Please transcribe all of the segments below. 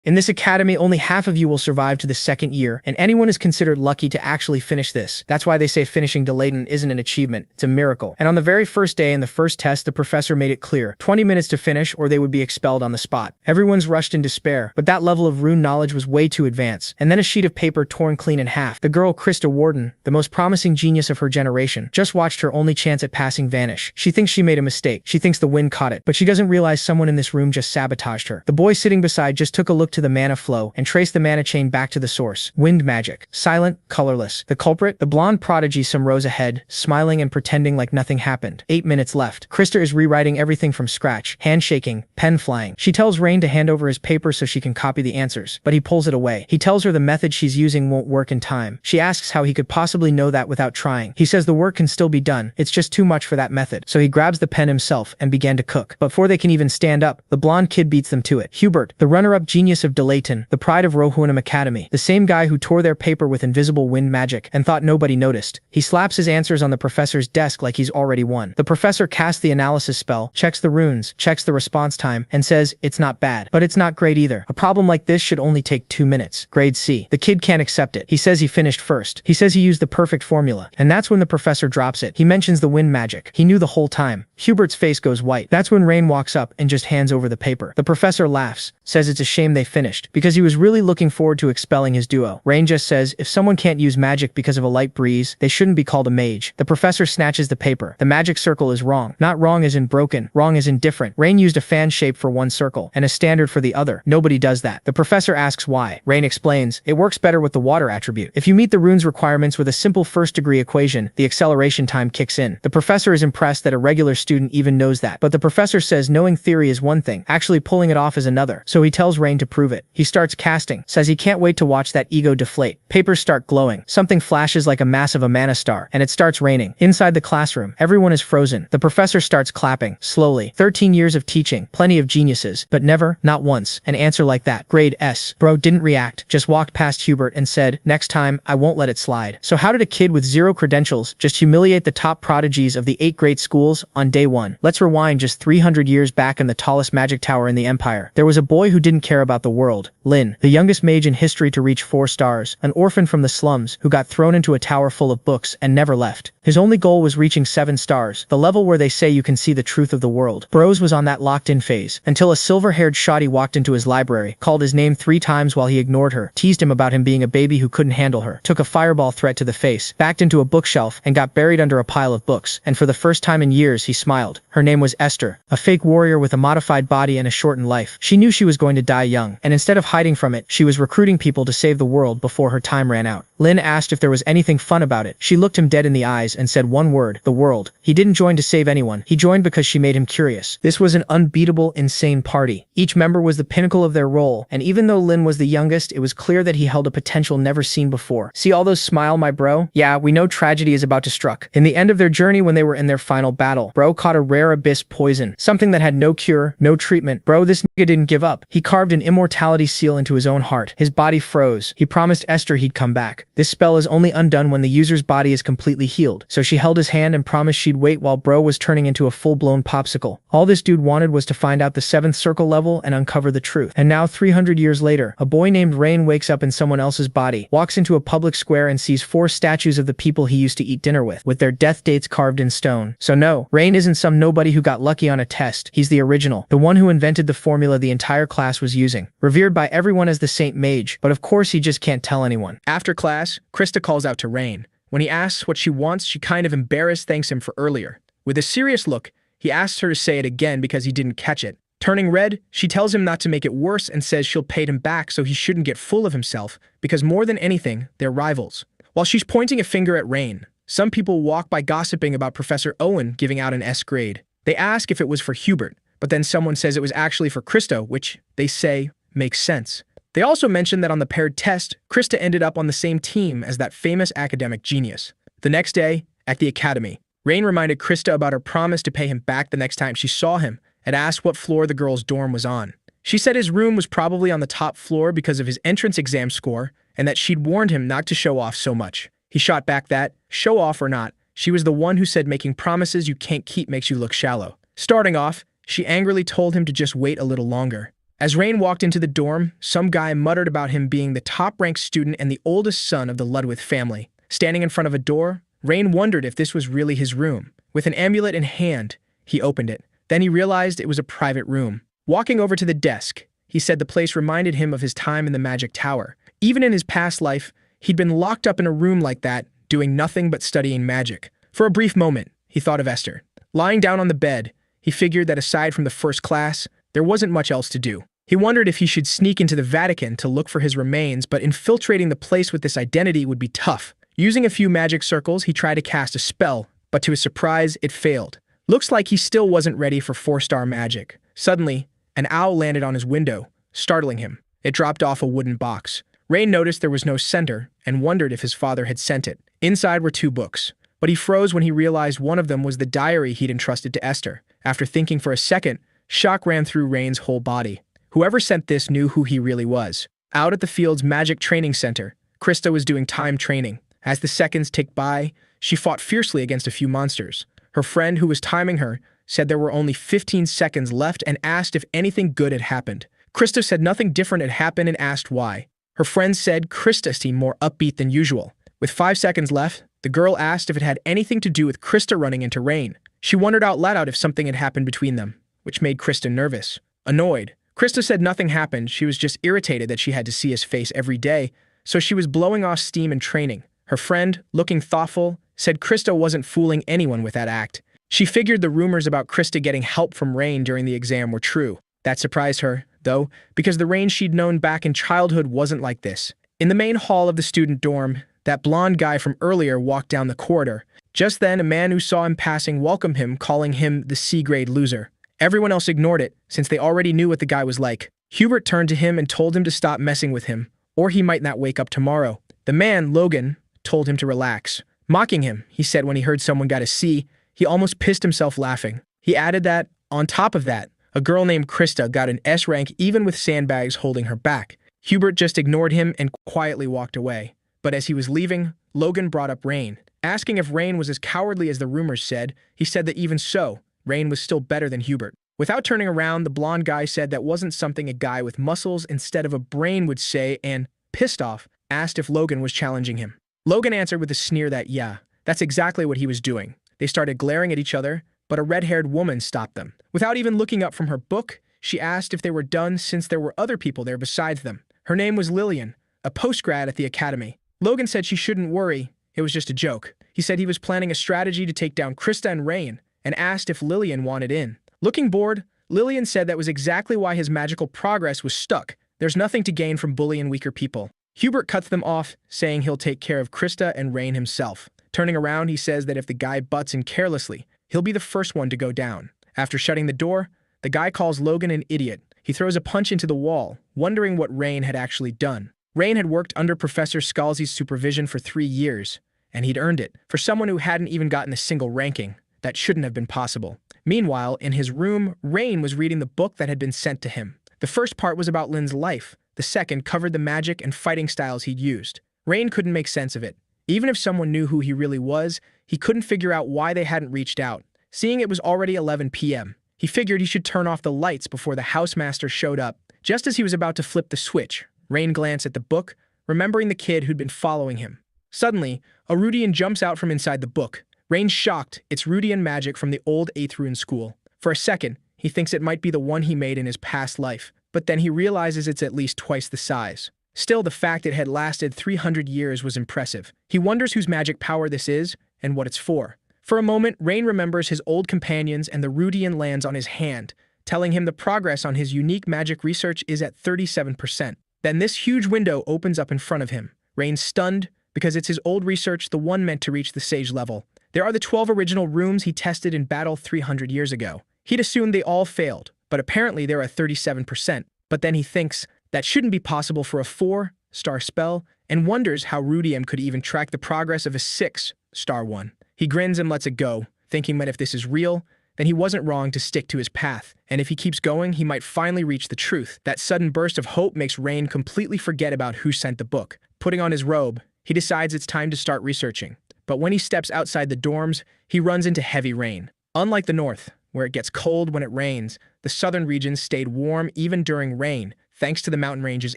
In this academy, only half of you will survive to the second year, and anyone is considered lucky to actually finish this. That's why they say finishing Delayton isn't an achievement, it's a miracle. And on the very first day in the first test, the professor made it clear, 20 minutes to finish or they would be expelled on the spot. Everyone's rushed in despair, but that level of rune knowledge was way too advanced. And then a sheet of paper torn clean in half. The girl Krista Warden, the most promising genius of her generation, just watched her only chance at passing vanish. She thinks she made a mistake. She thinks the wind caught it, but she doesn't realize someone in this room just sabotaged her. The boy sitting beside just took a look to the mana flow and traced the mana chain back to the source. Wind magic. Silent, colorless. The culprit? The blonde prodigy some rows ahead, smiling and pretending like nothing happened. 8 minutes left. Krista is rewriting everything from scratch. Hand shaking, pen flying. She tells Rain to hand over his paper so she can copy the answers, but he pulls it away. He tells her the method she's using won't work in time. She asks how he could possibly know that without trying. He says the work can still be done. It's just too much for that method. So he grabs the pen himself and began to cook. Before they can even stand up, the blonde kid beats them to it. Hubert, the runner-up genius of Delayton, the pride of Rohunam Academy, the same guy who tore their paper with invisible wind magic and thought nobody noticed. He slaps his answers on the professor's desk like he's already won. The professor casts the analysis spell, checks the runes, checks the response time, and says, it's not bad, but it's not great either. A problem like this should only take 2 minutes. Grade C. The kid can't accept it. He says he finished first. He says he used the perfect formula. And that's when the professor drops it. He mentions the wind magic. He knew the whole time. Hubert's face goes white. That's when Rain walks up and just hands over the paper. The professor laughs, says it's a shame they finished, because he was really looking forward to expelling his duo. Rain just says, if someone can't use magic because of a light breeze, they shouldn't be called a mage. The professor snatches the paper. The magic circle is wrong. Not wrong as in broken, wrong as in different. Rain used a fan shape for one circle, and a standard for the other. Nobody does that. The professor asks why. Rain explains, it works better with the water attribute. If you meet the rune's requirements with a simple first-degree equation, the acceleration time kicks in. The professor is impressed that a regular student even knows that, but the professor says knowing theory is one thing, actually pulling it off is another, so he tells Rain to prove it. He starts casting, says he can't wait to watch that ego deflate. Papers start glowing. Something flashes like a massive Amana star, and it starts raining. Inside the classroom, everyone is frozen. The professor starts clapping, slowly. 13 years of teaching, plenty of geniuses, but never, not once, an answer like that. Grade S. Bro didn't react, just walked past Hubert and said, next time, I won't let it slide. So how did a kid with 0 credentials just humiliate the top prodigies of the 8 great schools on day 1? Let's rewind just 300 years back in the tallest magic tower in the empire. There was a boy who didn't care about the world. Lin, the youngest mage in history to reach 4 stars, an orphan from the slums who got thrown into a tower full of books and never left. His only goal was reaching 7 stars, the level where they say you can see the truth of the world. Bros was on that locked-in phase, until a silver-haired shoddy walked into his library, called his name 3 times while he ignored her, teased him about him being a baby who couldn't handle her, took a fireball threat to the face, backed into a bookshelf, and got buried under a pile of books, and for the first time in years he smiled. Her name was Esther, a fake warrior with a modified body and a shortened life. She knew she was going to die young, and instead of hiding from it, she was recruiting people to save the world before her time ran out. Lin asked if there was anything fun about it. She looked him dead in the eyes and said one word, the world. He didn't join to save anyone. He joined because she made him curious. This was an unbeatable, insane party. Each member was the pinnacle of their role, and even though Lin was the youngest, it was clear that he held a potential never seen before. See all those smile, my bro? Yeah, we know tragedy is about to struck. In the end of their journey when they were in their final battle, bro caught a rare abyss poison, something that had no cure, no treatment. Bro, this nigga didn't give up. He carved an immortality seal into his own heart. His body froze. He promised Esther he'd come back. This spell is only undone when the user's body is completely healed, so she held his hand and promised she'd wait while bro was turning into a full-blown popsicle. All this dude wanted was to find out the 7th circle level and uncover the truth. And now 300 years later, a boy named Rain wakes up in someone else's body, walks into a public square and sees 4 statues of the people he used to eat dinner with their death dates carved in stone. So no, Rain isn't some nobody who got lucky on a test. He's the original, the one who invented the formula the entire class was using. Revered by everyone as the Saint Mage, but of course he just can't tell anyone. After class, Krista calls out to Rain. When he asks what she wants, she kind of embarrassed thanks him for earlier. With a serious look, he asks her to say it again because he didn't catch it. Turning red, she tells him not to make it worse and says she'll pay him back so he shouldn't get full of himself because more than anything, they're rivals. While she's pointing a finger at Rain, some people walk by gossiping about Professor Owen giving out an S grade. They ask if it was for Hubert, but then someone says it was actually for Krista, which, they say, makes sense. They also mention that on the paired test, Krista ended up on the same team as that famous academic genius. The next day, at the academy, Rain reminded Krista about her promise to pay him back the next time she saw him and asked what floor the girl's dorm was on. She said his room was probably on the top floor because of his entrance exam score and that she'd warned him not to show off so much. He shot back that, show off or not, she was the one who said making promises you can't keep makes you look shallow. Starting off, she angrily told him to just wait a little longer. As Rain walked into the dorm, some guy muttered about him being the top-ranked student and the oldest son of the Ludwig family. Standing in front of a door, Rain wondered if this was really his room. With an amulet in hand, he opened it. Then he realized it was a private room. Walking over to the desk, he said the place reminded him of his time in the Magic Tower. Even in his past life, he'd been locked up in a room like that, doing nothing but studying magic. For a brief moment, he thought of Esther. Lying down on the bed, he figured that aside from the first class, there wasn't much else to do. He wondered if he should sneak into the Vatican to look for his remains, but infiltrating the place with this identity would be tough. Using a few magic circles, he tried to cast a spell, but to his surprise, it failed. Looks like he still wasn't ready for 4-star magic. Suddenly, an owl landed on his window, startling him. It dropped off a wooden box. Rain noticed there was no sender and wondered if his father had sent it. Inside were 2 books, but he froze when he realized one of them was the diary he'd entrusted to Esther. After thinking for a second, shock ran through Rain's whole body. Whoever sent this knew who he really was. Out at the field's magic training center, Krista was doing time training. As the seconds ticked by, she fought fiercely against a few monsters. Her friend, who was timing her, said there were only 15 seconds left and asked if anything good had happened. Krista said nothing different had happened and asked why. Her friend said Krista seemed more upbeat than usual. With 5 seconds left, the girl asked if it had anything to do with Krista running into Rain. She wondered out loud if something had happened between them, which made Krista nervous. Annoyed, Krista said nothing happened, she was just irritated that she had to see his face every day, so she was blowing off steam and training. Her friend, looking thoughtful, said Krista wasn't fooling anyone with that act. She figured the rumors about Krista getting help from Rain during the exam were true. That surprised her, though, because the Rain she'd known back in childhood wasn't like this. In the main hall of the student dorm, that blonde guy from earlier walked down the corridor. Just then, a man who saw him passing welcomed him, calling him the C-grade loser. Everyone else ignored it, since they already knew what the guy was like. Hubert turned to him and told him to stop messing with him, or he might not wake up tomorrow. The man, Logan, told him to relax. Mocking him, he said when he heard someone got a C, he almost pissed himself laughing. He added that, on top of that, a girl named Krista got an S rank even with sandbags holding her back. Hubert just ignored him and quietly walked away. But as he was leaving, Logan brought up Rain. Asking if Rain was as cowardly as the rumors said, he said that even so, Rain was still better than Hubert. Without turning around, the blonde guy said that wasn't something a guy with muscles instead of a brain would say and, pissed off, asked if Logan was challenging him. Logan answered with a sneer that yeah, that's exactly what he was doing. They started glaring at each other, but a red-haired woman stopped them. Without even looking up from her book, she asked if they were done since there were other people there besides them. Her name was Lillian, a postgrad at the academy. Logan said she shouldn't worry, it was just a joke. He said he was planning a strategy to take down Krista and Rain, and asked if Lillian wanted in. Looking bored, Lillian said that was exactly why his magical progress was stuck. There's nothing to gain from bullying weaker people. Hubert cuts them off, saying he'll take care of Krista and Rain himself. Turning around, he says that if the guy butts in carelessly, he'll be the first one to go down. After shutting the door, the guy calls Logan an idiot. He throws a punch into the wall, wondering what Rain had actually done. Rain had worked under Professor Scalzi's supervision for 3 years, and he'd earned it. For someone who hadn't even gotten a single ranking, that shouldn't have been possible. Meanwhile, in his room, Rain was reading the book that had been sent to him. The first part was about Lin's life. The second covered the magic and fighting styles he'd used. Rain couldn't make sense of it. Even if someone knew who he really was, he couldn't figure out why they hadn't reached out. Seeing it was already 11 p.m., he figured he should turn off the lights before the housemaster showed up. Just as he was about to flip the switch, Rain glanced at the book, remembering the kid who'd been following him. Suddenly, a Rudian jumps out from inside the book. Rain's shocked, it's Rudian magic from the old 8th rune school. For a second, he thinks it might be the one he made in his past life, but then he realizes it's at least twice the size. Still, the fact it had lasted 300 years was impressive. He wonders whose magic power this is and what it's for. For a moment, Rain remembers his old companions and the Rudian lands on his hand, telling him the progress on his unique magic research is at 37%. Then this huge window opens up in front of him. Rain's stunned because it's his old research, the one meant to reach the sage level. There are the 12 original rooms he tested in battle 300 years ago. He'd assumed they all failed, but apparently they're at 37%. But then he thinks that shouldn't be possible for a 4-star spell and wonders how Rudium could even track the progress of a 6-star one. He grins and lets it go, thinking that if this is real, then he wasn't wrong to stick to his path, and if he keeps going, he might finally reach the truth. That sudden burst of hope makes Rain completely forget about who sent the book. Putting on his robe, he decides it's time to start researching. But when he steps outside the dorms, he runs into heavy rain. Unlike the north, where it gets cold when it rains, the southern regions stayed warm even during rain, thanks to the mountain range's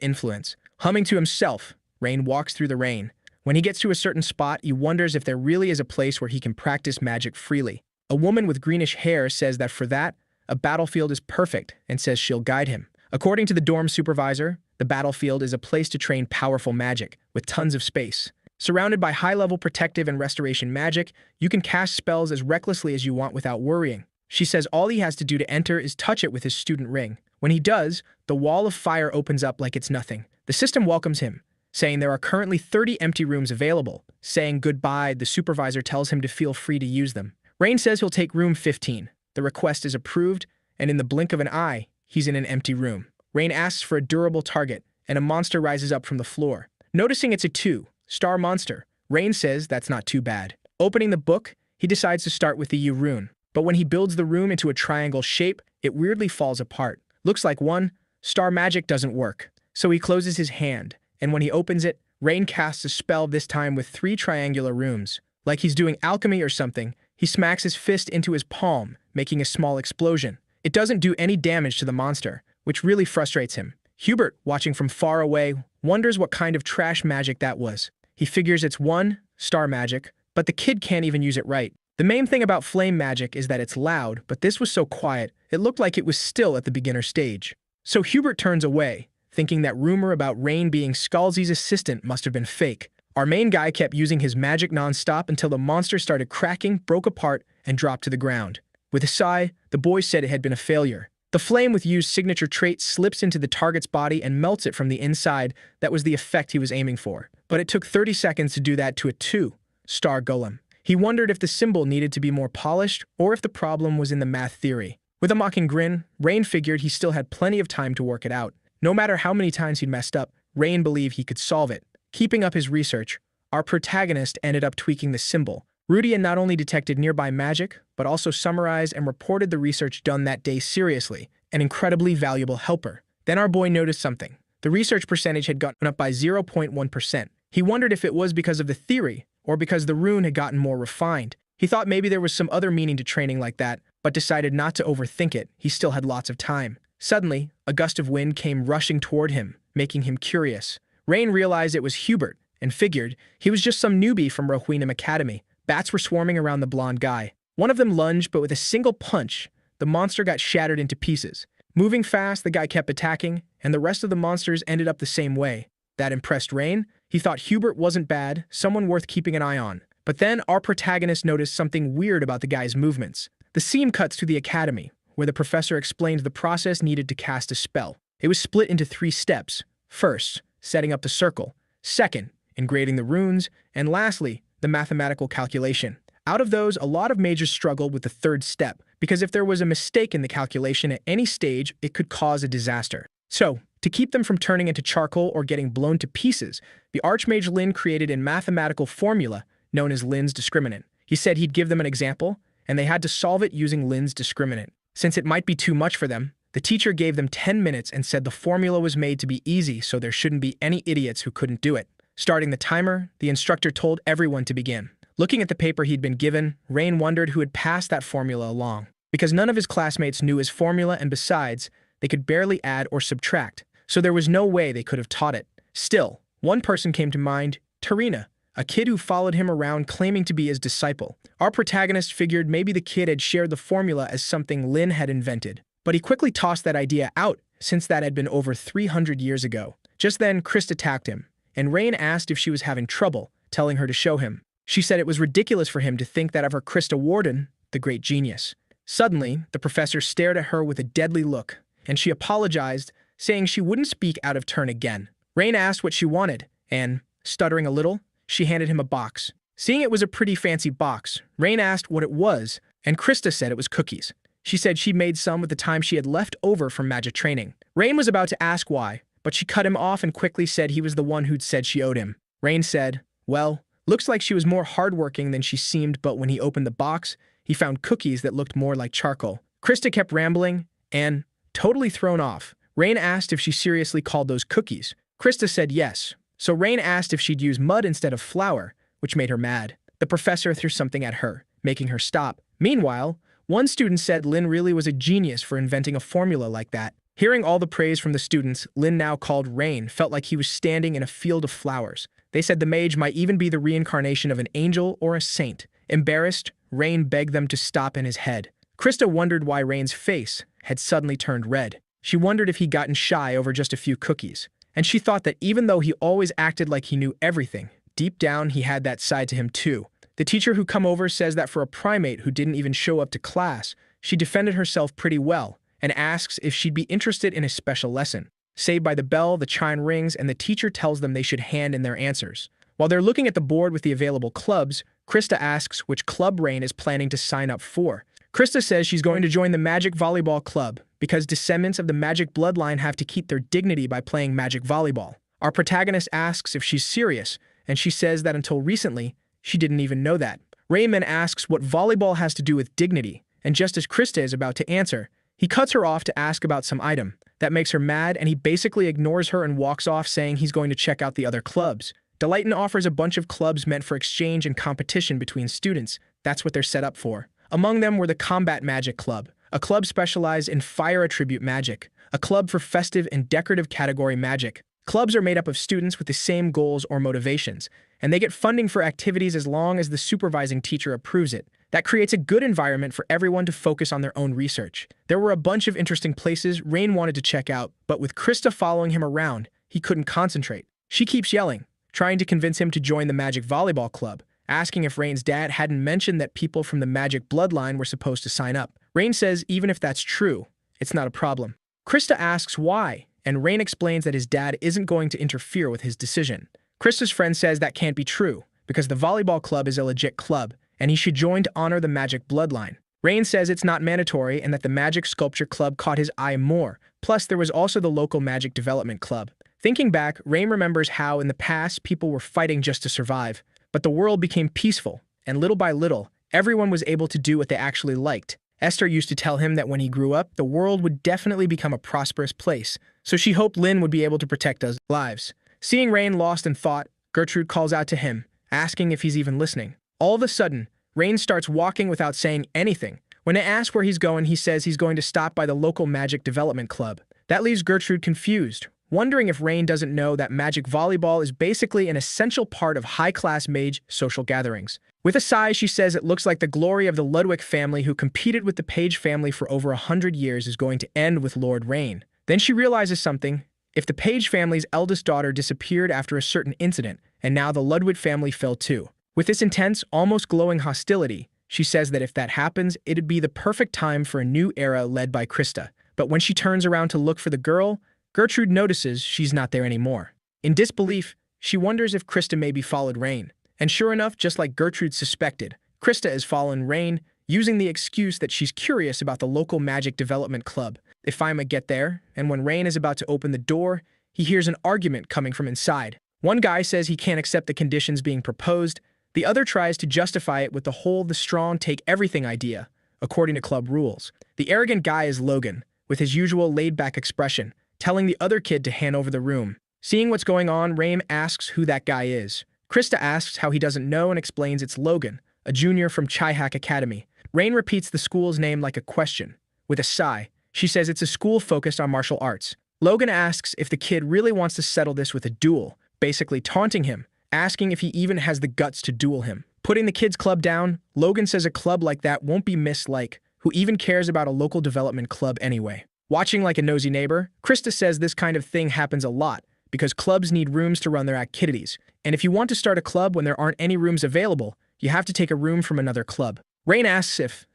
influence. Humming to himself, Rain walks through the rain. When he gets to a certain spot, he wonders if there really is a place where he can practice magic freely. A woman with greenish hair says that for that, a battlefield is perfect and says she'll guide him. According to the dorm supervisor, the battlefield is a place to train powerful magic, with tons of space. Surrounded by high-level protective and restoration magic, you can cast spells as recklessly as you want without worrying. She says all he has to do to enter is touch it with his student ring. When he does, the wall of fire opens up like it's nothing. The system welcomes him, saying there are currently 30 empty rooms available. Saying goodbye, the supervisor tells him to feel free to use them. Rain says he'll take room 15. The request is approved, and in the blink of an eye, he's in an empty room. Rain asks for a durable target, and a monster rises up from the floor. Noticing it's a 2-star monster, Rain says that's not too bad. Opening the book, he decides to start with the U rune. But when he builds the room into a triangle shape, it weirdly falls apart. Looks like 1-star magic doesn't work. So he closes his hand, and when he opens it, Rain casts a spell this time with 3 triangular runes. Like he's doing alchemy or something, he smacks his fist into his palm, making a small explosion. It doesn't do any damage to the monster, which really frustrates him. Hubert, watching from far away, wonders what kind of trash magic that was. He figures it's 1-star magic, but the kid can't even use it right. The main thing about flame magic is that it's loud, but this was so quiet, it looked like it was still at the beginner stage. So Hubert turns away, thinking that rumor about Rain being Scalzi's assistant must have been fake. Our main guy kept using his magic non-stop until the monster started cracking, broke apart, and dropped to the ground. With a sigh, the boy said it had been a failure. The flame with Yu's signature trait slips into the target's body and melts it from the inside. That was the effect he was aiming for. But it took 30 seconds to do that to a 2-star golem. He wondered if the symbol needed to be more polished or if the problem was in the math theory. With a mocking grin, Rain figured he still had plenty of time to work it out. No matter how many times he'd messed up, Rain believed he could solve it. Keeping up his research, our protagonist ended up tweaking the symbol. Rudian not only detected nearby magic, but also summarized and reported the research done that day seriously, an incredibly valuable helper. Then our boy noticed something. The research percentage had gotten up by 0.1%. He wondered if it was because of the theory, or because the rune had gotten more refined. He thought maybe there was some other meaning to training like that, but decided not to overthink it. He still had lots of time. Suddenly, a gust of wind came rushing toward him, making him curious. Rain realized it was Hubert, and figured he was just some newbie from Rohweenham Academy. Bats were swarming around the blonde guy. One of them lunged, but with a single punch, the monster got shattered into pieces. Moving fast, the guy kept attacking, and the rest of the monsters ended up the same way. That impressed Rain. He thought Hubert wasn't bad, someone worth keeping an eye on. But then our protagonist noticed something weird about the guy's movements. The scene cuts to the academy, where the professor explained the process needed to cast a spell. It was split into 3 steps. First, setting up the circle. Second, engraving the runes. And lastly, the mathematical calculation. Out of those, a lot of majors struggled with the 3rd step, because if there was a mistake in the calculation at any stage, it could cause a disaster. So, to keep them from turning into charcoal or getting blown to pieces, the Archmage Lin created a mathematical formula known as Lin's discriminant. He said he'd give them an example, and they had to solve it using Lin's discriminant. Since it might be too much for them, the teacher gave them 10 minutes and said the formula was made to be easy so there shouldn't be any idiots who couldn't do it. Starting the timer, the instructor told everyone to begin. Looking at the paper he'd been given, Rain wondered who had passed that formula along. Because none of his classmates knew his formula, and besides, they could barely add or subtract, so there was no way they could have taught it. Still, one person came to mind, Tarina, a kid who followed him around claiming to be his disciple. Our protagonist figured maybe the kid had shared the formula as something Lin had invented, but he quickly tossed that idea out since that had been over 300 years ago. Just then, Chris attacked him, and Rain asked if she was having trouble, telling her to show him. She said it was ridiculous for him to think that of her Krista Warden, the great genius. Suddenly, the professor stared at her with a deadly look, and she apologized, saying she wouldn't speak out of turn again. Rain asked what she wanted, and, stuttering a little, she handed him a box. Seeing it was a pretty fancy box, Rain asked what it was, and Krista said it was cookies. She said she made some with the time she had left over from magic training. Rain was about to ask why, but she cut him off and quickly said he was the one who'd said she owed him. Rain said, well, looks like she was more hardworking than she seemed, but when he opened the box, he found cookies that looked more like charcoal. Krista kept rambling, and, totally thrown off, Rain asked if she seriously called those cookies. Krista said yes, so Rain asked if she'd use mud instead of flour, which made her mad. The professor threw something at her, making her stop. Meanwhile, One student said Lin really was a genius for inventing a formula like that. Hearing all the praise from the students, Lin, now called Rain, felt like he was standing in a field of flowers. They said the mage might even be the reincarnation of an angel or a saint. Embarrassed, Rain begged them to stop in his head. Krista wondered why Rain's face had suddenly turned red. She wondered if he'd gotten shy over just a few cookies. And she thought that even though he always acted like he knew everything, deep down he had that side to him too. The teacher who come over says that for a primate who didn't even show up to class, she defended herself pretty well, and asks if she'd be interested in a special lesson. Saved by the bell, the chime rings, and the teacher tells them they should hand in their answers. While they're looking at the board with the available clubs, Krista asks which club Rain is planning to sign up for. Krista says she's going to join the Magic Volleyball Club because descendants of the magic bloodline have to keep their dignity by playing magic volleyball. Our protagonist asks if she's serious, and she says that until recently, she didn't even know that. Rain asks what volleyball has to do with dignity, and just as Krista is about to answer, he cuts her off to ask about some item. That makes her mad, and he basically ignores her and walks off saying he's going to check out the other clubs. Delayton offers a bunch of clubs meant for exchange and competition between students. That's what they're set up for. Among them were the Combat Magic Club, a club specialized in fire attribute magic, a club for festive and decorative category magic. Clubs are made up of students with the same goals or motivations, and they get funding for activities as long as the supervising teacher approves it. That creates a good environment for everyone to focus on their own research. There were a bunch of interesting places Rain wanted to check out, but with Krista following him around, he couldn't concentrate. She keeps yelling, trying to convince him to join the Magic Volleyball Club, asking if Rain's dad hadn't mentioned that people from the magic bloodline were supposed to sign up. Rain says even if that's true, it's not a problem. Krista asks why, and Rain explains that his dad isn't going to interfere with his decision. Krista's friend says that can't be true, because the volleyball club is a legit club, and he should join to honor the magic bloodline. Rain says it's not mandatory and that the Magic Sculpture Club caught his eye more. Plus, there was also the local Magic Development Club. Thinking back, Rain remembers how in the past people were fighting just to survive, but the world became peaceful, and little by little, everyone was able to do what they actually liked. Esther used to tell him that when he grew up, the world would definitely become a prosperous place, so she hoped Lin would be able to protect us lives. Seeing Rain lost in thought, Gertrude calls out to him, asking if he's even listening. All of a sudden, Rain starts walking without saying anything. When they ask where he's going, he says he's going to stop by the local Magic Development Club. That leaves Gertrude confused, wondering if Rain doesn't know that magic volleyball is basically an essential part of high-class mage social gatherings. With a sigh, she says it looks like the glory of the Ludwig family who competed with the Page family for over 100 years is going to end with Lord Rain. Then she realizes something. If the Page family's eldest daughter disappeared after a certain incident, and now the Ludwig family fell too. With this intense, almost glowing hostility, she says that if that happens, it'd be the perfect time for a new era led by Krista. But when she turns around to look for the girl, Gertrude notices she's not there anymore. In disbelief, she wonders if Krista maybe followed Rain. And sure enough, just like Gertrude suspected, Krista has followed Rain, using the excuse that she's curious about the local Magic Development Club. They finally get there, and when Rain is about to open the door, he hears an argument coming from inside. One guy says he can't accept the conditions being proposed. The other tries to justify it with the whole the strong take everything idea, according to club rules. The arrogant guy is Logan, with his usual laid-back expression, telling the other kid to hand over the room. Seeing what's going on, Rain asks who that guy is. Krista asks how he doesn't know and explains it's Logan, a junior from Chihak Academy. Rain repeats the school's name like a question. With a sigh, she says it's a school focused on martial arts. Logan asks if the kid really wants to settle this with a duel, basically taunting him, asking if he even has the guts to duel him. Putting the kid's club down, Logan says a club like that won't be missed who even cares about a local development club anyway. Watching like a nosy neighbor, Krista says this kind of thing happens a lot because clubs need rooms to run their activities. And if you want to start a club when there aren't any rooms available, you have to take a room from another club. Rain asks if,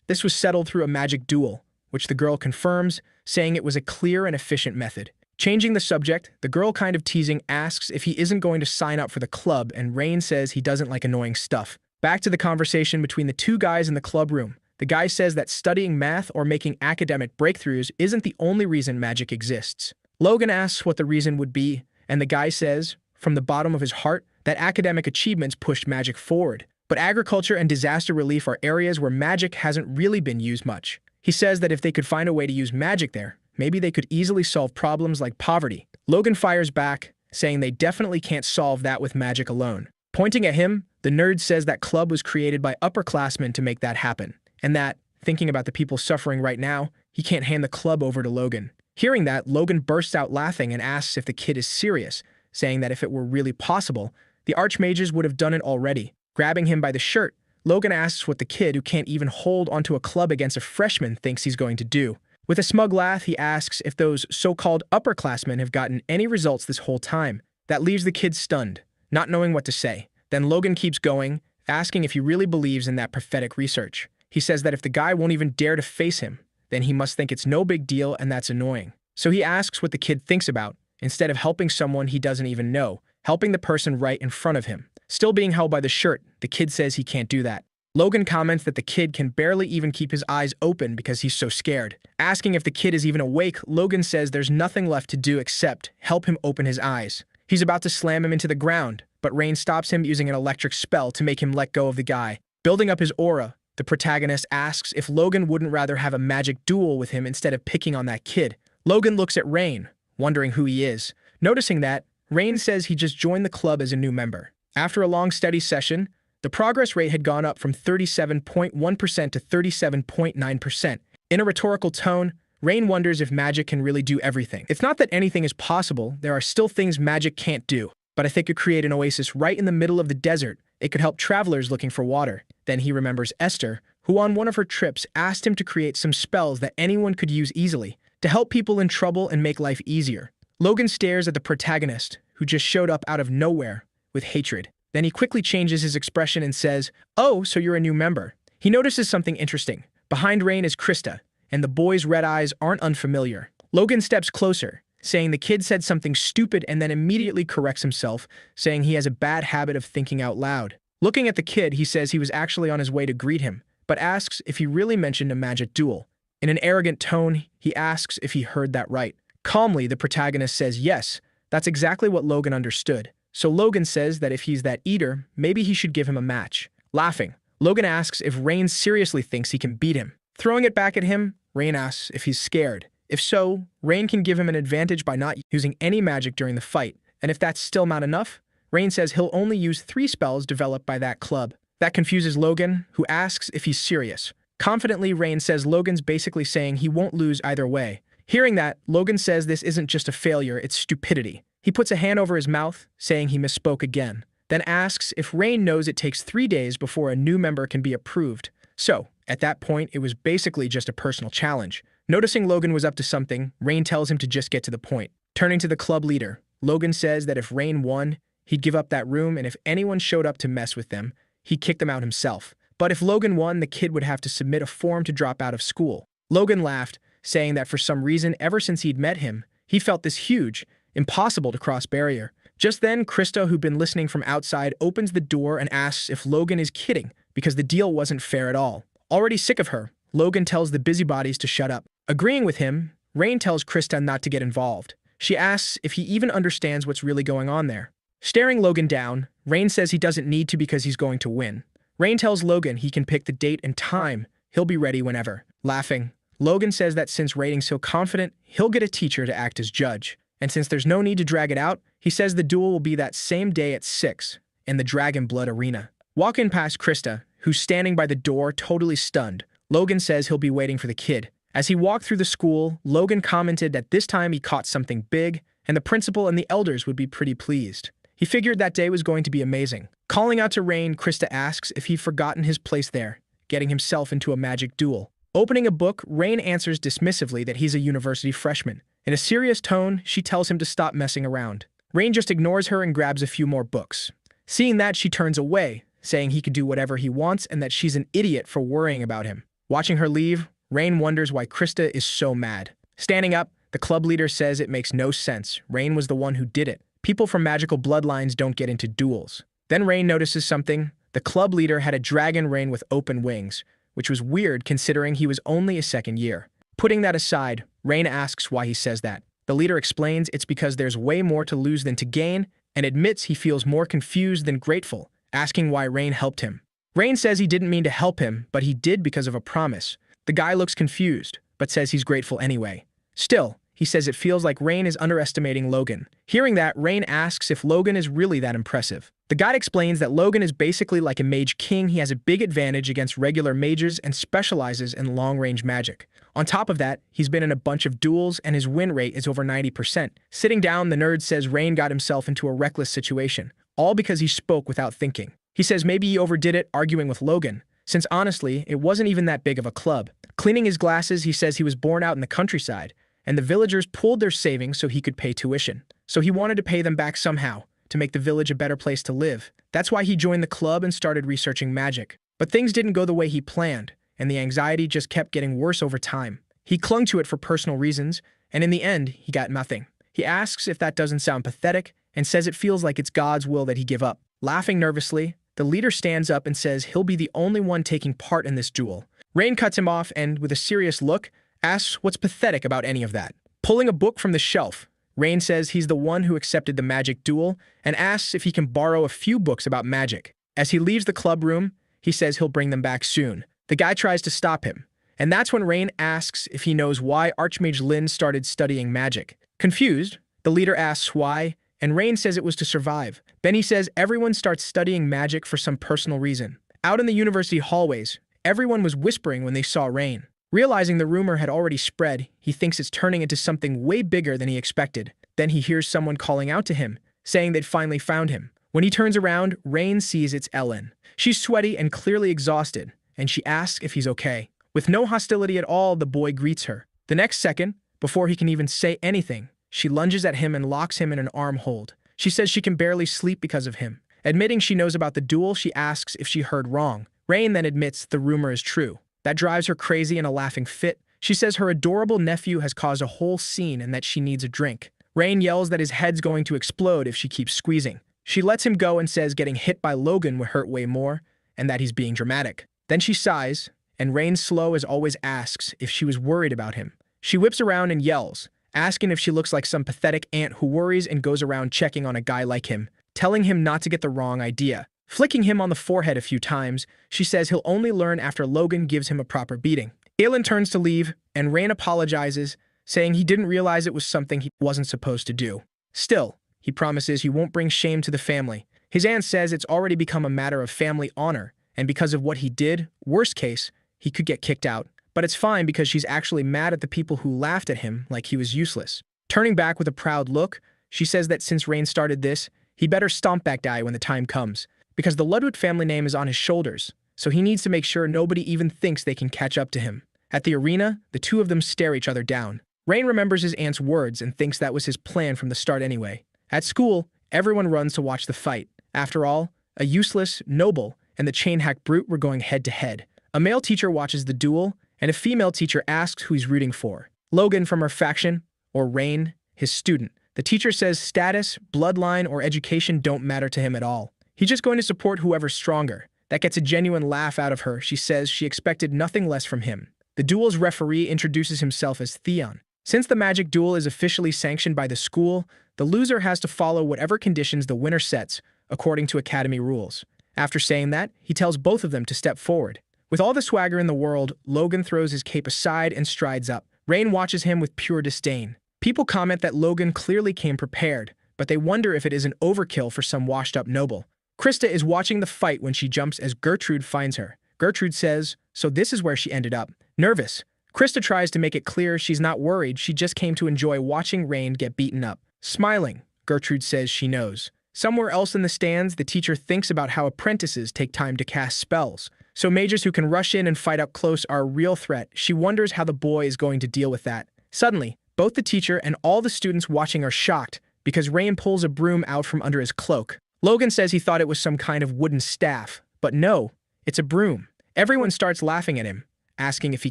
this was settled through a magic duel, which the girl confirms, saying it was a clear and efficient method. Changing the subject, the girl kind of teasing asks if he isn't going to sign up for the club, and Rain says he doesn't like annoying stuff. Back to the conversation between the two guys in the club room. The guy says that studying math or making academic breakthroughs isn't the only reason magic exists. Logan asks what the reason would be, and the guy says, from the bottom of his heart, that academic achievements pushed magic forward. But agriculture and disaster relief are areas where magic hasn't really been used much. He says that if they could find a way to use magic there, maybe they could easily solve problems like poverty. Logan fires back, saying they definitely can't solve that with magic alone. Pointing at him, the nerd says that club was created by upperclassmen to make that happen, and that, thinking about the people suffering right now, he can't hand the club over to Logan. Hearing that, Logan bursts out laughing and asks if the kid is serious, saying that if it were really possible, the archmages would have done it already. Grabbing him by the shirt, Logan asks what the kid who can't even hold onto a club against a freshman thinks he's going to do. With a smug laugh, he asks if those so-called upperclassmen have gotten any results this whole time. That leaves the kid stunned, not knowing what to say. Then Logan keeps going, asking if he really believes in that prophetic research. He says that if the guy won't even dare to face him, then he must think it's no big deal and that's annoying. So he asks what the kid thinks about, instead of helping someone he doesn't even know, helping the person right in front of him. Still being held by the shirt, the kid says he can't do that. Logan comments that the kid can barely even keep his eyes open because he's so scared. Asking if the kid is even awake, Logan says there's nothing left to do except help him open his eyes. He's about to slam him into the ground, but Rain stops him using an electric spell to make him let go of the guy. Building up his aura, the protagonist asks if Logan wouldn't rather have a magic duel with him instead of picking on that kid. Logan looks at Rain, wondering who he is. Noticing that, Rain says he just joined the club as a new member. After a long study session, the progress rate had gone up from 37.1% to 37.9%. In a rhetorical tone, Rain wonders if magic can really do everything. It's not that anything is possible, there are still things magic can't do. But if it could create an oasis right in the middle of the desert, it could help travelers looking for water. Then he remembers Esther, who on one of her trips asked him to create some spells that anyone could use easily, to help people in trouble and make life easier. Logan stares at the protagonist, who just showed up out of nowhere, with hatred. Then he quickly changes his expression and says, "Oh, so you're a new member." He notices something interesting. Behind Rain is Krista, and the boy's red eyes aren't unfamiliar. Logan steps closer, saying the kid said something stupid and then immediately corrects himself, saying he has a bad habit of thinking out loud. Looking at the kid, he says he was actually on his way to greet him, but asks if he really mentioned a magic duel. In an arrogant tone, he asks if he heard that right. Calmly, the protagonist says yes, that's exactly what Logan understood. So Logan says that if he's that eater, maybe he should give him a match. Laughing, Logan asks if Rain seriously thinks he can beat him. Throwing it back at him, Rain asks if he's scared. If so, Rain can give him an advantage by not using any magic during the fight. And if that's still not enough, Rain says he'll only use 3 spells developed by that club. That confuses Logan, who asks if he's serious. Confidently, Rain says Logan's basically saying he won't lose either way. Hearing that, Logan says this isn't just a failure, it's stupidity. He puts a hand over his mouth, saying he misspoke again, then asks if Rain knows it takes 3 days before a new member can be approved. So, at that point, it was basically just a personal challenge. Noticing Logan was up to something, Rain tells him to just get to the point. Turning to the club leader, Logan says that if Rain won, he'd give up that room, and if anyone showed up to mess with them, he'd kick them out himself. But if Logan won, the kid would have to submit a form to drop out of school. Logan laughed, saying that for some reason, ever since he'd met him, he felt this huge, impossible to cross barrier. Just then, Krista, who'd been listening from outside, opens the door and asks if Logan is kidding, because the deal wasn't fair at all. Already sick of her, Logan tells the busybodies to shut up. Agreeing with him, Rain tells Krista not to get involved. She asks if he even understands what's really going on there. Staring Logan down, Rain says he doesn't need to because he's going to win. Rain tells Logan he can pick the date and time, he'll be ready whenever. Laughing, Logan says that since Rain's so confident, he'll get a teacher to act as judge. And since there's no need to drag it out, he says the duel will be that same day at 6, in the Dragon Blood Arena. Walking past Krista, who's standing by the door totally stunned, Logan says he'll be waiting for the kid. As he walked through the school, Logan commented that this time he caught something big, and the principal and the elders would be pretty pleased. He figured that day was going to be amazing. Calling out to Rain, Krista asks if he'd forgotten his place there, getting himself into a magic duel. Opening a book, Rain answers dismissively that he's a university freshman. In a serious tone, she tells him to stop messing around. Rain just ignores her and grabs a few more books. Seeing that, she turns away, saying he could do whatever he wants and that she's an idiot for worrying about him. Watching her leave, Rain wonders why Krista is so mad. Standing up, the club leader says it makes no sense. Rain was the one who did it. People from magical bloodlines don't get into duels. Then Rain notices something. The club leader had a dragon Rain with open wings, which was weird considering he was only a second year. Putting that aside, Rain asks why he says that. The leader explains it's because there's way more to lose than to gain, and admits he feels more confused than grateful, asking why Rain helped him. Rain says he didn't mean to help him, but he did because of a promise. The guy looks confused, but says he's grateful anyway. Still, he says it feels like Rain is underestimating Logan. Hearing that, Rain asks if Logan is really that impressive. The guide explains that Logan is basically like a mage king. He has a big advantage against regular mages and specializes in long-range magic. On top of that, he's been in a bunch of duels and his win rate is over 90%. Sitting down, the nerd says Rain got himself into a reckless situation, all because he spoke without thinking. He says maybe he overdid it arguing with Logan, since honestly, it wasn't even that big of a club. Cleaning his glasses, he says he was born out in the countryside, and the villagers pooled their savings so he could pay tuition. So he wanted to pay them back somehow, to make the village a better place to live. That's why he joined the club and started researching magic. But things didn't go the way he planned, and the anxiety just kept getting worse over time. He clung to it for personal reasons, and in the end, he got nothing. He asks if that doesn't sound pathetic, and says it feels like it's God's will that he give up. Laughing nervously, the leader stands up and says he'll be the only one taking part in this duel. Rain cuts him off and, with a serious look, asks what's pathetic about any of that. Pulling a book from the shelf, Rain says he's the one who accepted the magic duel and asks if he can borrow a few books about magic. As he leaves the club room, he says he'll bring them back soon. The guy tries to stop him, and that's when Rain asks if he knows why Archmage Lin started studying magic. Confused, the leader asks why, and Rain says it was to survive. Then he says everyone starts studying magic for some personal reason. Out in the university hallways, everyone was whispering when they saw Rain. Realizing the rumor had already spread, he thinks it's turning into something way bigger than he expected. Then he hears someone calling out to him, saying they'd finally found him. When he turns around, Rain sees it's Ellen. She's sweaty and clearly exhausted, and she asks if he's okay. With no hostility at all, the boy greets her. The next second, before he can even say anything, she lunges at him and locks him in an arm hold. She says she can barely sleep because of him. Admitting she knows about the duel, she asks if she heard wrong. Rain then admits the rumor is true. That drives her crazy in a laughing fit. She says her adorable nephew has caused a whole scene and that she needs a drink. Rain yells that his head's going to explode if she keeps squeezing. She lets him go and says getting hit by Logan would hurt way more, and that he's being dramatic. Then she sighs, and Rain slow as always asks if she was worried about him. She whips around and yells, asking if she looks like some pathetic aunt who worries and goes around checking on a guy like him, telling him not to get the wrong idea. Flicking him on the forehead a few times, she says he'll only learn after Logan gives him a proper beating. Ellen turns to leave, and Rain apologizes, saying he didn't realize it was something he wasn't supposed to do. Still, he promises he won't bring shame to the family. His aunt says it's already become a matter of family honor, and because of what he did, worst case, he could get kicked out. But it's fine because she's actually mad at the people who laughed at him like he was useless. Turning back with a proud look, she says that since Rain started this, he better stomp that guy when the time comes, because the Ludwig family name is on his shoulders, so he needs to make sure nobody even thinks they can catch up to him. At the arena, the two of them stare each other down. Rain remembers his aunt's words and thinks that was his plan from the start anyway. At school, everyone runs to watch the fight. After all, a useless, noble, and the chain-hack brute were going head-to-head. A male teacher watches the duel, and a female teacher asks who he's rooting for. Logan from her faction, or Rain, his student. The teacher says status, bloodline, or education don't matter to him at all. He's just going to support whoever's stronger. That gets a genuine laugh out of her. She says she expected nothing less from him. The duel's referee introduces himself as Theon. Since the magic duel is officially sanctioned by the school, the loser has to follow whatever conditions the winner sets, according to academy rules. After saying that, he tells both of them to step forward. With all the swagger in the world, Logan throws his cape aside and strides up. Rain watches him with pure disdain. People comment that Logan clearly came prepared, but they wonder if it isn't overkill for some washed-up noble. Krista is watching the fight when she jumps as Gertrude finds her. Gertrude says, so this is where she ended up. Nervous, Krista tries to make it clear she's not worried, she just came to enjoy watching Rain get beaten up. Smiling, Gertrude says she knows. Somewhere else in the stands, the teacher thinks about how apprentices take time to cast spells. So mages who can rush in and fight up close are a real threat. She wonders how the boy is going to deal with that. Suddenly, both the teacher and all the students watching are shocked because Rain pulls a broom out from under his cloak. Logan says he thought it was some kind of wooden staff, but no, it's a broom. Everyone starts laughing at him, asking if he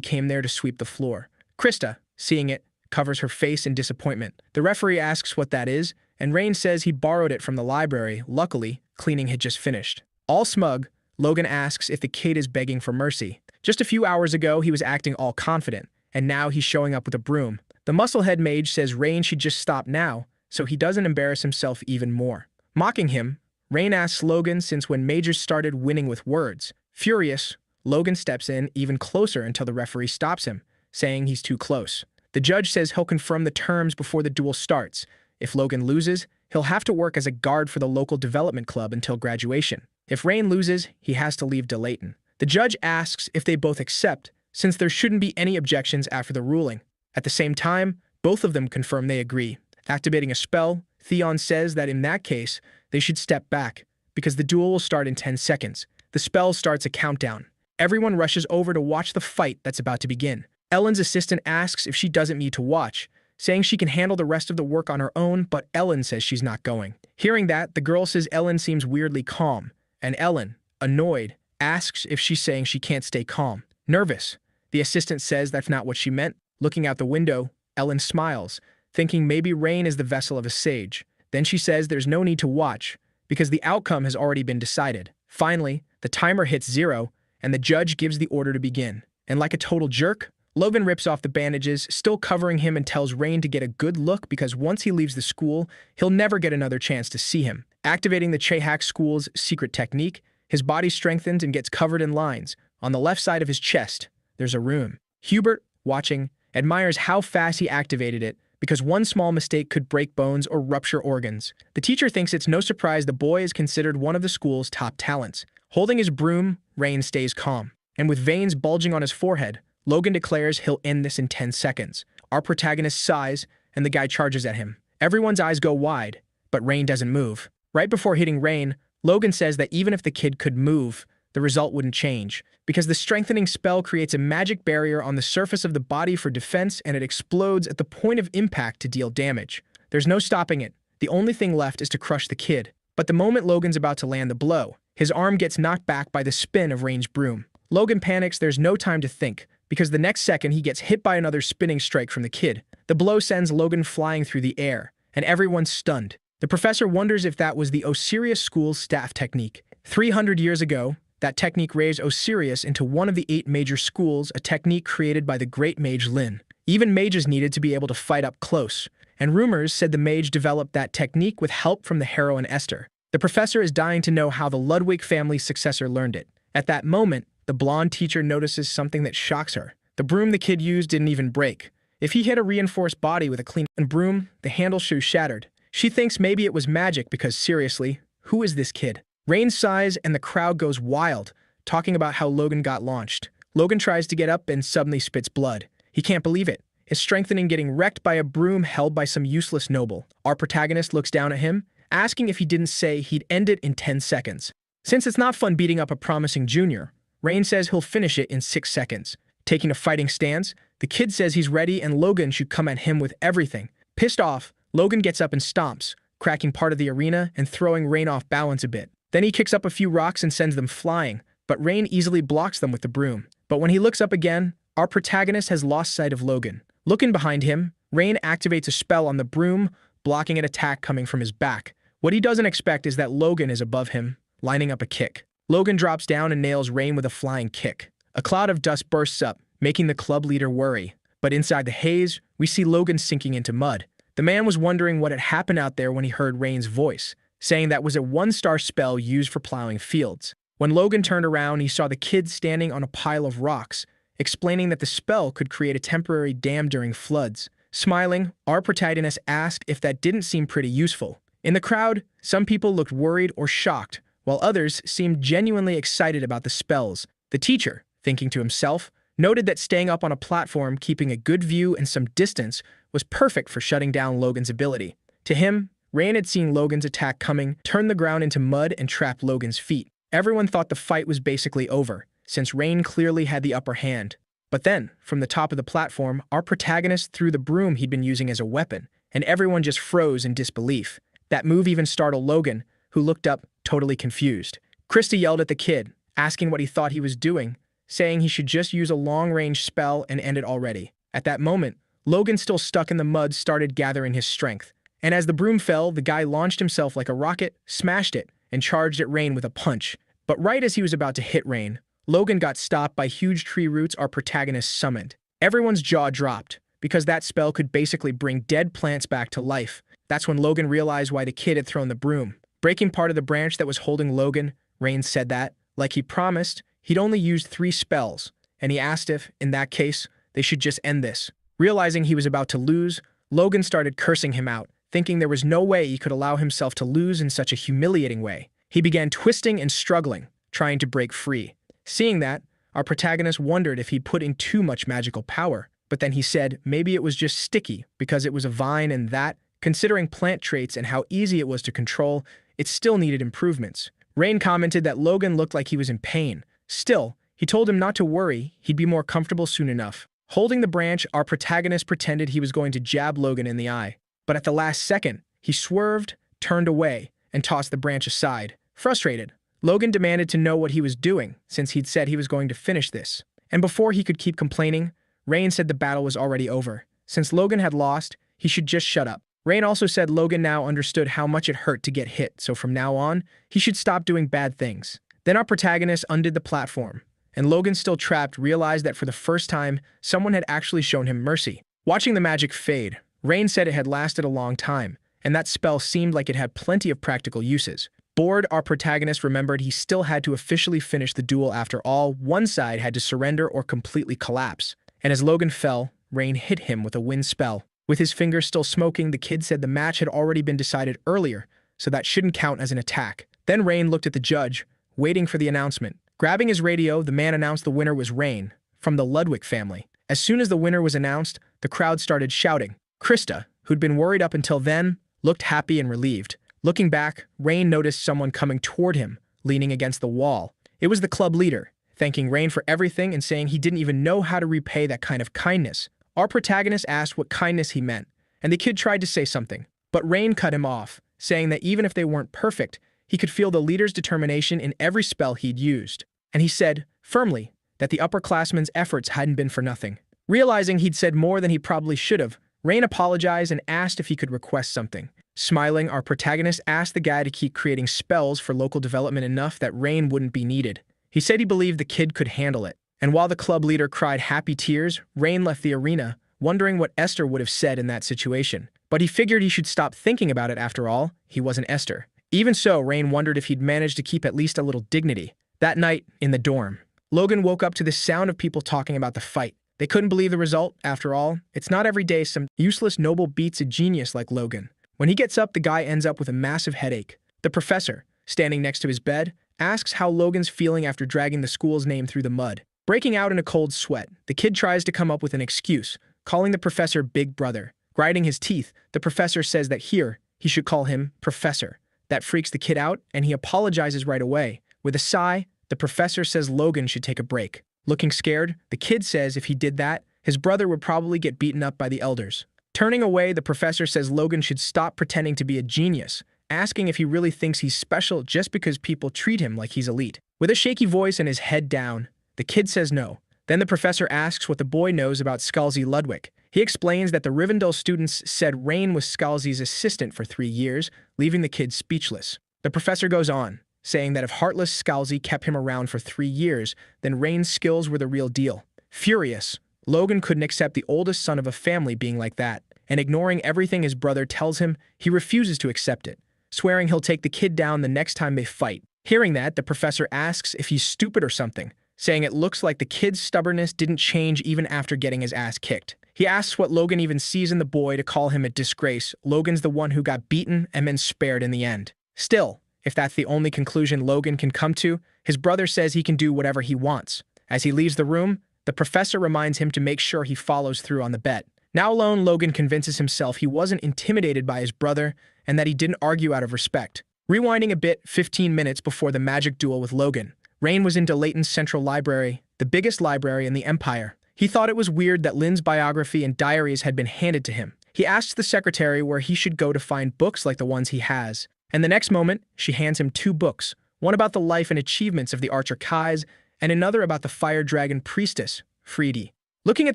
came there to sweep the floor. Krista, seeing it, covers her face in disappointment. The referee asks what that is, and Rain says he borrowed it from the library. Luckily, cleaning had just finished. All smug, Logan asks if the kid is begging for mercy. Just a few hours ago, he was acting all confident, and now he's showing up with a broom. The musclehead mage says Rain should just stop now, so he doesn't embarrass himself even more. Mocking him, Rain asks Logan since when mages started winning with words. Furious, Logan steps in even closer until the referee stops him, saying he's too close. The judge says he'll confirm the terms before the duel starts. If Logan loses, he'll have to work as a guard for the local development club until graduation. If Rain loses, he has to leave Delayton. The judge asks if they both accept, since there shouldn't be any objections after the ruling. At the same time, both of them confirm they agree. Activating a spell, Theon says that in that case, they should step back, because the duel will start in 10 seconds. The spell starts a countdown. Everyone rushes over to watch the fight that's about to begin. Ellen's assistant asks if she doesn't need to watch, saying she can handle the rest of the work on her own, but Ellen says she's not going. Hearing that, the girl says Ellen seems weirdly calm, and Ellen, annoyed, asks if she's saying she can't stay calm. Nervous, the assistant says that's not what she meant. Looking out the window, Ellen smiles, thinking maybe Rain is the vessel of a sage. Then she says there's no need to watch, because the outcome has already been decided. Finally, the timer hits 0, and the judge gives the order to begin. And like a total jerk, Logan rips off the bandages, still covering him, and tells Rain to get a good look because once he leaves the school, he'll never get another chance to see him. Activating the Chehak school's secret technique, his body strengthens and gets covered in lines. On the left side of his chest, there's a rune. Hubert, watching, admires how fast he activated it because one small mistake could break bones or rupture organs. The teacher thinks it's no surprise the boy is considered one of the school's top talents. Holding his broom, Rain stays calm. And with veins bulging on his forehead, Logan declares he'll end this in 10 seconds. Our protagonist sighs, and the guy charges at him. Everyone's eyes go wide, but Rain doesn't move. Right before hitting Rain, Logan says that even if the kid could move, the result wouldn't change, because the strengthening spell creates a magic barrier on the surface of the body for defense, and it explodes at the point of impact to deal damage. There's no stopping it. The only thing left is to crush the kid. But the moment Logan's about to land the blow, his arm gets knocked back by the spin of Rain's broom. Logan panics. There's no time to think, because the next second he gets hit by another spinning strike from the kid. The blow sends Logan flying through the air, and everyone's stunned. The professor wonders if that was the Osiris school's staff technique. 300 years ago, that technique raised Osiris into one of the 8 major schools, a technique created by the great mage Lin. Even mages needed to be able to fight up close, and rumors said the mage developed that technique with help from the heroine Esther. The professor is dying to know how the Ludwig family's successor learned it. At that moment, the blonde teacher notices something that shocks her. The broom the kid used didn't even break. If he hit a reinforced body with a clean broom, the handle shoe shattered. She thinks maybe it was magic because, seriously, who is this kid? Rain sighs and the crowd goes wild, talking about how Logan got launched. Logan tries to get up and suddenly spits blood. He can't believe it. His strengthening getting wrecked by a broom held by some useless noble. Our protagonist looks down at him, asking if he didn't say he'd end it in 10 seconds. Since it's not fun beating up a promising junior, Rain says he'll finish it in 6 seconds. Taking a fighting stance, the kid says he's ready and Logan should come at him with everything. Pissed off, Logan gets up and stomps, cracking part of the arena and throwing Rain off balance a bit. Then he kicks up a few rocks and sends them flying, but Rain easily blocks them with the broom. But when he looks up again, our protagonist has lost sight of Logan. Looking behind him, Rain activates a spell on the broom, blocking an attack coming from his back. What he doesn't expect is that Logan is above him, lining up a kick. Logan drops down and nails Rain with a flying kick. A cloud of dust bursts up, making the club leader worry. But inside the haze, we see Logan sinking into mud. The man was wondering what had happened out there when he heard Rain's voice, saying that was a 1-star spell used for plowing fields. When Logan turned around, he saw the kid standing on a pile of rocks, explaining that the spell could create a temporary dam during floods. Smiling, our protagonist asked if that didn't seem pretty useful. In the crowd, some people looked worried or shocked, while others seemed genuinely excited about the spells. The teacher, thinking to himself, noted that staying up on a platform, keeping a good view and some distance, was perfect for shutting down Logan's ability. To him, Rain had seen Logan's attack coming, turn the ground into mud, and trap Logan's feet. Everyone thought the fight was basically over, since Rain clearly had the upper hand. But then, from the top of the platform, our protagonist threw the broom he'd been using as a weapon, and everyone just froze in disbelief. That move even startled Logan, who looked up, totally confused. Krista yelled at the kid, asking what he thought he was doing, saying he should just use a long-range spell and end it already. At that moment, Logan, still stuck in the mud, started gathering his strength. And as the broom fell, the guy launched himself like a rocket, smashed it, and charged at Rain with a punch. But right as he was about to hit Rain, Logan got stopped by huge tree roots our protagonist summoned. Everyone's jaw dropped, because that spell could basically bring dead plants back to life. That's when Logan realized why the kid had thrown the broom. Breaking part of the branch that was holding Logan, Rain said that, like he promised, he'd only used 3 spells, and he asked if, in that case, they should just end this. Realizing he was about to lose, Logan started cursing him out, thinking there was no way he could allow himself to lose in such a humiliating way. He began twisting and struggling, trying to break free. Seeing that, our protagonist wondered if he'd put in too much magical power, but then he said maybe it was just sticky because it was a vine and that, considering plant traits and how easy it was to control, it still needed improvements. Rain commented that Logan looked like he was in pain. Still, he told him not to worry, he'd be more comfortable soon enough. Holding the branch, our protagonist pretended he was going to jab Logan in the eye. But at the last second, he swerved, turned away, and tossed the branch aside. Frustrated, Logan demanded to know what he was doing, since he'd said he was going to finish this. And before he could keep complaining, Rain said the battle was already over. Since Logan had lost, he should just shut up. Rain also said Logan now understood how much it hurt to get hit, so from now on, he should stop doing bad things. Then our protagonist undid the platform, and Logan, still trapped, realized that for the first time, someone had actually shown him mercy. Watching the magic fade, Rain said it had lasted a long time, and that spell seemed like it had plenty of practical uses. Bored, our protagonist remembered he still had to officially finish the duel after all. One side had to surrender or completely collapse. And as Logan fell, Rain hit him with a wind spell. With his fingers still smoking, the kid said the match had already been decided earlier, so that shouldn't count as an attack. Then Rain looked at the judge, waiting for the announcement. Grabbing his radio, the man announced the winner was Rain, from the Ludwig family. As soon as the winner was announced, the crowd started shouting. Krista, who'd been worried up until then, looked happy and relieved. Looking back, Rain noticed someone coming toward him, leaning against the wall. It was the club leader, thanking Rain for everything and saying he didn't even know how to repay that kind of kindness. Our protagonist asked what kindness he meant, and the kid tried to say something, but Rain cut him off, saying that even if they weren't perfect, he could feel the leader's determination in every spell he'd used. And he said, firmly, that the upperclassman's efforts hadn't been for nothing. Realizing he'd said more than he probably should have, Rain apologized and asked if he could request something. Smiling, our protagonist asked the guy to keep creating spells for local development enough that Rain wouldn't be needed. He said he believed the kid could handle it. And while the club leader cried happy tears, Rain left the arena, wondering what Esther would have said in that situation. But he figured he should stop thinking about it after all. He wasn't Esther. Even so, Rain wondered if he'd managed to keep at least a little dignity. That night, in the dorm, Logan woke up to the sound of people talking about the fight. They couldn't believe the result. After all, it's not every day some useless noble beats a genius like Logan. When he gets up, the guy ends up with a massive headache. The professor, standing next to his bed, asks how Logan's feeling after dragging the school's name through the mud. Breaking out in a cold sweat, the kid tries to come up with an excuse, calling the professor Big Brother. Grinding his teeth, the professor says that here, he should call him Professor. That freaks the kid out, and he apologizes right away. With a sigh, the professor says Logan should take a break. Looking scared, the kid says if he did that, his brother would probably get beaten up by the elders. Turning away, the professor says Logan should stop pretending to be a genius, asking if he really thinks he's special just because people treat him like he's elite. With a shaky voice and his head down, the kid says no. Then the professor asks what the boy knows about Scalzi Ludwig. He explains that the Rivendell students said Rain was Scalzi's assistant for 3 years, leaving the kid speechless. The professor goes on, saying that if heartless Scalzi kept him around for 3 years, then Rain's skills were the real deal. Furious, Logan couldn't accept the oldest son of a family being like that, and ignoring everything his brother tells him, he refuses to accept it, swearing he'll take the kid down the next time they fight. Hearing that, the professor asks if he's stupid or something, saying it looks like the kid's stubbornness didn't change even after getting his ass kicked. He asks what Logan even sees in the boy to call him a disgrace. Logan's the one who got beaten and then spared in the end. Still, if that's the only conclusion Logan can come to, his brother says he can do whatever he wants. As he leaves the room, the professor reminds him to make sure he follows through on the bet. Now alone, Logan convinces himself he wasn't intimidated by his brother and that he didn't argue out of respect. Rewinding a bit, 15 minutes before the magic duel with Logan, Rain was into Layton's Central Library, the biggest library in the Empire. He thought it was weird that Lynn's biography and diaries had been handed to him. He asks the secretary where he should go to find books like the ones he has. And the next moment, she hands him 2 books, one about the life and achievements of the Archer Kais, and another about the Fire Dragon Priestess, Friede. Looking at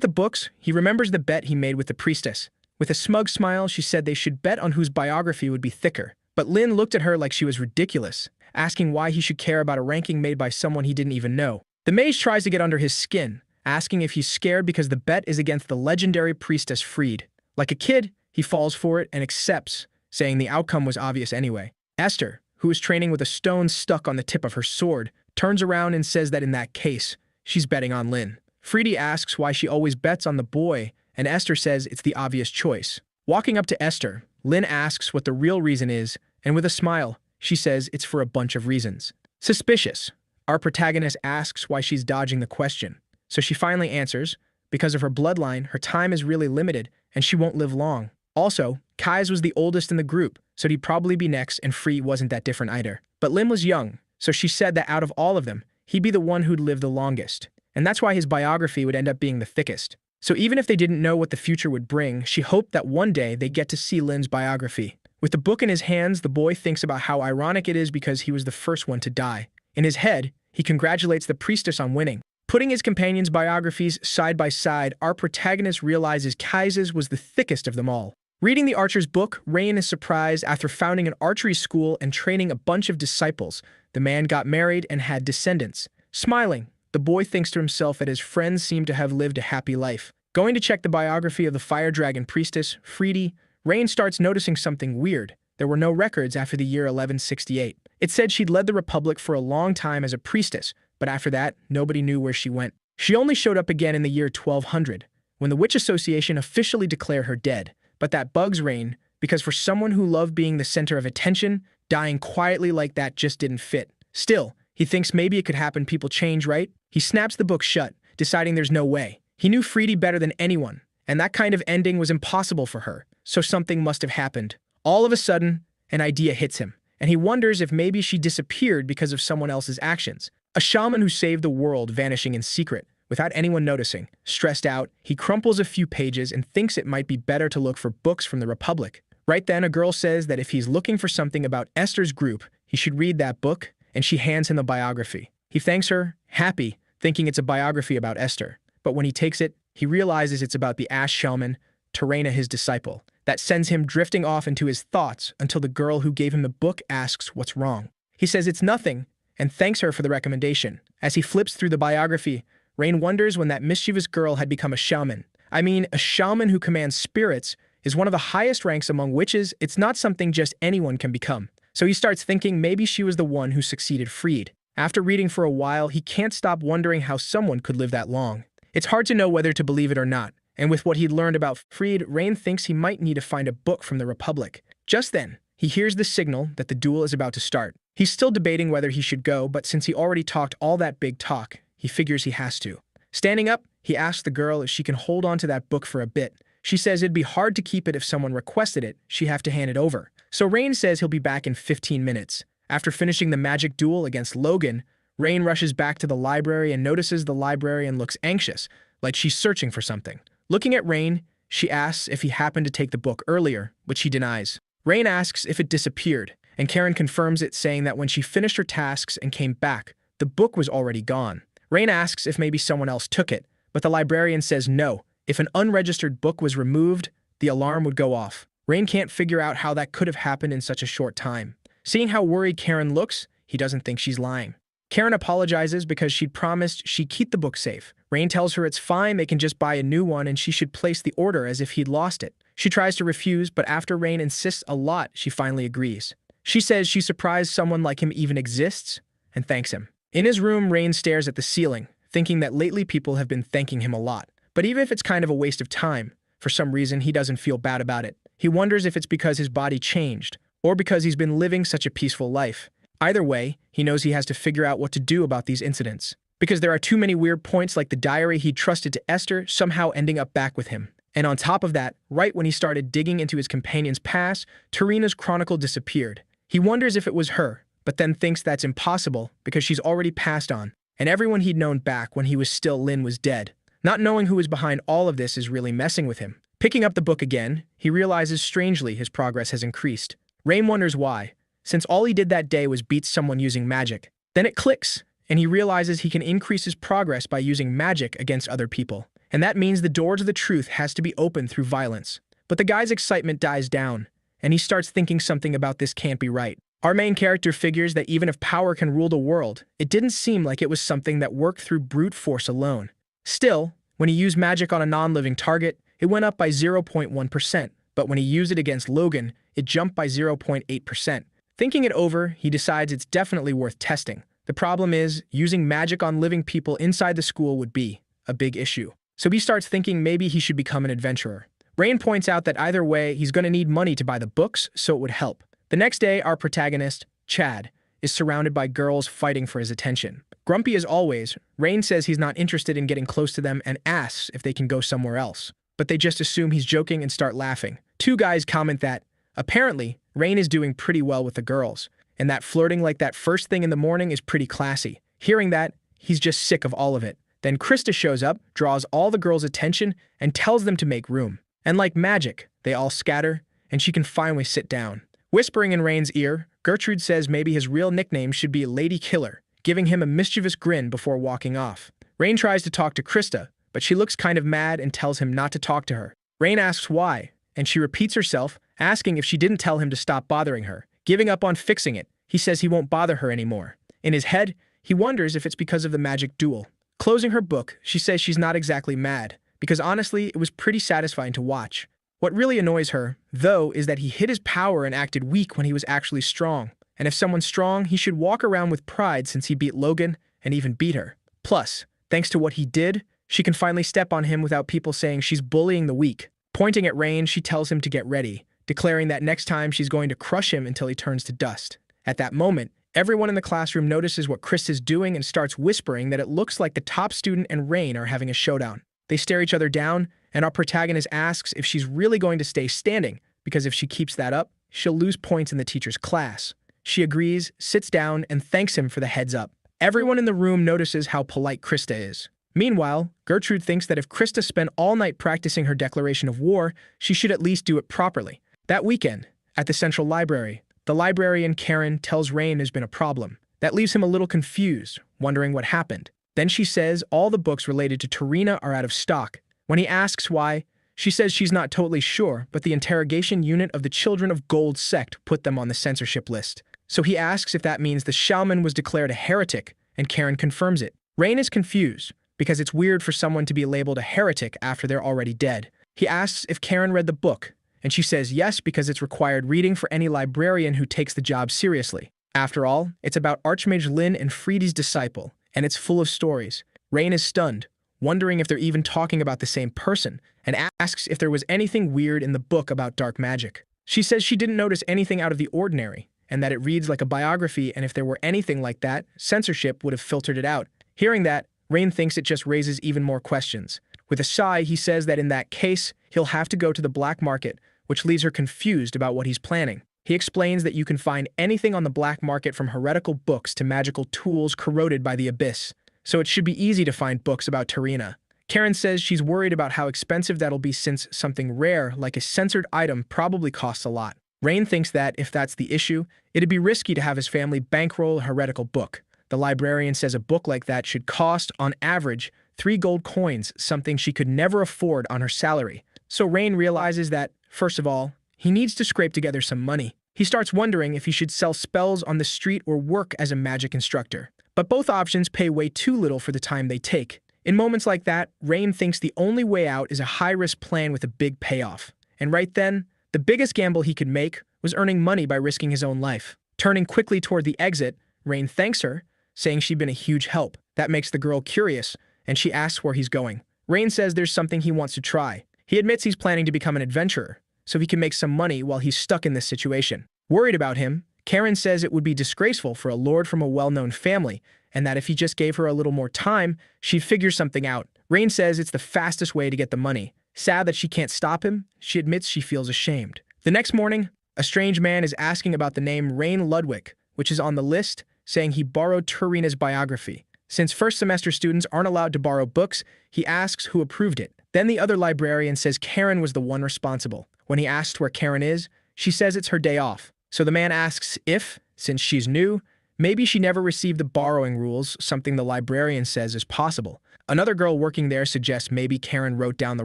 the books, he remembers the bet he made with the priestess. With a smug smile, she said they should bet on whose biography would be thicker. But Lynn looked at her like she was ridiculous, asking why he should care about a ranking made by someone he didn't even know. The mage tries to get under his skin, asking if he's scared because the bet is against the legendary priestess Friede. Like a kid, he falls for it and accepts, saying the outcome was obvious anyway. Esther, who is training with a stone stuck on the tip of her sword, turns around and says that in that case, she's betting on Lynn. Friede asks why she always bets on the boy, and Esther says it's the obvious choice. Walking up to Esther, Lin asks what the real reason is, and with a smile, she says it's for a bunch of reasons. Suspicious. Our protagonist asks why she's dodging the question. So she finally answers, because of her bloodline, her time is really limited, and she won't live long. Also, Kai's was the oldest in the group, so he'd probably be next, and Free wasn't that different either. But Lim was young, so she said that out of all of them, he'd be the one who'd live the longest. And that's why his biography would end up being the thickest. So even if they didn't know what the future would bring, she hoped that one day they'd get to see Lin's biography. With the book in his hands, the boy thinks about how ironic it is because he was the first one to die. In his head, he congratulates the priestess on winning. Putting his companions' biographies side by side, our protagonist realizes Kai's was the thickest of them all. Reading the archer's book, Rain is surprised after founding an archery school and training a bunch of disciples. The man got married and had descendants. Smiling, the boy thinks to himself that his friends seem to have lived a happy life. Going to check the biography of the fire dragon priestess, Freedy, Rain starts noticing something weird. There were no records after the year 1168. It said she'd led the Republic for a long time as a priestess, but after that, nobody knew where she went. She only showed up again in the year 1200, when the Witch Association officially declared her dead. But that bugs Rain, because for someone who loved being the center of attention, dying quietly like that just didn't fit. Still, he thinks maybe it could happen, people change, right? He snaps the book shut, deciding there's no way. He knew Freedy better than anyone, and that kind of ending was impossible for her, so something must have happened. All of a sudden, an idea hits him, and he wonders if maybe she disappeared because of someone else's actions. A shaman who saved the world vanishing in secret, without anyone noticing. Stressed out, he crumples a few pages and thinks it might be better to look for books from the Republic. Right then, a girl says that if he's looking for something about Esther's group, he should read that book, and she hands him the biography. He thanks her, happy, thinking it's a biography about Esther. But when he takes it, he realizes it's about the Ash Shaman, Terena, his disciple. That sends him drifting off into his thoughts until the girl who gave him the book asks what's wrong. He says it's nothing, and thanks her for the recommendation. As he flips through the biography, Rain wonders when that mischievous girl had become a shaman. I mean, a shaman who commands spirits is one of the highest ranks among witches. It's not something just anyone can become. So he starts thinking maybe she was the one who succeeded Freed. After reading for a while, he can't stop wondering how someone could live that long. It's hard to know whether to believe it or not, and with what he'd learned about Freed, Rain thinks he might need to find a book from the Republic. Just then, he hears the signal that the duel is about to start. He's still debating whether he should go, but since he already talked all that big talk, he figures he has to. Standing up, he asks the girl if she can hold on to that book for a bit. She says it'd be hard to keep it if someone requested it, she'd have to hand it over. So Rain says he'll be back in 15 minutes. After finishing the magic duel against Logan, Rain rushes back to the library and notices the librarian looks anxious, like she's searching for something. Looking at Rain, she asks if he happened to take the book earlier, which he denies. Rain asks if it disappeared, and Karen confirms it, saying that when she finished her tasks and came back, the book was already gone. Rain asks if maybe someone else took it, but the librarian says no. If an unregistered book was removed, the alarm would go off. Rain can't figure out how that could have happened in such a short time. Seeing how worried Karen looks, he doesn't think she's lying. Karen apologizes because she'd promised she'd keep the book safe. Rain tells her it's fine, they can just buy a new one, and she should place the order as if he'd lost it. She tries to refuse, but after Rain insists a lot, she finally agrees. She says she's surprised someone like him even exists, and thanks him. In his room, Rain stares at the ceiling, thinking that lately people have been thanking him a lot. But even if it's kind of a waste of time, for some reason he doesn't feel bad about it. He wonders if it's because his body changed, or because he's been living such a peaceful life. Either way, he knows he has to figure out what to do about these incidents. Because there are too many weird points, like the diary he trusted to Esther somehow ending up back with him. And on top of that, right when he started digging into his companion's past, Terena's chronicle disappeared. He wonders if it was her, but then thinks that's impossible because she's already passed on, and everyone he'd known back when he was still Lin was dead. Not knowing who was behind all of this is really messing with him. Picking up the book again, he realizes strangely his progress has increased. Rain wonders why, since all he did that day was beat someone using magic. Then it clicks, and he realizes he can increase his progress by using magic against other people. And that means the door to the truth has to be opened through violence. But the guy's excitement dies down, and he starts thinking something about this can't be right. Our main character figures that even if power can rule the world, it didn't seem like it was something that worked through brute force alone. Still, when he used magic on a non-living target, it went up by 0.1%, but when he used it against Logan, it jumped by 0.8%. Thinking it over, he decides it's definitely worth testing. The problem is, using magic on living people inside the school would be a big issue. so he starts thinking maybe he should become an adventurer. Rain points out that either way, he's going to need money to buy the books, so it would help. The next day, our protagonist, Chad, is surrounded by girls fighting for his attention. Grumpy as always, Rain says he's not interested in getting close to them and asks if they can go somewhere else. But they just assume he's joking and start laughing. Two guys comment that, apparently, Rain is doing pretty well with the girls, and that flirting like that first thing in the morning is pretty classy. Hearing that, he's just sick of all of it. Then Krista shows up, draws all the girls' attention, and tells them to make room. And like magic, they all scatter, and she can finally sit down. Whispering in Rain's ear, Gertrude says maybe his real nickname should be Lady Killer, giving him a mischievous grin before walking off. Rain tries to talk to Krista, but she looks kind of mad and tells him not to talk to her. Rain asks why, and she repeats herself, asking if she didn't tell him to stop bothering her. Giving up on fixing it, he says he won't bother her anymore. In his head, he wonders if it's because of the magic duel. Closing her book, she says she's not exactly mad, because honestly, it was pretty satisfying to watch. What really annoys her, though, is that he hid his power and acted weak when he was actually strong. And if someone's strong, he should walk around with pride since he beat Logan and even beat her. Plus, thanks to what he did, she can finally step on him without people saying she's bullying the weak. Pointing at Rain, she tells him to get ready, declaring that next time she's going to crush him until he turns to dust. At that moment, everyone in the classroom notices what Chris is doing and starts whispering that it looks like the top student and Rain are having a showdown. They stare each other down, and our protagonist asks if she's really going to stay standing, because if she keeps that up, she'll lose points in the teacher's class. She agrees, sits down, and thanks him for the heads up. Everyone in the room notices how polite Krista is. Meanwhile, Gertrude thinks that if Krista spent all night practicing her declaration of war, she should at least do it properly. That weekend, at the Central Library, the librarian Karen tells Rain there's been a problem. That leaves him a little confused, wondering what happened. Then she says all the books related to Tarina are out of stock. When he asks why, she says she's not totally sure, but the interrogation unit of the Children of Gold sect put them on the censorship list. So he asks if that means the shaman was declared a heretic, and Karen confirms it. Rain is confused, because it's weird for someone to be labeled a heretic after they're already dead. He asks if Karen read the book, and she says yes because it's required reading for any librarian who takes the job seriously. After all, it's about Archmage Lin and Freedy's disciple, and it's full of stories. Rain is stunned, wondering if they're even talking about the same person, and asks if there was anything weird in the book about dark magic. She says she didn't notice anything out of the ordinary, and that it reads like a biography, and if there were anything like that, censorship would have filtered it out. Hearing that, Rain thinks it just raises even more questions. With a sigh, he says that in that case, he'll have to go to the black market, which leaves her confused about what he's planning. He explains that you can find anything on the black market from heretical books to magical tools corroded by the abyss, so it should be easy to find books about Tarina. Karen says she's worried about how expensive that'll be since something rare, like a censored item, probably costs a lot. Rain thinks that, if that's the issue, it'd be risky to have his family bankroll a heretical book. The librarian says a book like that should cost, on average, 3 gold coins, something she could never afford on her salary. So Rain realizes that, first of all, he needs to scrape together some money. He starts wondering if he should sell spells on the street or work as a magic instructor. But both options pay way too little for the time they take. In moments like that, Rain thinks the only way out is a high-risk plan with a big payoff. And right then, the biggest gamble he could make was earning money by risking his own life. Turning quickly toward the exit, Rain thanks her, saying she'd been a huge help. That makes the girl curious, and she asks where he's going. Rain says there's something he wants to try. He admits he's planning to become an adventurer, so he can make some money while he's stuck in this situation. Worried about him, Karen says it would be disgraceful for a lord from a well-known family, and that if he just gave her a little more time, she'd figure something out. Rain says it's the fastest way to get the money. Sad that she can't stop him, she admits she feels ashamed. The next morning, a strange man is asking about the name Rain Ludwig, which is on the list, saying he borrowed Tarina's biography. Since first semester students aren't allowed to borrow books, he asks who approved it. Then the other librarian says Karen was the one responsible. When he asks where Karen is, she says it's her day off. So the man asks if, since she's new, maybe she never received the borrowing rules, something the librarian says is possible. Another girl working there suggests maybe Karen wrote down the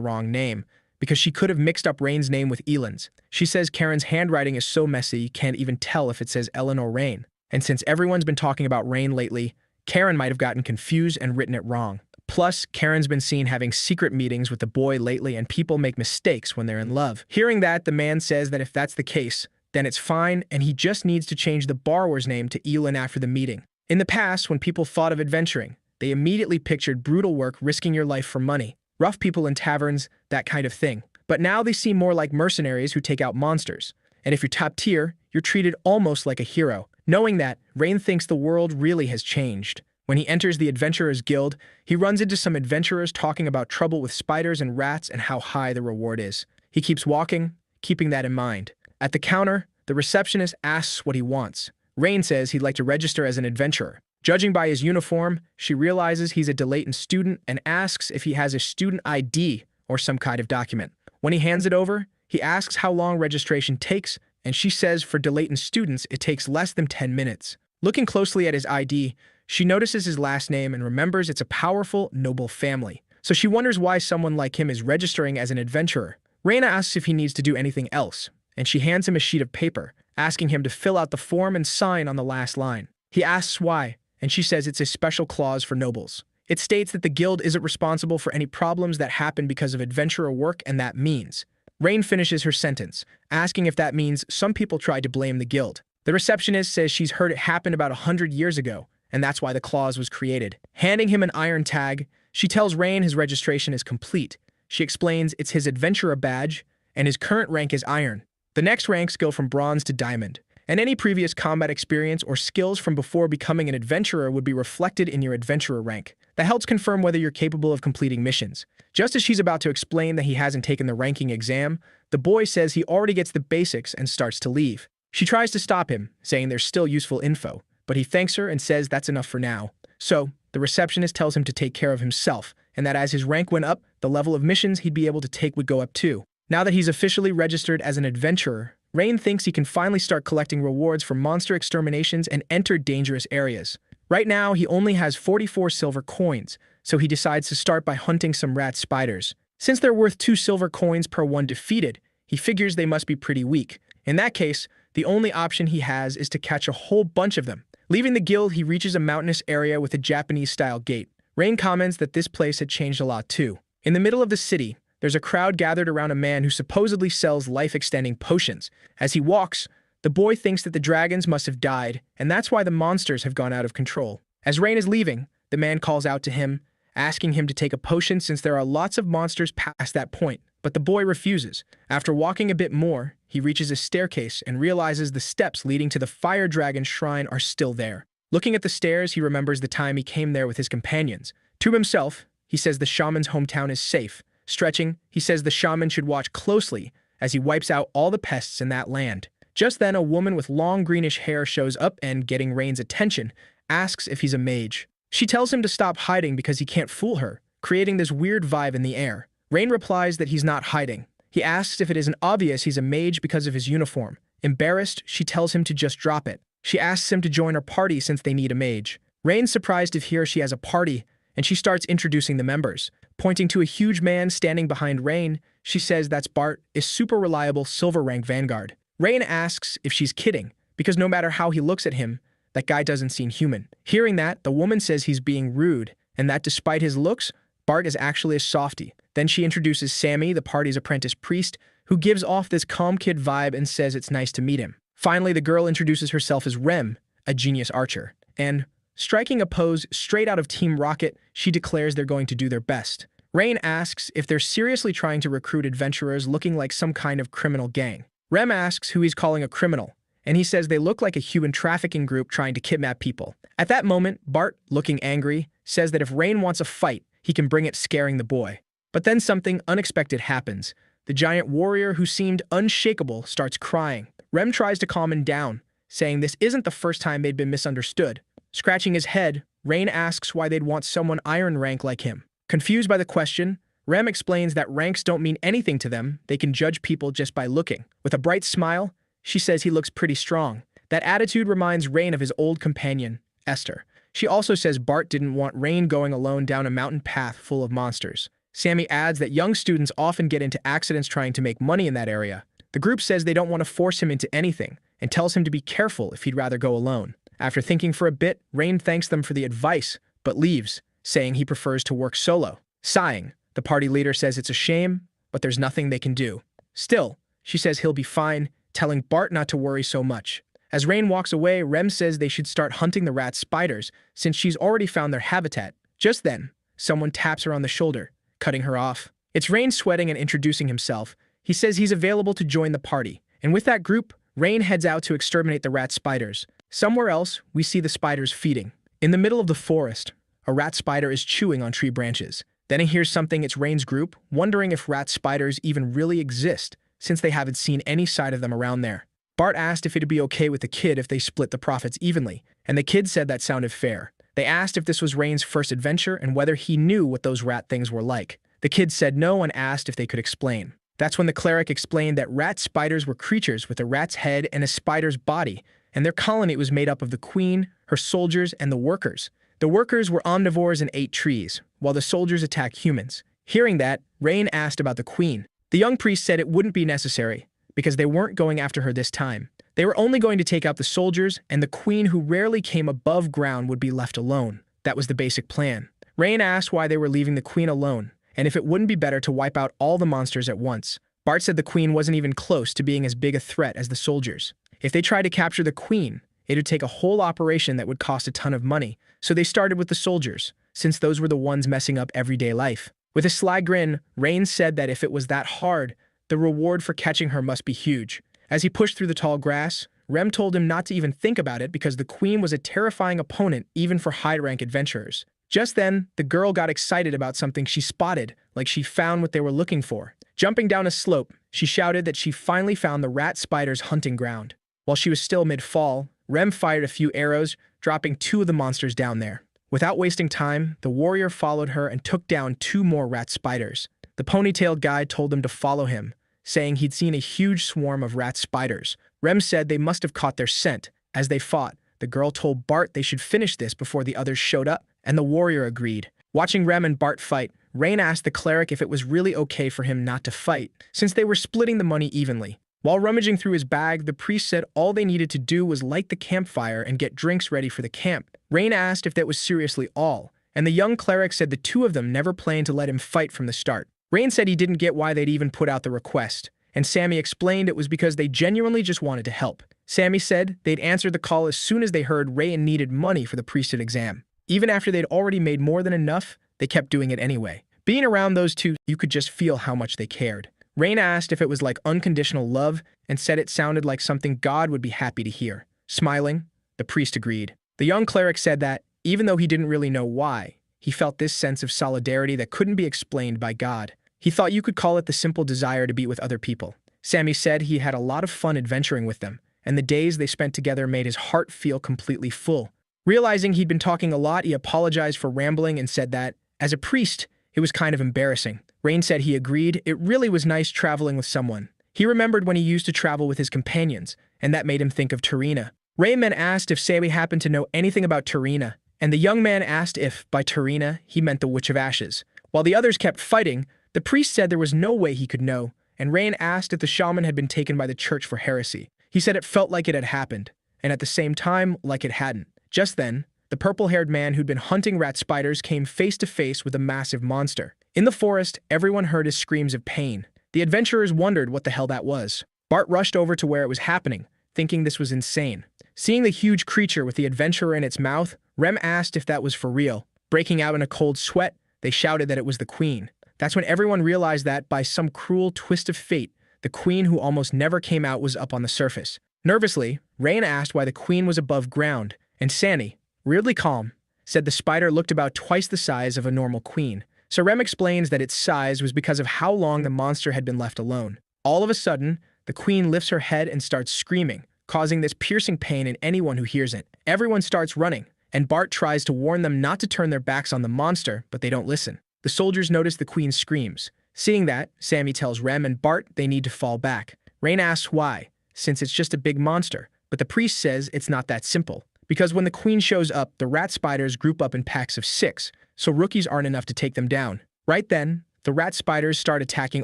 wrong name, because she could have mixed up Rain's name with Ellen's. She says Karen's handwriting is so messy you can't even tell if it says Ellen or Rain. And since everyone's been talking about Rain lately, Karen might have gotten confused and written it wrong. Plus, Karen's been seen having secret meetings with the boy lately, and people make mistakes when they're in love. Hearing that, the man says that if that's the case, then it's fine, and he just needs to change the borrower's name to Elin after the meeting. In the past, when people thought of adventuring, they immediately pictured brutal work risking your life for money. rough people in taverns, that kind of thing. But now they seem more like mercenaries who take out monsters. And if you're top tier, you're treated almost like a hero. Knowing that, Rain thinks the world really has changed. When he enters the Adventurers Guild, he runs into some adventurers talking about trouble with spiders and rats and how high the reward is. He keeps walking, keeping that in mind. At the counter, the receptionist asks what he wants. Rain says he'd like to register as an adventurer. Judging by his uniform, she realizes he's a Delayton student and asks if he has a student ID or some kind of document. When he hands it over, he asks how long registration takes, and she says for Delayton students it takes less than 10 minutes. Looking closely at his ID, she notices his last name and remembers it's a powerful, noble family. So she wonders why someone like him is registering as an adventurer. Rain asks if he needs to do anything else, and she hands him a sheet of paper, asking him to fill out the form and sign on the last line. He asks why, and she says it's a special clause for nobles. It states that the guild isn't responsible for any problems that happen because of adventurer work, and that means. Rain finishes her sentence, asking if that means some people tried to blame the guild. The receptionist says she's heard it happen about 100 years ago, and that's why the clause was created. Handing him an iron tag, she tells Rain his registration is complete. She explains it's his adventurer badge, and his current rank is iron. The next ranks go from bronze to diamond, and any previous combat experience or skills from before becoming an adventurer would be reflected in your adventurer rank. That helps confirm whether you're capable of completing missions. Just as she's about to explain that he hasn't taken the ranking exam, the boy says he already gets the basics and starts to leave. She tries to stop him, saying there's still useful info, but he thanks her and says that's enough for now. So, the receptionist tells him to take care of himself, and that as his rank went up, the level of missions he'd be able to take would go up too. Now that he's officially registered as an adventurer, Rain thinks he can finally start collecting rewards for monster exterminations and enter dangerous areas. Right now, he only has 44 silver coins, so he decides to start by hunting some rat spiders. Since they're worth 2 silver coins per one defeated, he figures they must be pretty weak. In that case, the only option he has is to catch a whole bunch of them. Leaving the guild, he reaches a mountainous area with a Japanese-style gate. Rain comments that this place had changed a lot too. In the middle of the city, there's a crowd gathered around a man who supposedly sells life-extending potions. As he walks, the boy thinks that the dragons must have died, and that's why the monsters have gone out of control. As Rain is leaving, the man calls out to him, asking him to take a potion since there are lots of monsters past that point, but the boy refuses. After walking a bit more, he reaches a staircase and realizes the steps leading to the fire dragon shrine are still there. Looking at the stairs, he remembers the time he came there with his companions. To himself, he says the shaman's hometown is safe. Stretching, he says the shaman should watch closely as he wipes out all the pests in that land. Just then, a woman with long greenish hair shows up and, getting Rain's attention, asks if he's a mage. She tells him to stop hiding because he can't fool her, creating this weird vibe in the air. Rain replies that he's not hiding. He asks if it isn't obvious he's a mage because of his uniform. Embarrassed, she tells him to just drop it. She asks him to join her party since they need a mage. Rain's surprised to hear she has a party, and she starts introducing the members. Pointing to a huge man standing behind Rain, she says that's Bart, a super reliable silver rank vanguard. Rain asks if she's kidding, because no matter how he looks at him, that guy doesn't seem human. Hearing that, the woman says he's being rude, and that despite his looks, Bart is actually a softie. Then she introduces Sammy, the party's apprentice priest, who gives off this calm kid vibe and says it's nice to meet him. Finally, the girl introduces herself as Rem, a genius archer, and striking a pose straight out of Team Rocket, she declares they're going to do their best. Rain asks if they're seriously trying to recruit adventurers looking like some kind of criminal gang. Rem asks who he's calling a criminal, and he says they look like a human trafficking group trying to kidnap people. At that moment, Bart, looking angry, says that if Rain wants a fight, he can bring it, scaring the boy. But then something unexpected happens. The giant warrior who seemed unshakable starts crying. Rem tries to calm him down, saying this isn't the first time they'd been misunderstood. Scratching his head, Rain asks why they'd want someone iron rank like him. Confused by the question, Rem explains that ranks don't mean anything to them, they can judge people just by looking. With a bright smile, she says he looks pretty strong. That attitude reminds Rain of his old companion, Esther. She also says Bart didn't want Rain going alone down a mountain path full of monsters. Sammy adds that young students often get into accidents trying to make money in that area. The group says they don't want to force him into anything, and tells him to be careful if he'd rather go alone. After thinking for a bit, Rain thanks them for the advice, but leaves, saying he prefers to work solo. Sighing, the party leader says it's a shame, but there's nothing they can do. Still, she says he'll be fine, telling Bart not to worry so much. As Rain walks away, Rem says they should start hunting the rat spiders, since she's already found their habitat. Just then, someone taps her on the shoulder, cutting her off. It's Rain sweating and introducing himself. He says he's available to join the party. And with that group, Rain heads out to exterminate the rat spiders. Somewhere else, we see the spiders feeding. In the middle of the forest, a rat spider is chewing on tree branches. Then he hears something. It's Rain's group, wondering if rat spiders even really exist, since they haven't seen any sight of them around there. Bart asked if it'd be okay with the kid if they split the profits evenly, and the kid said that sounded fair. They asked if this was Rain's first adventure and whether he knew what those rat things were like. The kid said no and asked if they could explain. That's when the cleric explained that rat spiders were creatures with a rat's head and a spider's body, and their colony was made up of the queen, her soldiers, and the workers. The workers were omnivores and ate trees, while the soldiers attacked humans. Hearing that, Rain asked about the queen. The young priest said it wouldn't be necessary, because they weren't going after her this time. They were only going to take out the soldiers, and the queen, who rarely came above ground, would be left alone. That was the basic plan. Rain asked why they were leaving the queen alone, and if it wouldn't be better to wipe out all the monsters at once. Bart said the queen wasn't even close to being as big a threat as the soldiers. If they tried to capture the queen, it would take a whole operation that would cost a ton of money, so they started with the soldiers, since those were the ones messing up everyday life. With a sly grin, Rain said that if it was that hard, the reward for catching her must be huge. As he pushed through the tall grass, Rem told him not to even think about it because the queen was a terrifying opponent even for high-rank adventurers. Just then, the girl got excited about something she spotted, like she found what they were looking for. Jumping down a slope, she shouted that she finally found the rat spider's hunting ground. While she was still mid-fall, Rem fired a few arrows, dropping 2 of the monsters down there. Without wasting time, the warrior followed her and took down 2 more rat spiders. The ponytailed guy told them to follow him, saying he'd seen a huge swarm of rat spiders. Rem said they must have caught their scent. As they fought, the girl told Bart they should finish this before the others showed up, and the warrior agreed. Watching Rem and Bart fight, Rain asked the cleric if it was really okay for him not to fight, since they were splitting the money evenly. While rummaging through his bag, the priest said all they needed to do was light the campfire and get drinks ready for the camp. Rain asked if that was seriously all, and the young cleric said the 2 of them never planned to let him fight from the start. Rain said he didn't get why they'd even put out the request, and Sammy explained it was because they genuinely just wanted to help. Sammy said they'd answered the call as soon as they heard Rain needed money for the priesthood exam. Even after they'd already made more than enough, they kept doing it anyway. Being around those 2, you could just feel how much they cared. Rain asked if it was like unconditional love and said it sounded like something God would be happy to hear. Smiling, the priest agreed. The young cleric said that, even though he didn't really know why, he felt this sense of solidarity that couldn't be explained by God. He thought you could call it the simple desire to be with other people. Sammy said he had a lot of fun adventuring with them, and the days they spent together made his heart feel completely full. Realizing he'd been talking a lot, he apologized for rambling and said that, as a priest, it was kind of embarrassing. Rain said he agreed. It really was nice traveling with someone. He remembered when he used to travel with his companions, and that made him think of Tarina. Rain then asked if Sammy happened to know anything about Tarina, and the young man asked if, by Tarina, he meant the Witch of Ashes. While the others kept fighting, the priest said there was no way he could know, and Rain asked if the shaman had been taken by the church for heresy. He said it felt like it had happened, and at the same time, like it hadn't. Just then, the purple-haired man who'd been hunting rat spiders came face to face with a massive monster. In the forest, everyone heard his screams of pain. The adventurers wondered what the hell that was. Bart rushed over to where it was happening, thinking this was insane. Seeing the huge creature with the adventurer in its mouth, Rem asked if that was for real. Breaking out in a cold sweat, they shouted that it was the queen. That's when everyone realized that, by some cruel twist of fate, the queen who almost never came out was up on the surface. Nervously, Rain asked why the queen was above ground, and Sandy, weirdly calm, said the spider looked about twice the size of a normal queen. So Rem explains that its size was because of how long the monster had been left alone. All of a sudden, the queen lifts her head and starts screaming, causing this piercing pain in anyone who hears it. Everyone starts running, and Bart tries to warn them not to turn their backs on the monster, but they don't listen. The soldiers notice the queen's screams. Seeing that, Sammy tells Rem and Bart they need to fall back. Rain asks why, since it's just a big monster, but the priest says it's not that simple. Because when the queen shows up, the rat spiders group up in packs of 6, so rookies aren't enough to take them down. Right then, the rat spiders start attacking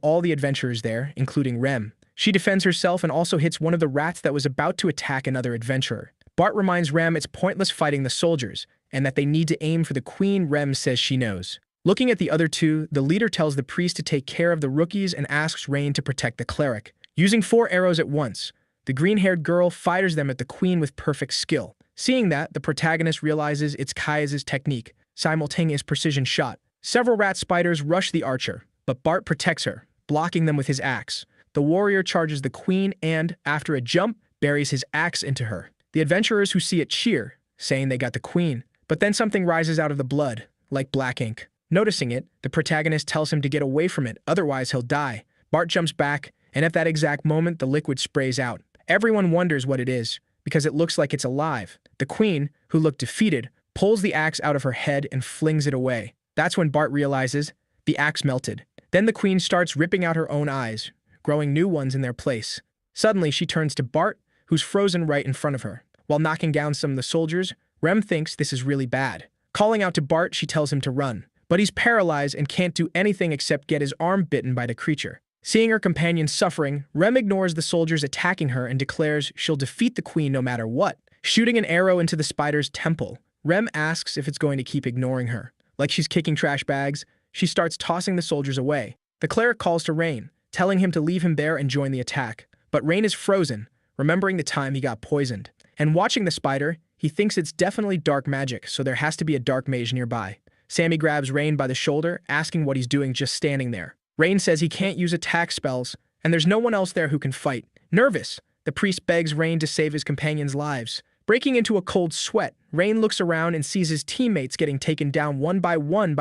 all the adventurers there, including Rem. She defends herself and also hits one of the rats that was about to attack another adventurer. Bart reminds Rem it's pointless fighting the soldiers, and that they need to aim for the queen. Rem says she knows. Looking at the other 2, the leader tells the priest to take care of the rookies and asks Rain to protect the cleric. Using 4 arrows at once, the green-haired girl fires them at the queen with perfect skill. Seeing that, the protagonist realizes it's Kaya's technique, simultaneous precision shot. Several rat spiders rush the archer, but Bart protects her, blocking them with his axe. The warrior charges the queen and, after a jump, buries his axe into her. The adventurers who see it cheer, saying they got the queen. But then something rises out of the blood, like black ink. Noticing it, the protagonist tells him to get away from it, otherwise he'll die. Bart jumps back, and at that exact moment, the liquid sprays out. Everyone wonders what it is, because it looks like it's alive. The queen, who looked defeated, pulls the axe out of her head and flings it away. That's when Bart realizes the axe melted. Then the queen starts ripping out her own eyes, growing new ones in their place. Suddenly, she turns to Bart, who's frozen right in front of her. While knocking down some of the soldiers, Rem thinks this is really bad. Calling out to Bart, she tells him to run. But he's paralyzed and can't do anything except get his arm bitten by the creature. Seeing her companion suffering, Rem ignores the soldiers attacking her and declares she'll defeat the queen no matter what. Shooting an arrow into the spider's temple, Rem asks if it's going to keep ignoring her. Like she's kicking trash bags, she starts tossing the soldiers away. The cleric calls to Rain, telling him to leave him there and join the attack. But Rain is frozen, remembering the time he got poisoned. And watching the spider, he thinks it's definitely dark magic, so there has to be a dark mage nearby. Sammy grabs Rain by the shoulder, asking what he's doing just standing there. Rain says he can't use attack spells, and there's no one else there who can fight. Nervous, the priest begs Rain to save his companions' lives. Breaking into a cold sweat, Rain looks around and sees his teammates getting taken down one by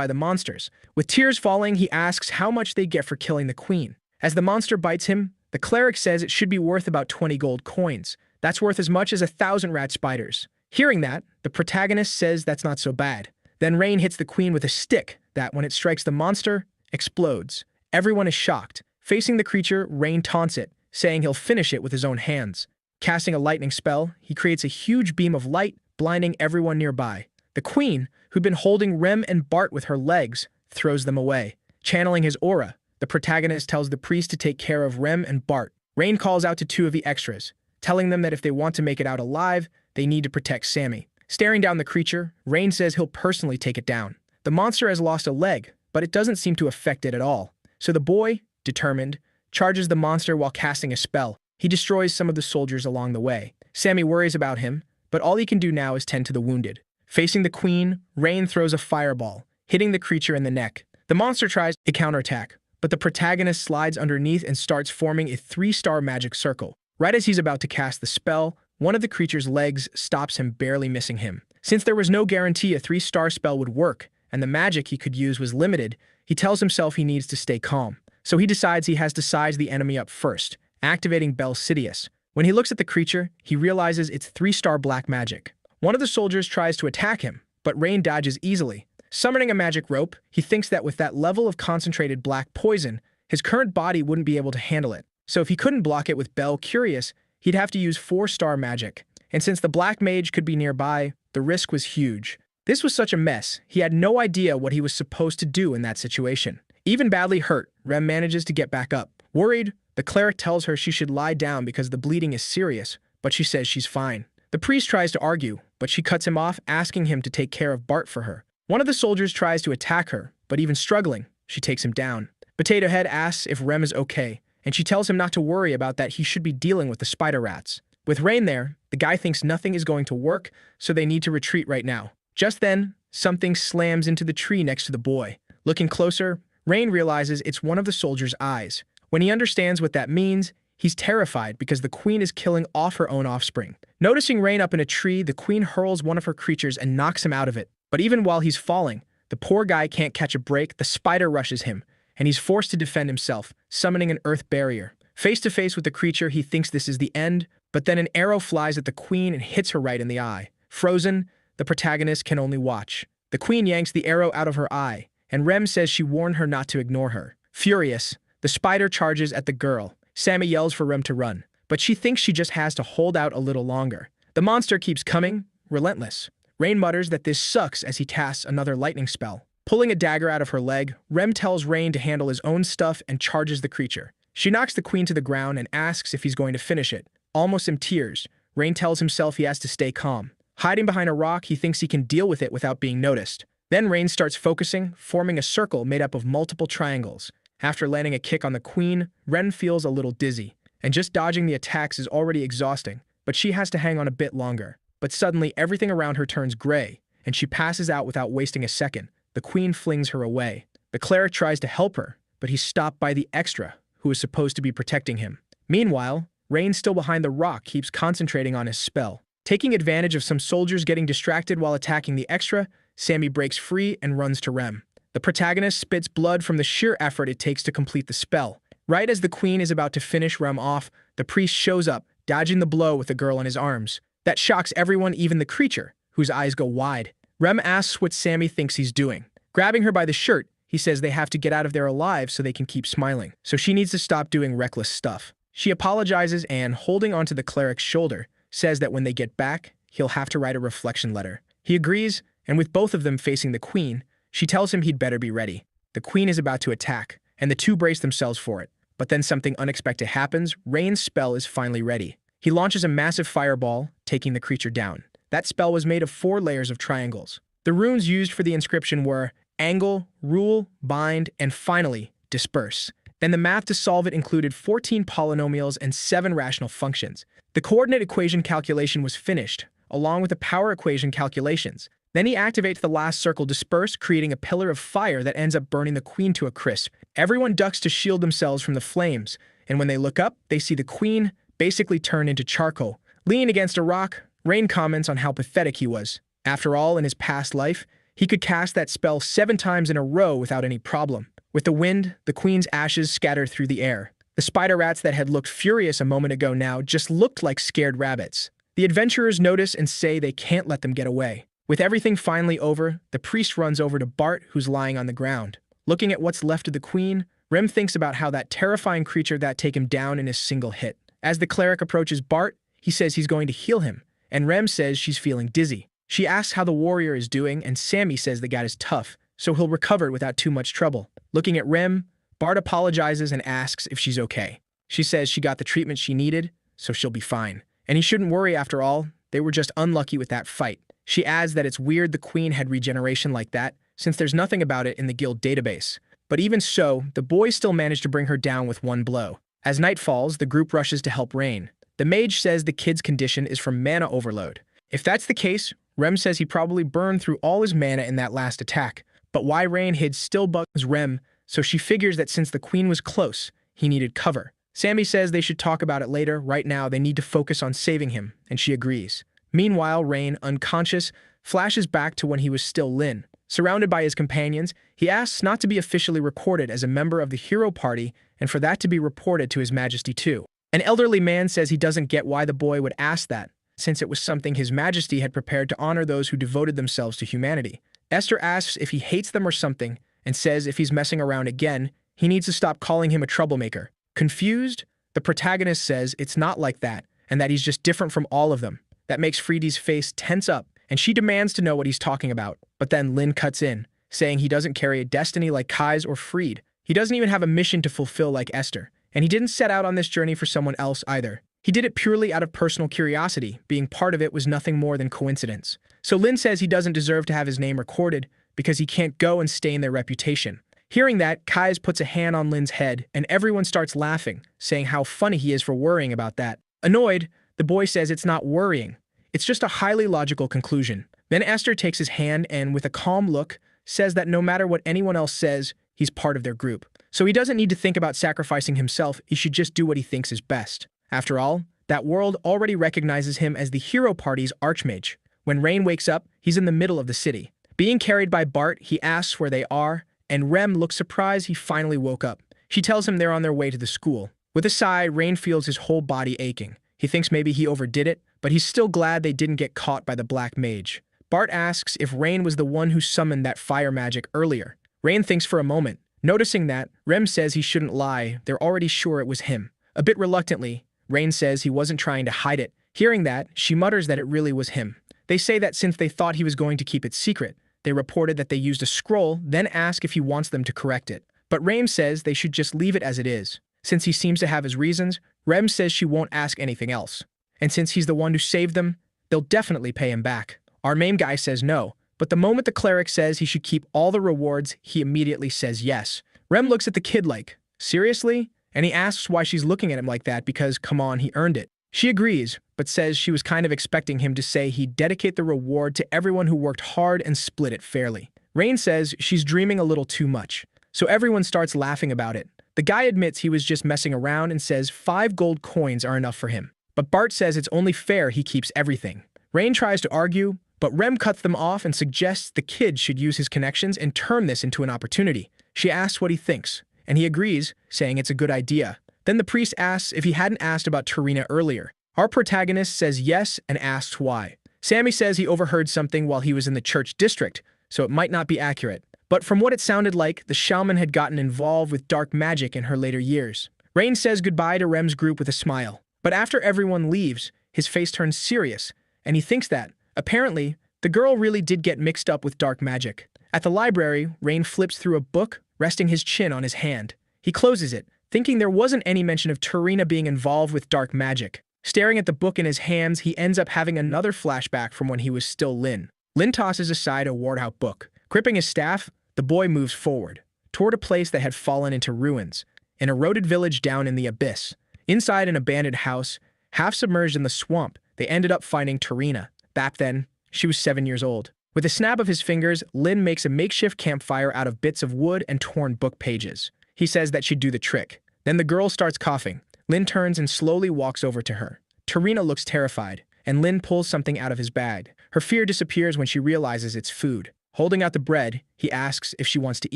the monsters. With tears falling, he asks how much they get for killing the queen. As the monster bites him, the cleric says it should be worth about 20 gold coins. That's worth as much as 1,000 rat spiders. Hearing that, the protagonist says that's not so bad. Then Rain hits the queen with a stick that, when it strikes the monster, explodes. Everyone is shocked. Facing the creature, Rain taunts it, saying he'll finish it with his own hands. Casting a lightning spell, he creates a huge beam of light, blinding everyone nearby. The queen, who'd been holding Rem and Bart with her legs, throws them away. Channeling his aura, the protagonist tells the priest to take care of Rem and Bart. Rain calls out to two of the extras, telling them that if they want to make it out alive, they need to protect Sammy. Staring down the creature, Rain says he'll personally take it down. The monster has lost a leg, but it doesn't seem to affect it at all. So the boy, determined, charges the monster while casting a spell. He destroys some of the soldiers along the way. Sammy worries about him, but all he can do now is tend to the wounded. Facing the queen, Rain throws a fireball, hitting the creature in the neck. The monster tries a counterattack, but the protagonist slides underneath and starts forming a 3-star magic circle. Right as he's about to cast the spell, one of the creature's legs stops him, barely missing him. Since there was no guarantee a 3-star spell would work, and the magic he could use was limited, he tells himself he needs to stay calm. So he decides he has to size the enemy up first, activating Bel Sidious. When he looks at the creature, he realizes it's 3-star black magic. One of the soldiers tries to attack him, but Rain dodges easily. Summoning a magic rope, he thinks that with that level of concentrated black poison, his current body wouldn't be able to handle it. So if he couldn't block it with Bel Curious, he'd have to use 4-star magic. And since the black mage could be nearby, the risk was huge. This was such a mess, he had no idea what he was supposed to do in that situation. Even badly hurt, Rem manages to get back up. Worried, the cleric tells her she should lie down because the bleeding is serious, but she says she's fine. The priest tries to argue, but she cuts him off, asking him to take care of Bart for her. One of the soldiers tries to attack her, but even struggling, she takes him down. Potato Head asks if Rem is okay, and she tells him not to worry about that, he should be dealing with the spider rats. With Rain there, the guy thinks nothing is going to work, so they need to retreat right now. Just then, something slams into the tree next to the boy. Looking closer, Rain realizes it's one of the soldiers' eyes. When he understands what that means, he's terrified because the queen is killing off her own offspring. Noticing Rain up in a tree, the queen hurls one of her creatures and knocks him out of it. But even while he's falling, the poor guy can't catch a break, the spider rushes him, and he's forced to defend himself, summoning an earth barrier. Face to face with the creature, he thinks this is the end, but then an arrow flies at the queen and hits her right in the eye. Frozen, the protagonist can only watch. The queen yanks the arrow out of her eye, and Rem says she warned her not to ignore her. Furious, the spider charges at the girl. Sammy yells for Rem to run, but she thinks she just has to hold out a little longer. The monster keeps coming, relentless. Rain mutters that this sucks as he casts another lightning spell. Pulling a dagger out of her leg, Rem tells Rain to handle his own stuff and charges the creature. She knocks the queen to the ground and asks if he's going to finish it. Almost in tears, Rain tells himself he has to stay calm. Hiding behind a rock, he thinks he can deal with it without being noticed. Then Rain starts focusing, forming a circle made up of multiple triangles. After landing a kick on the queen, Ren feels a little dizzy, and just dodging the attacks is already exhausting, but she has to hang on a bit longer. But suddenly, everything around her turns gray, and she passes out without wasting a second. the queen flings her away. The cleric tries to help her, but he's stopped by the extra, who is supposed to be protecting him. Meanwhile, Rain, still behind the rock, keeps concentrating on his spell. Taking advantage of some soldiers getting distracted while attacking the extra, Sammy breaks free and runs to Rem. The protagonist spits blood from the sheer effort it takes to complete the spell. Right as the queen is about to finish Rem off, the priest shows up, dodging the blow with the girl in his arms. That shocks everyone, even the creature, whose eyes go wide. Rem asks what Sammy thinks he's doing. Grabbing her by the shirt, he says they have to get out of there alive so they can keep smiling. So she needs to stop doing reckless stuff. She apologizes and, holding onto the cleric's shoulder, says that when they get back, he'll have to write a reflection letter. He agrees, and with both of them facing the queen, she tells him he'd better be ready. The queen is about to attack, and the two brace themselves for it. But then something unexpected happens. Rain's spell is finally ready. He launches a massive fireball, taking the creature down. That spell was made of 4 layers of triangles. The runes used for the inscription were angle, rule, bind, and finally, disperse. Then the math to solve it included 14 polynomials and 7 rational functions. The coordinate equation calculation was finished, along with the power equation calculations. Then he activates the last circle, disperse, creating a pillar of fire that ends up burning the queen to a crisp. Everyone ducks to shield themselves from the flames, and when they look up, they see the queen basically turn into charcoal. Leaning against a rock, Rain comments on how pathetic he was. After all, in his past life, he could cast that spell 7 times in a row without any problem. With the wind, the queen's ashes scatter through the air. The spider rats that had looked furious a moment ago now just looked like scared rabbits. The adventurers notice and say they can't let them get away. With everything finally over, the priest runs over to Bart, who's lying on the ground. Looking at what's left of the queen, Rem thinks about how that terrifying creature that take him down in a single hit. As the cleric approaches Bart, he says he's going to heal him, and Rem says she's feeling dizzy. She asks how the warrior is doing, and Sammy says the guy is tough, so he'll recover without too much trouble. Looking at Rem, Bart apologizes and asks if she's okay. She says she got the treatment she needed, so she'll be fine. And he shouldn't worry after all, they were just unlucky with that fight. She adds that it's weird the queen had regeneration like that, since there's nothing about it in the guild database. But even so, the boys still managed to bring her down with one blow. As night falls, the group rushes to help Rain. The mage says the kid's condition is from mana overload. If that's the case, Rem says he probably burned through all his mana in that last attack. But why Rain hid still bugs Rem, so she figures that since the queen was close, he needed cover. Sammy says they should talk about it later. Right now, they need to focus on saving him, and she agrees. Meanwhile, Rain, unconscious, flashes back to when he was still Lin. Surrounded by his companions, he asks not to be officially recorded as a member of the hero party and for that to be reported to His Majesty too. An elderly man says he doesn't get why the boy would ask that, since it was something His Majesty had prepared to honor those who devoted themselves to humanity. Esther asks if he hates them or something, and says if he's messing around again, he needs to stop calling him a troublemaker. Confused, the protagonist says it's not like that, and that he's just different from all of them. That makes Freedy's face tense up, and she demands to know what he's talking about. But then Lin cuts in, saying he doesn't carry a destiny like Kai's or Freed. He doesn't even have a mission to fulfill like Esther. And he didn't set out on this journey for someone else either. He did it purely out of personal curiosity. Being part of it was nothing more than coincidence. So Lin says he doesn't deserve to have his name recorded because he can't go and stain their reputation. Hearing that, Kai's puts a hand on Lin's head, and everyone starts laughing, saying how funny he is for worrying about that. Annoyed, the boy says it's not worrying. It's just a highly logical conclusion. Then Esther takes his hand and, with a calm look, says that no matter what anyone else says, he's part of their group. So he doesn't need to think about sacrificing himself, he should just do what he thinks is best. After all, that world already recognizes him as the hero party's archmage. When Rain wakes up, he's in the middle of the city. Being carried by Bart, he asks where they are, and Rem looks surprised he finally woke up. She tells him they're on their way to the school. With a sigh, Rain feels his whole body aching. He thinks maybe he overdid it, but he's still glad they didn't get caught by the black mage. Bart asks if Rain was the one who summoned that fire magic earlier. Rain thinks for a moment. Noticing that, Rem says he shouldn't lie, they're already sure it was him. A bit reluctantly, Rain says he wasn't trying to hide it. Hearing that, she mutters that it really was him. They say that since they thought he was going to keep it secret, they reported that they used a scroll, then ask if he wants them to correct it. But Rem says they should just leave it as it is. Since he seems to have his reasons, Rem says she won't ask anything else. And since he's the one who saved them, they'll definitely pay him back. Our main guy says no, but the moment the cleric says he should keep all the rewards, he immediately says yes. Rem looks at the kid like, seriously? And he asks why she's looking at him like that because, come on, he earned it. She agrees, but says she was kind of expecting him to say he'd dedicate the reward to everyone who worked hard and split it fairly. Rain says she's dreaming a little too much, so everyone starts laughing about it. The guy admits he was just messing around and says 5 gold coins are enough for him. But Bart says it's only fair he keeps everything. Rain tries to argue, but Rem cuts them off and suggests the kid should use his connections and turn this into an opportunity. She asks what he thinks, and he agrees, saying it's a good idea. Then the priest asks if he hadn't asked about Tarina earlier. Our protagonist says yes and asks why. Sammy says he overheard something while he was in the church district, so it might not be accurate. But from what it sounded like, the shaman had gotten involved with dark magic in her later years. Rain says goodbye to Rem's group with a smile. But after everyone leaves, his face turns serious, and he thinks that, apparently, the girl really did get mixed up with dark magic. At the library, Rain flips through a book, resting his chin on his hand. He closes it, thinking there wasn't any mention of Tarina being involved with dark magic. Staring at the book in his hands, he ends up having another flashback from when he was still Lin. Lin tosses aside a worn-out book. Gripping his staff, the boy moves forward, toward a place that had fallen into ruins, an eroded village down in the abyss. Inside an abandoned house, half submerged in the swamp, they ended up finding Tarina. Back then, she was 7 years old. With a snap of his fingers, Lin makes a makeshift campfire out of bits of wood and torn book pages. He says that she'd do the trick. Then the girl starts coughing. Lin turns and slowly walks over to her. Tarina looks terrified, and Lin pulls something out of his bag. Her fear disappears when she realizes it's food. Holding out the bread, he asks if she wants to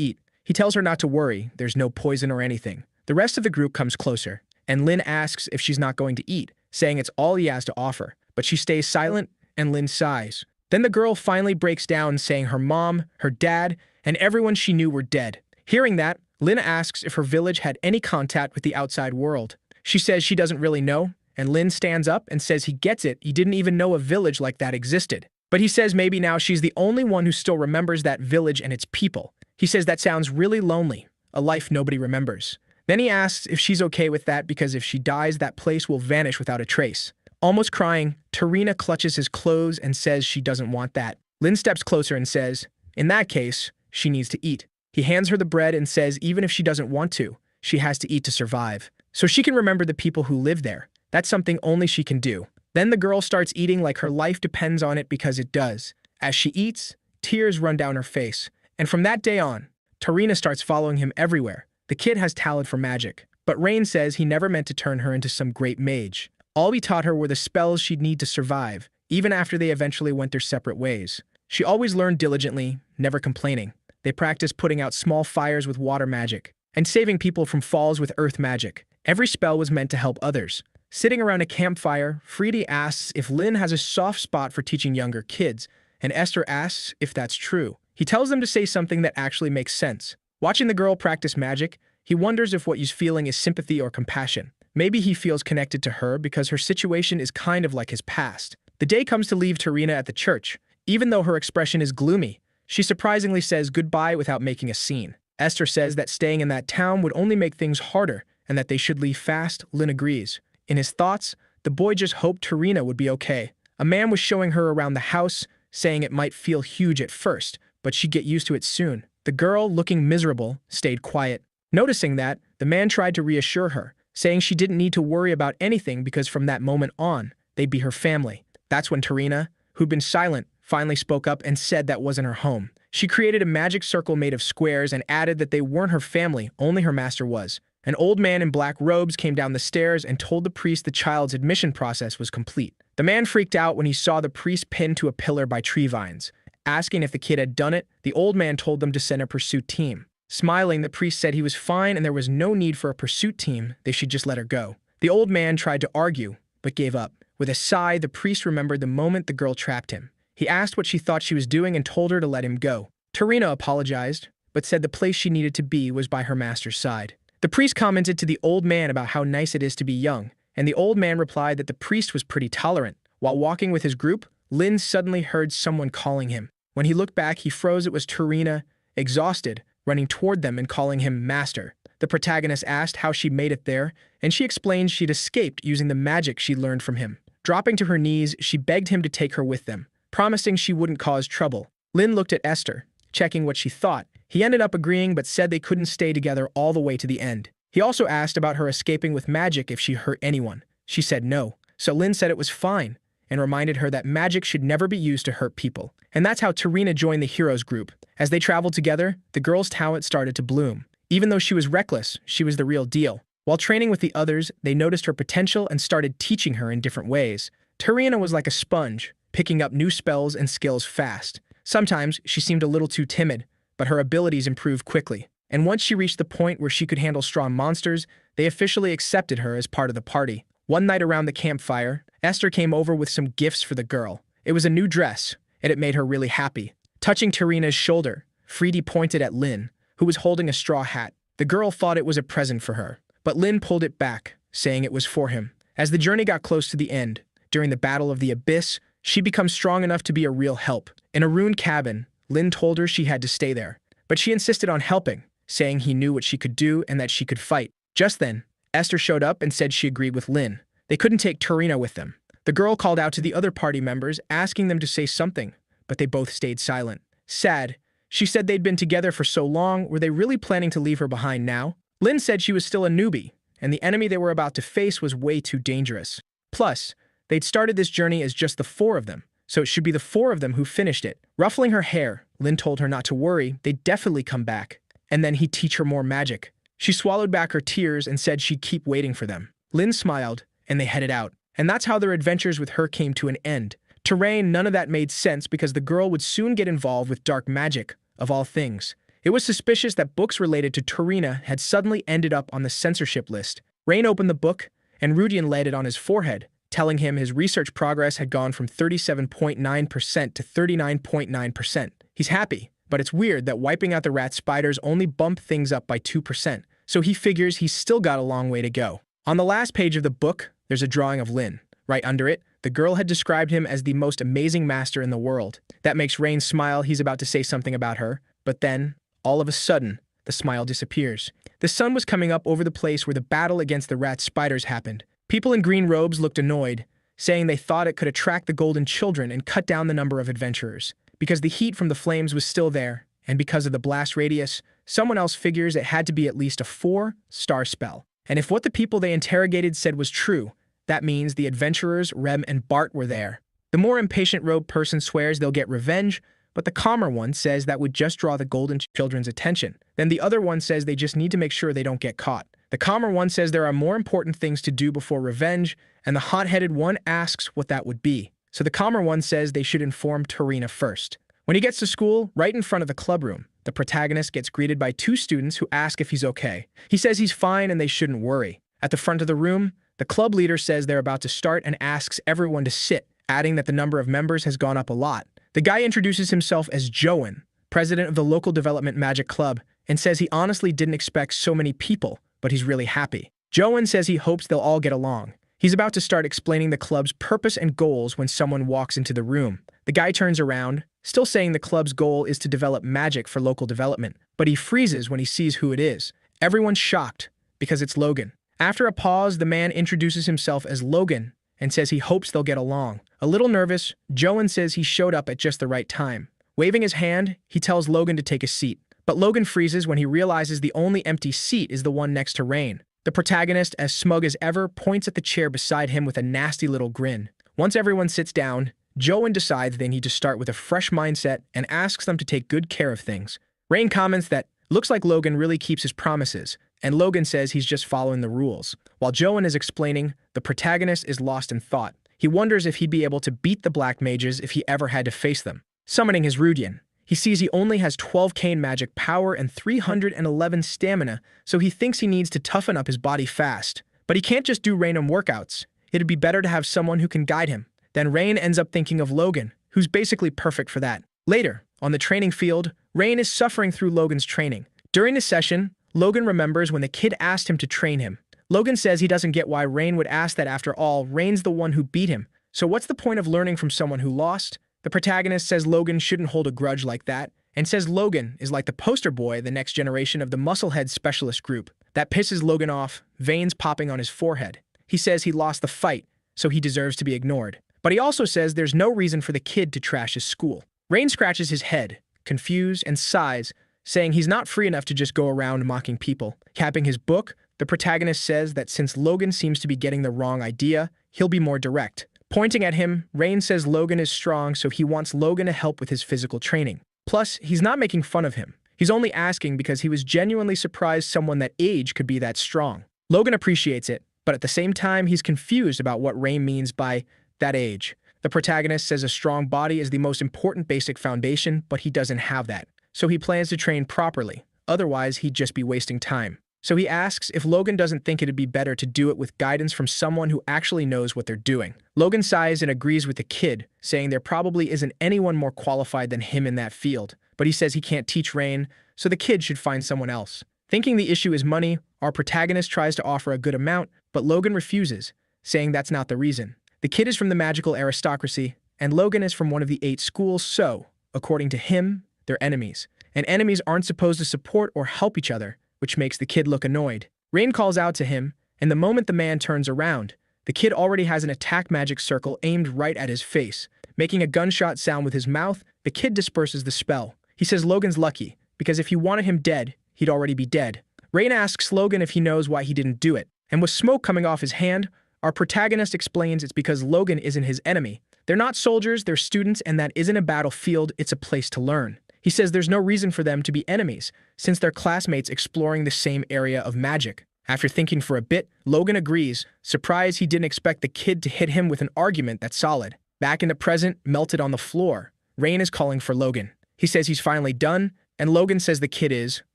eat. He tells her not to worry, there's no poison or anything. The rest of the group comes closer, and Lin asks if she's not going to eat, saying it's all he has to offer. But she stays silent, and Lin sighs. Then the girl finally breaks down, saying her mom, her dad, and everyone she knew were dead. Hearing that, Lin asks if her village had any contact with the outside world. She says she doesn't really know, and Lin stands up and says he gets it, he didn't even know a village like that existed. But he says maybe now she's the only one who still remembers that village and its people. He says that sounds really lonely, a life nobody remembers. Then he asks if she's okay with that because if she dies, that place will vanish without a trace. Almost crying, Tarina clutches his clothes and says she doesn't want that. Lin steps closer and says, in that case, she needs to eat. He hands her the bread and says even if she doesn't want to, she has to eat to survive. So she can remember the people who live there. That's something only she can do. Then the girl starts eating like her life depends on it because it does. As she eats, tears run down her face. And from that day on, Tarina starts following him everywhere. The kid has talent for magic, but Rain says he never meant to turn her into some great mage. All he taught her were the spells she'd need to survive, even after they eventually went their separate ways. She always learned diligently, never complaining. They practiced putting out small fires with water magic, and saving people from falls with earth magic. Every spell was meant to help others. Sitting around a campfire, Friede asks if Lin has a soft spot for teaching younger kids, and Esther asks if that's true. He tells them to say something that actually makes sense. Watching the girl practice magic, he wonders if what he's feeling is sympathy or compassion. Maybe he feels connected to her because her situation is kind of like his past. The day comes to leave Tarina at the church. Even though her expression is gloomy, she surprisingly says goodbye without making a scene. Esther says that staying in that town would only make things harder and that they should leave fast. Lin agrees. In his thoughts, the boy just hoped Tarina would be okay. A man was showing her around the house, saying it might feel huge at first, but she'd get used to it soon. The girl, looking miserable, stayed quiet. Noticing that, the man tried to reassure her, saying she didn't need to worry about anything because from that moment on, they'd be her family. That's when Tarina, who'd been silent, finally spoke up and said that wasn't her home. She created a magic circle made of squares and added that they weren't her family, only her master was. An old man in black robes came down the stairs and told the priest the child's admission process was complete. The man freaked out when he saw the priest pinned to a pillar by tree vines. Asking if the kid had done it, the old man told them to send a pursuit team. Smiling, the priest said he was fine and there was no need for a pursuit team, they should just let her go. The old man tried to argue, but gave up. With a sigh, the priest remembered the moment the girl trapped him. He asked what she thought she was doing and told her to let him go. Tarina apologized, but said the place she needed to be was by her master's side. The priest commented to the old man about how nice it is to be young, and the old man replied that the priest was pretty tolerant. While walking with his group, Lin suddenly heard someone calling him. When he looked back, he froze. It was Tarina, exhausted, running toward them and calling him master. The protagonist asked how she made it there, and she explained she'd escaped using the magic she learned from him. Dropping to her knees, she begged him to take her with them, promising she wouldn't cause trouble. Lin looked at Esther, checking what she thought. He ended up agreeing but said they couldn't stay together all the way to the end. He also asked about her escaping with magic if she hurt anyone. She said no, so Lin said it was fine, and reminded her that magic should never be used to hurt people. And that's how Tarina joined the heroes group. As they traveled together, the girl's talent started to bloom. Even though she was reckless, she was the real deal. While training with the others, they noticed her potential and started teaching her in different ways. Tarina was like a sponge, picking up new spells and skills fast. Sometimes she seemed a little too timid, but her abilities improved quickly. And once she reached the point where she could handle strong monsters, they officially accepted her as part of the party. One night around the campfire, Esther came over with some gifts for the girl. It was a new dress, and it made her really happy. Touching Tarina's shoulder, Freedy pointed at Lynn, who was holding a straw hat. The girl thought it was a present for her, but Lynn pulled it back, saying it was for him. As the journey got close to the end, during the Battle of the Abyss, she became strong enough to be a real help. In a ruined cabin, Lynn told her she had to stay there, but she insisted on helping, saying he knew what she could do and that she could fight. Just then, Esther showed up and said she agreed with Lynn. They couldn't take Tarina with them. The girl called out to the other party members, asking them to say something, but they both stayed silent. Sad, she said they'd been together for so long, were they really planning to leave her behind now? Lynn said she was still a newbie, and the enemy they were about to face was way too dangerous. Plus, they'd started this journey as just the four of them, so it should be the four of them who finished it. Ruffling her hair, Lynn told her not to worry, they'd definitely come back, and then he'd teach her more magic. She swallowed back her tears and said she'd keep waiting for them. Lynn smiled, and they headed out. And that's how their adventures with her came to an end. To Rain, none of that made sense because the girl would soon get involved with dark magic, of all things. It was suspicious that books related to Tarina had suddenly ended up on the censorship list. Rain opened the book, and Rudian laid it on his forehead, telling him his research progress had gone from 37.9% to 39.9%. He's happy, but it's weird that wiping out the rat spiders only bumped things up by 2%, so he figures he's still got a long way to go. On the last page of the book, there's a drawing of Lynn. Right under it, the girl had described him as the most amazing master in the world. That makes Rain smile. He's about to say something about her, but then, all of a sudden, the smile disappears. The sun was coming up over the place where the battle against the rat spiders happened. People in green robes looked annoyed, saying they thought it could attract the golden children and cut down the number of adventurers. Because the heat from the flames was still there, and because of the blast radius, someone else figures it had to be at least a 4-star spell. And if what the people they interrogated said was true, that means the adventurers, Rem and Bart, were there. The more impatient robed person swears they'll get revenge, but the calmer one says that would just draw the golden children's attention. Then the other one says they just need to make sure they don't get caught. The calmer one says there are more important things to do before revenge, and the hot-headed one asks what that would be. So the calmer one says they should inform Tarina first. When he gets to school, right in front of the clubroom, the protagonist gets greeted by 2 students who ask if he's okay. He says he's fine and they shouldn't worry. At the front of the room, the club leader says they're about to start and asks everyone to sit, adding that the number of members has gone up a lot. The guy introduces himself as Joan, president of the local development magic club, and says he honestly didn't expect so many people, but he's really happy. Joan says he hopes they'll all get along. He's about to start explaining the club's purpose and goals when someone walks into the room. The guy turns around, still saying the club's goal is to develop magic for local development, but he freezes when he sees who it is. Everyone's shocked, because it's Logan. After a pause, the man introduces himself as Logan and says he hopes they'll get along. A little nervous, Joan says he showed up at just the right time. Waving his hand, he tells Logan to take a seat. But Logan freezes when he realizes the only empty seat is the one next to Rain. The protagonist, as smug as ever, points at the chair beside him with a nasty little grin. Once everyone sits down, Joan decides they need to start with a fresh mindset and asks them to take good care of things. Rain comments that looks like Logan really keeps his promises, and Logan says he's just following the rules. While Joan is explaining, the protagonist is lost in thought. He wonders if he'd be able to beat the black mages if he ever had to face them. Summoning his Rudian, he sees he only has 12 cane magic power and 311 stamina, so he thinks he needs to toughen up his body fast. But he can't just do random workouts. It'd be better to have someone who can guide him. Then Rain ends up thinking of Logan, who's basically perfect for that. Later, on the training field, Rain is suffering through Logan's training. During the session, Logan remembers when the kid asked him to train him. Logan says he doesn't get why Rain would ask that. After all, Rain's the one who beat him. So what's the point of learning from someone who lost? The protagonist says Logan shouldn't hold a grudge like that, and says Logan is like the poster boy, the next generation of the Musclehead Specialist Group. That pisses Logan off, veins popping on his forehead. He says he lost the fight, so he deserves to be ignored. But he also says there's no reason for the kid to trash his school. Rain scratches his head, confused, and sighs, saying he's not free enough to just go around mocking people. Capping his book, the protagonist says that since Logan seems to be getting the wrong idea, he'll be more direct. Pointing at him, Rain says Logan is strong, so he wants Logan to help with his physical training. Plus, he's not making fun of him. He's only asking because he was genuinely surprised someone that age could be that strong. Logan appreciates it, but at the same time, he's confused about what Rain means by that age. The protagonist says a strong body is the most important basic foundation, but he doesn't have that. So he plans to train properly. Otherwise, he'd just be wasting time. So he asks if Logan doesn't think it'd be better to do it with guidance from someone who actually knows what they're doing. Logan sighs and agrees with the kid, saying there probably isn't anyone more qualified than him in that field, but he says he can't teach Rain, so the kid should find someone else. Thinking the issue is money, our protagonist tries to offer a good amount, but Logan refuses, saying that's not the reason. The kid is from the magical aristocracy, and Logan is from one of the 8 schools, so, according to him, they're enemies. And enemies aren't supposed to support or help each other, which makes the kid look annoyed. Rain calls out to him, and the moment the man turns around, the kid already has an attack magic circle aimed right at his face. Making a gunshot sound with his mouth, the kid disperses the spell. He says Logan's lucky, because if he wanted him dead, he'd already be dead. Rain asks Logan if he knows why he didn't do it, and with smoke coming off his hand, our protagonist explains it's because Logan isn't his enemy. They're not soldiers, they're students, and that isn't a battlefield, it's a place to learn. He says there's no reason for them to be enemies, since they're classmates exploring the same area of magic. After thinking for a bit, Logan agrees, surprised he didn't expect the kid to hit him with an argument that's solid. Back in the present, melted on the floor, Rain is calling for Logan. He says he's finally done, and Logan says the kid is,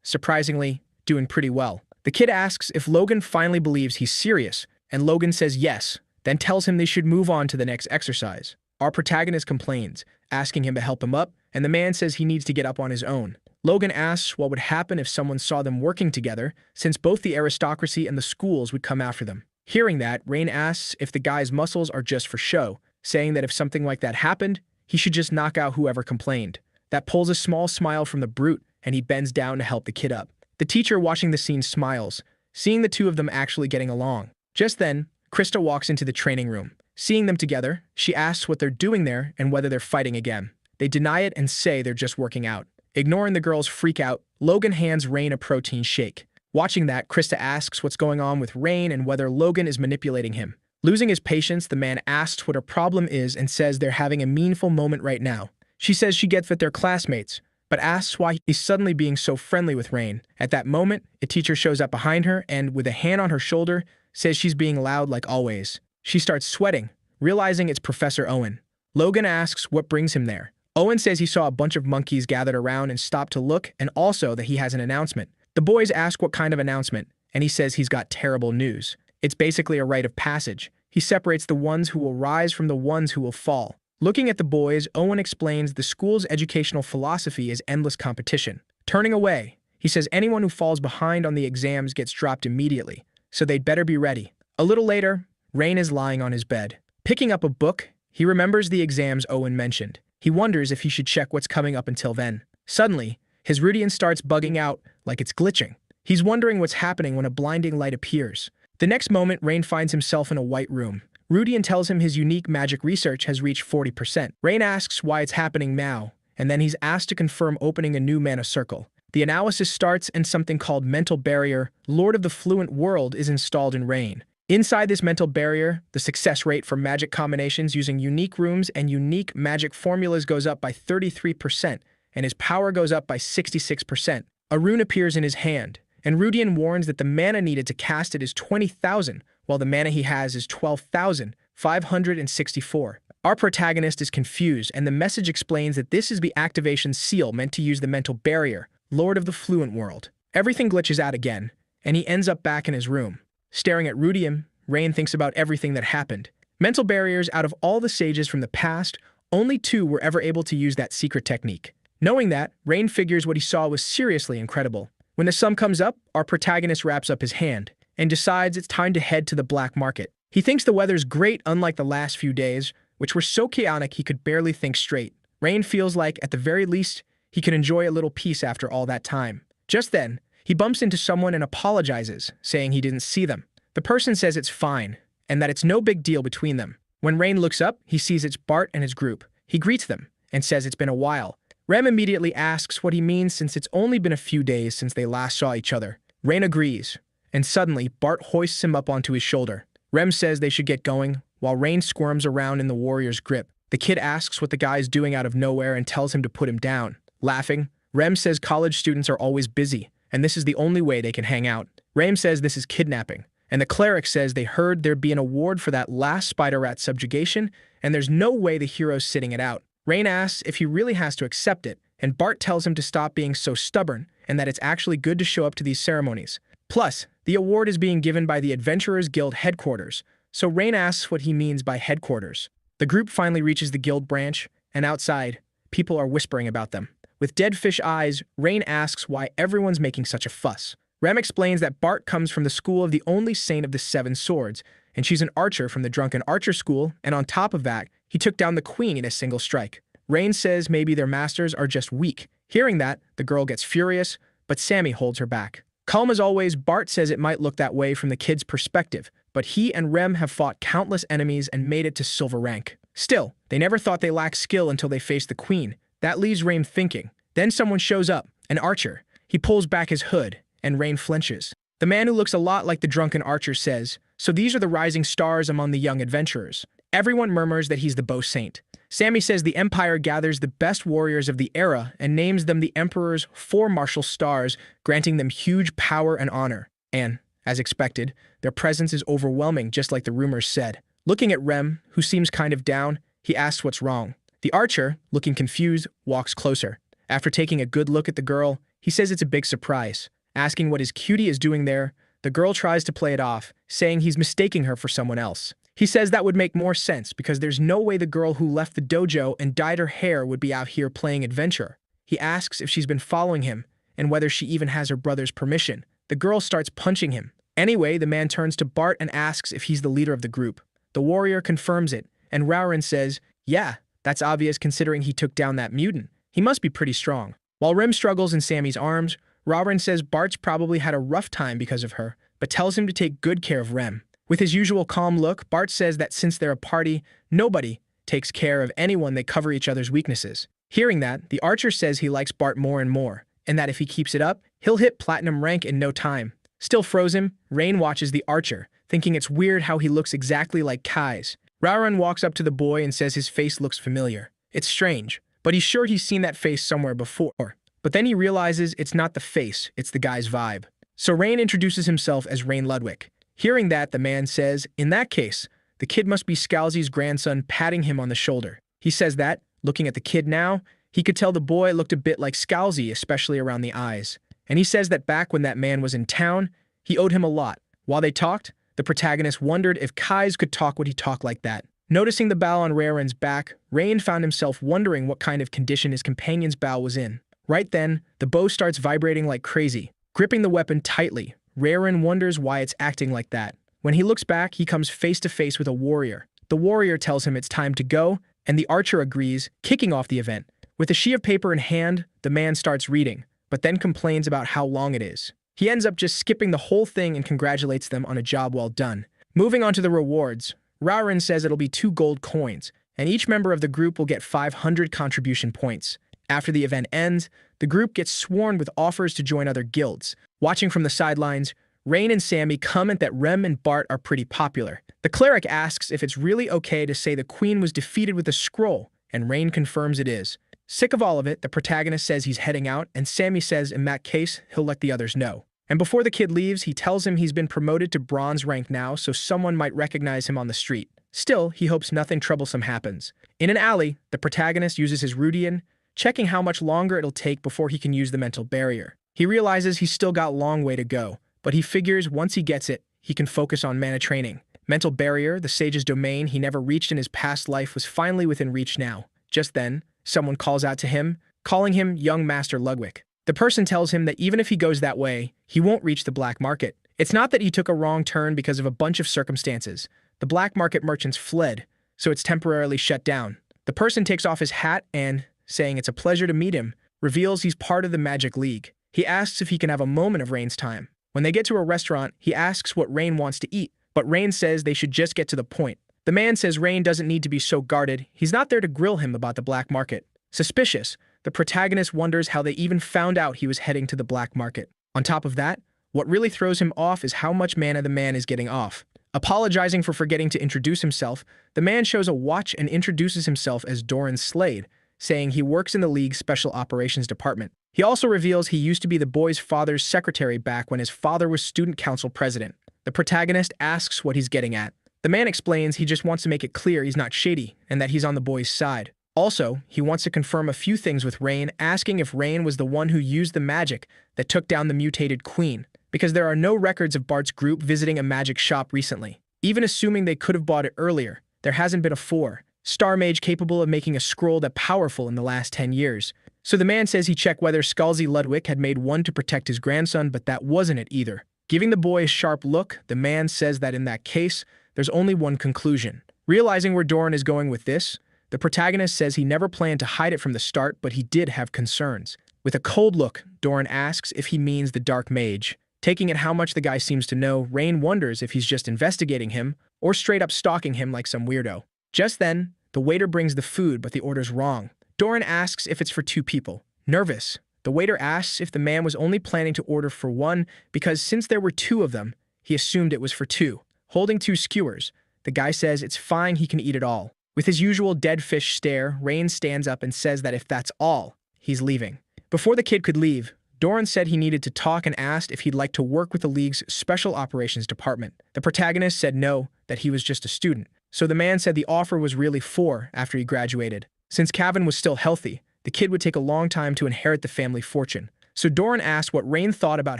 surprisingly, doing pretty well. The kid asks if Logan finally believes he's serious, and Logan says yes, then tells him they should move on to the next exercise. Our protagonist complains, asking him to help him up, and the man says he needs to get up on his own. Logan asks what would happen if someone saw them working together, since both the aristocracy and the schools would come after them. Hearing that, Rain asks if the guy's muscles are just for show, saying that if something like that happened, he should just knock out whoever complained. That pulls a small smile from the brute, and he bends down to help the kid up. The teacher watching the scene smiles, seeing the two of them actually getting along. Just then, Krista walks into the training room. Seeing them together, she asks what they're doing there and whether they're fighting again. They deny it and say they're just working out. Ignoring the girls' freak out, Logan hands Rain a protein shake. Watching that, Krista asks what's going on with Rain and whether Logan is manipulating him. Losing his patience, the man asks what her problem is and says they're having a meaningful moment right now. She says she gets that they're classmates, but asks why he's suddenly being so friendly with Rain. At that moment, a teacher shows up behind her and, with a hand on her shoulder, says she's being loud like always. She starts sweating, realizing it's Professor Owen. Logan asks what brings him there. Owen says he saw a bunch of monkeys gathered around and stopped to look, and also that he has an announcement. The boys ask what kind of announcement, and he says he's got terrible news. It's basically a rite of passage. He separates the ones who will rise from the ones who will fall. Looking at the boys, Owen explains the school's educational philosophy is endless competition. Turning away, he says anyone who falls behind on the exams gets dropped immediately, so they'd better be ready. A little later, Rain is lying on his bed. Picking up a book, he remembers the exams Owen mentioned. He wonders if he should check what's coming up until then. Suddenly, his Rudian starts bugging out like it's glitching. He's wondering what's happening when a blinding light appears. The next moment, Rain finds himself in a white room. Rudian tells him his unique magic research has reached 40%. Rain asks why it's happening now, and then he's asked to confirm opening a new mana circle. The analysis starts and something called Mental Barrier, Lord of the Fluent World, is installed in Rain. Inside this mental barrier, the success rate for magic combinations using unique rooms and unique magic formulas goes up by 33%, and his power goes up by 66%. A rune appears in his hand, and Rudian warns that the mana needed to cast it is 20,000, while the mana he has is 12,564. Our protagonist is confused, and the message explains that this is the activation seal meant to use the mental barrier, Lord of the Fluent World. Everything glitches out again, and he ends up back in his room. Staring at Rudian, Rain thinks about everything that happened. Mental barriers, out of all the sages from the past, only 2 were ever able to use that secret technique. Knowing that, Rain figures what he saw was seriously incredible. When the sum comes up, our protagonist wraps up his hand and decides it's time to head to the black market. He thinks the weather's great, unlike the last few days, which were so chaotic he could barely think straight. Rain feels like, at the very least, he can enjoy a little peace after all that time. Just then, he bumps into someone and apologizes, saying he didn't see them. The person says it's fine, and that it's no big deal between them. When Rain looks up, he sees it's Bart and his group. He greets them, and says it's been a while. Rem immediately asks what he means since it's only been a few days since they last saw each other. Rain agrees, and suddenly, Bart hoists him up onto his shoulder. Rem says they should get going, while Rain squirms around in the warrior's grip. The kid asks what the guy is doing out of nowhere and tells him to put him down. Laughing, Rem says college students are always busy, and this is the only way they can hang out. Rain says this is kidnapping, and the cleric says they heard there'd be an award for that last spider rat subjugation, and there's no way the hero's sitting it out. Rain asks if he really has to accept it, and Bart tells him to stop being so stubborn, and that it's actually good to show up to these ceremonies. Plus, the award is being given by the Adventurers Guild headquarters, so Rain asks what he means by headquarters. The group finally reaches the guild branch, and outside, people are whispering about them. With dead fish eyes, Rain asks why everyone's making such a fuss. Rem explains that Bart comes from the school of the only saint of the 7 swords, and she's an archer from the drunken archer school, and on top of that, he took down the queen in a single strike. Rain says maybe their masters are just weak. Hearing that, the girl gets furious, but Sammy holds her back. Calm as always, Bart says it might look that way from the kid's perspective, but he and Rem have fought countless enemies and made it to silver rank. Still, they never thought they lacked skill until they faced the queen. That leaves Rain thinking. Then someone shows up, an archer. He pulls back his hood, and Rain flinches. The man who looks a lot like the drunken archer says, "So these are the rising stars among the young adventurers." Everyone murmurs that he's the bow saint. Sammy says the Empire gathers the best warriors of the era and names them the Emperor's 4 martial stars, granting them huge power and honor. And, as expected, their presence is overwhelming, just like the rumors said. Looking at Rem, who seems kind of down, he asks what's wrong. The archer, looking confused, walks closer. After taking a good look at the girl, he says it's a big surprise. Asking what his cutie is doing there, the girl tries to play it off, saying he's mistaking her for someone else. He says that would make more sense because there's no way the girl who left the dojo and dyed her hair would be out here playing adventure. He asks if she's been following him and whether she even has her brother's permission. The girl starts punching him. Anyway, the man turns to Bart and asks if he's the leader of the group. The warrior confirms it, and Rauren says, "Yeah, that's obvious considering he took down that mutant. He must be pretty strong." While Rem struggles in Sammy's arms, Rauren says Bart's probably had a rough time because of her, but tells him to take good care of Rem. With his usual calm look, Bart says that since they're a party, nobody takes care of anyone. They cover each other's weaknesses. Hearing that, the archer says he likes Bart more and more, and that if he keeps it up, he'll hit platinum rank in no time. Still frozen, Rain watches the archer, thinking it's weird how he looks exactly like Kai's. Rauren walks up to the boy and says his face looks familiar. It's strange, but he's sure he's seen that face somewhere before. But then he realizes it's not the face, it's the guy's vibe. So Rain introduces himself as Rain Ludwig. Hearing that, the man says, in that case, the kid must be Scalzi's grandson, patting him on the shoulder. He says that, looking at the kid now, he could tell the boy looked a bit like Scalzi, especially around the eyes. And he says that back when that man was in town, he owed him a lot. While they talked, the protagonist wondered if Kai's could talk would he talk like that. Noticing the bow on Rauren's back, Rain found himself wondering what kind of condition his companion's bow was in. Right then, the bow starts vibrating like crazy. Gripping the weapon tightly, Rauren wonders why it's acting like that. When he looks back, he comes face to face with a warrior. The warrior tells him it's time to go, and the archer agrees, kicking off the event. With a sheet of paper in hand, the man starts reading, but then complains about how long it is. He ends up just skipping the whole thing and congratulates them on a job well done. Moving on to the rewards, Rauren says it'll be 2 gold coins, and each member of the group will get 500 contribution points. After the event ends, the group gets swarmed with offers to join other guilds. Watching from the sidelines, Rain and Sammy comment that Rem and Bart are pretty popular. The cleric asks if it's really okay to say the queen was defeated with a scroll, and Rain confirms it is. Sick of all of it, the protagonist says he's heading out, and Sammy says in that case, he'll let the others know. And before the kid leaves, he tells him he's been promoted to bronze rank now, so someone might recognize him on the street. Still, he hopes nothing troublesome happens. In an alley, the protagonist uses his Rudian, checking how much longer it'll take before he can use the mental barrier. He realizes he's still got a long way to go, but he figures once he gets it, he can focus on mana training. Mental barrier, the sage's domain he never reached in his past life, was finally within reach now. Just then, someone calls out to him, calling him young Master Ludwig. The person tells him that even if he goes that way, he won't reach the black market. It's not that he took a wrong turn because of a bunch of circumstances. The black market merchants fled, so it's temporarily shut down. The person takes off his hat and, saying it's a pleasure to meet him, reveals he's part of the Magic League. He asks if he can have a moment of Rain's time. When they get to a restaurant, he asks what Rain wants to eat, but Rain says they should just get to the point. The man says Rain doesn't need to be so guarded. He's not there to grill him about the black market. Suspicious, the protagonist wonders how they even found out he was heading to the black market. On top of that, what really throws him off is how much mana the man is getting off. Apologizing for forgetting to introduce himself, the man shows a watch and introduces himself as Doran Slade, saying he works in the League's Special Operations Department. He also reveals he used to be the boy's father's secretary back when his father was student council president. The protagonist asks what he's getting at. The man explains he just wants to make it clear he's not shady and that he's on the boy's side. Also, he wants to confirm a few things with Rain, asking if Rain was the one who used the magic that took down the mutated queen, because there are no records of Bart's group visiting a magic shop recently. Even assuming they could have bought it earlier, there hasn't been a 4-star mage capable of making a scroll that powerful in the last 10 years. So the man says he checked whether Scalzi Ludwig had made one to protect his grandson, but that wasn't it either. Giving the boy a sharp look, the man says that in that case, there's only one conclusion. Realizing where Doran is going with this, the protagonist says he never planned to hide it from the start, but he did have concerns. With a cold look, Doran asks if he means the dark mage. Taking it how much the guy seems to know, Rain wonders if he's just investigating him or straight up stalking him like some weirdo. Just then, the waiter brings the food, but the order's wrong. Doran asks if it's for 2 people. Nervous, the waiter asks if the man was only planning to order for 1 because since there were 2 of them, he assumed it was for 2. Holding 2 skewers, the guy says it's fine, he can eat it all. With his usual dead fish stare, Rain stands up and says that if that's all, he's leaving. Before the kid could leave, Doran said he needed to talk and asked if he'd like to work with the League's Special Operations Department. The protagonist said no, that he was just a student. So the man said the offer was really for after he graduated. Since Cavan was still healthy, the kid would take a long time to inherit the family fortune. So Doran asked what Rain thought about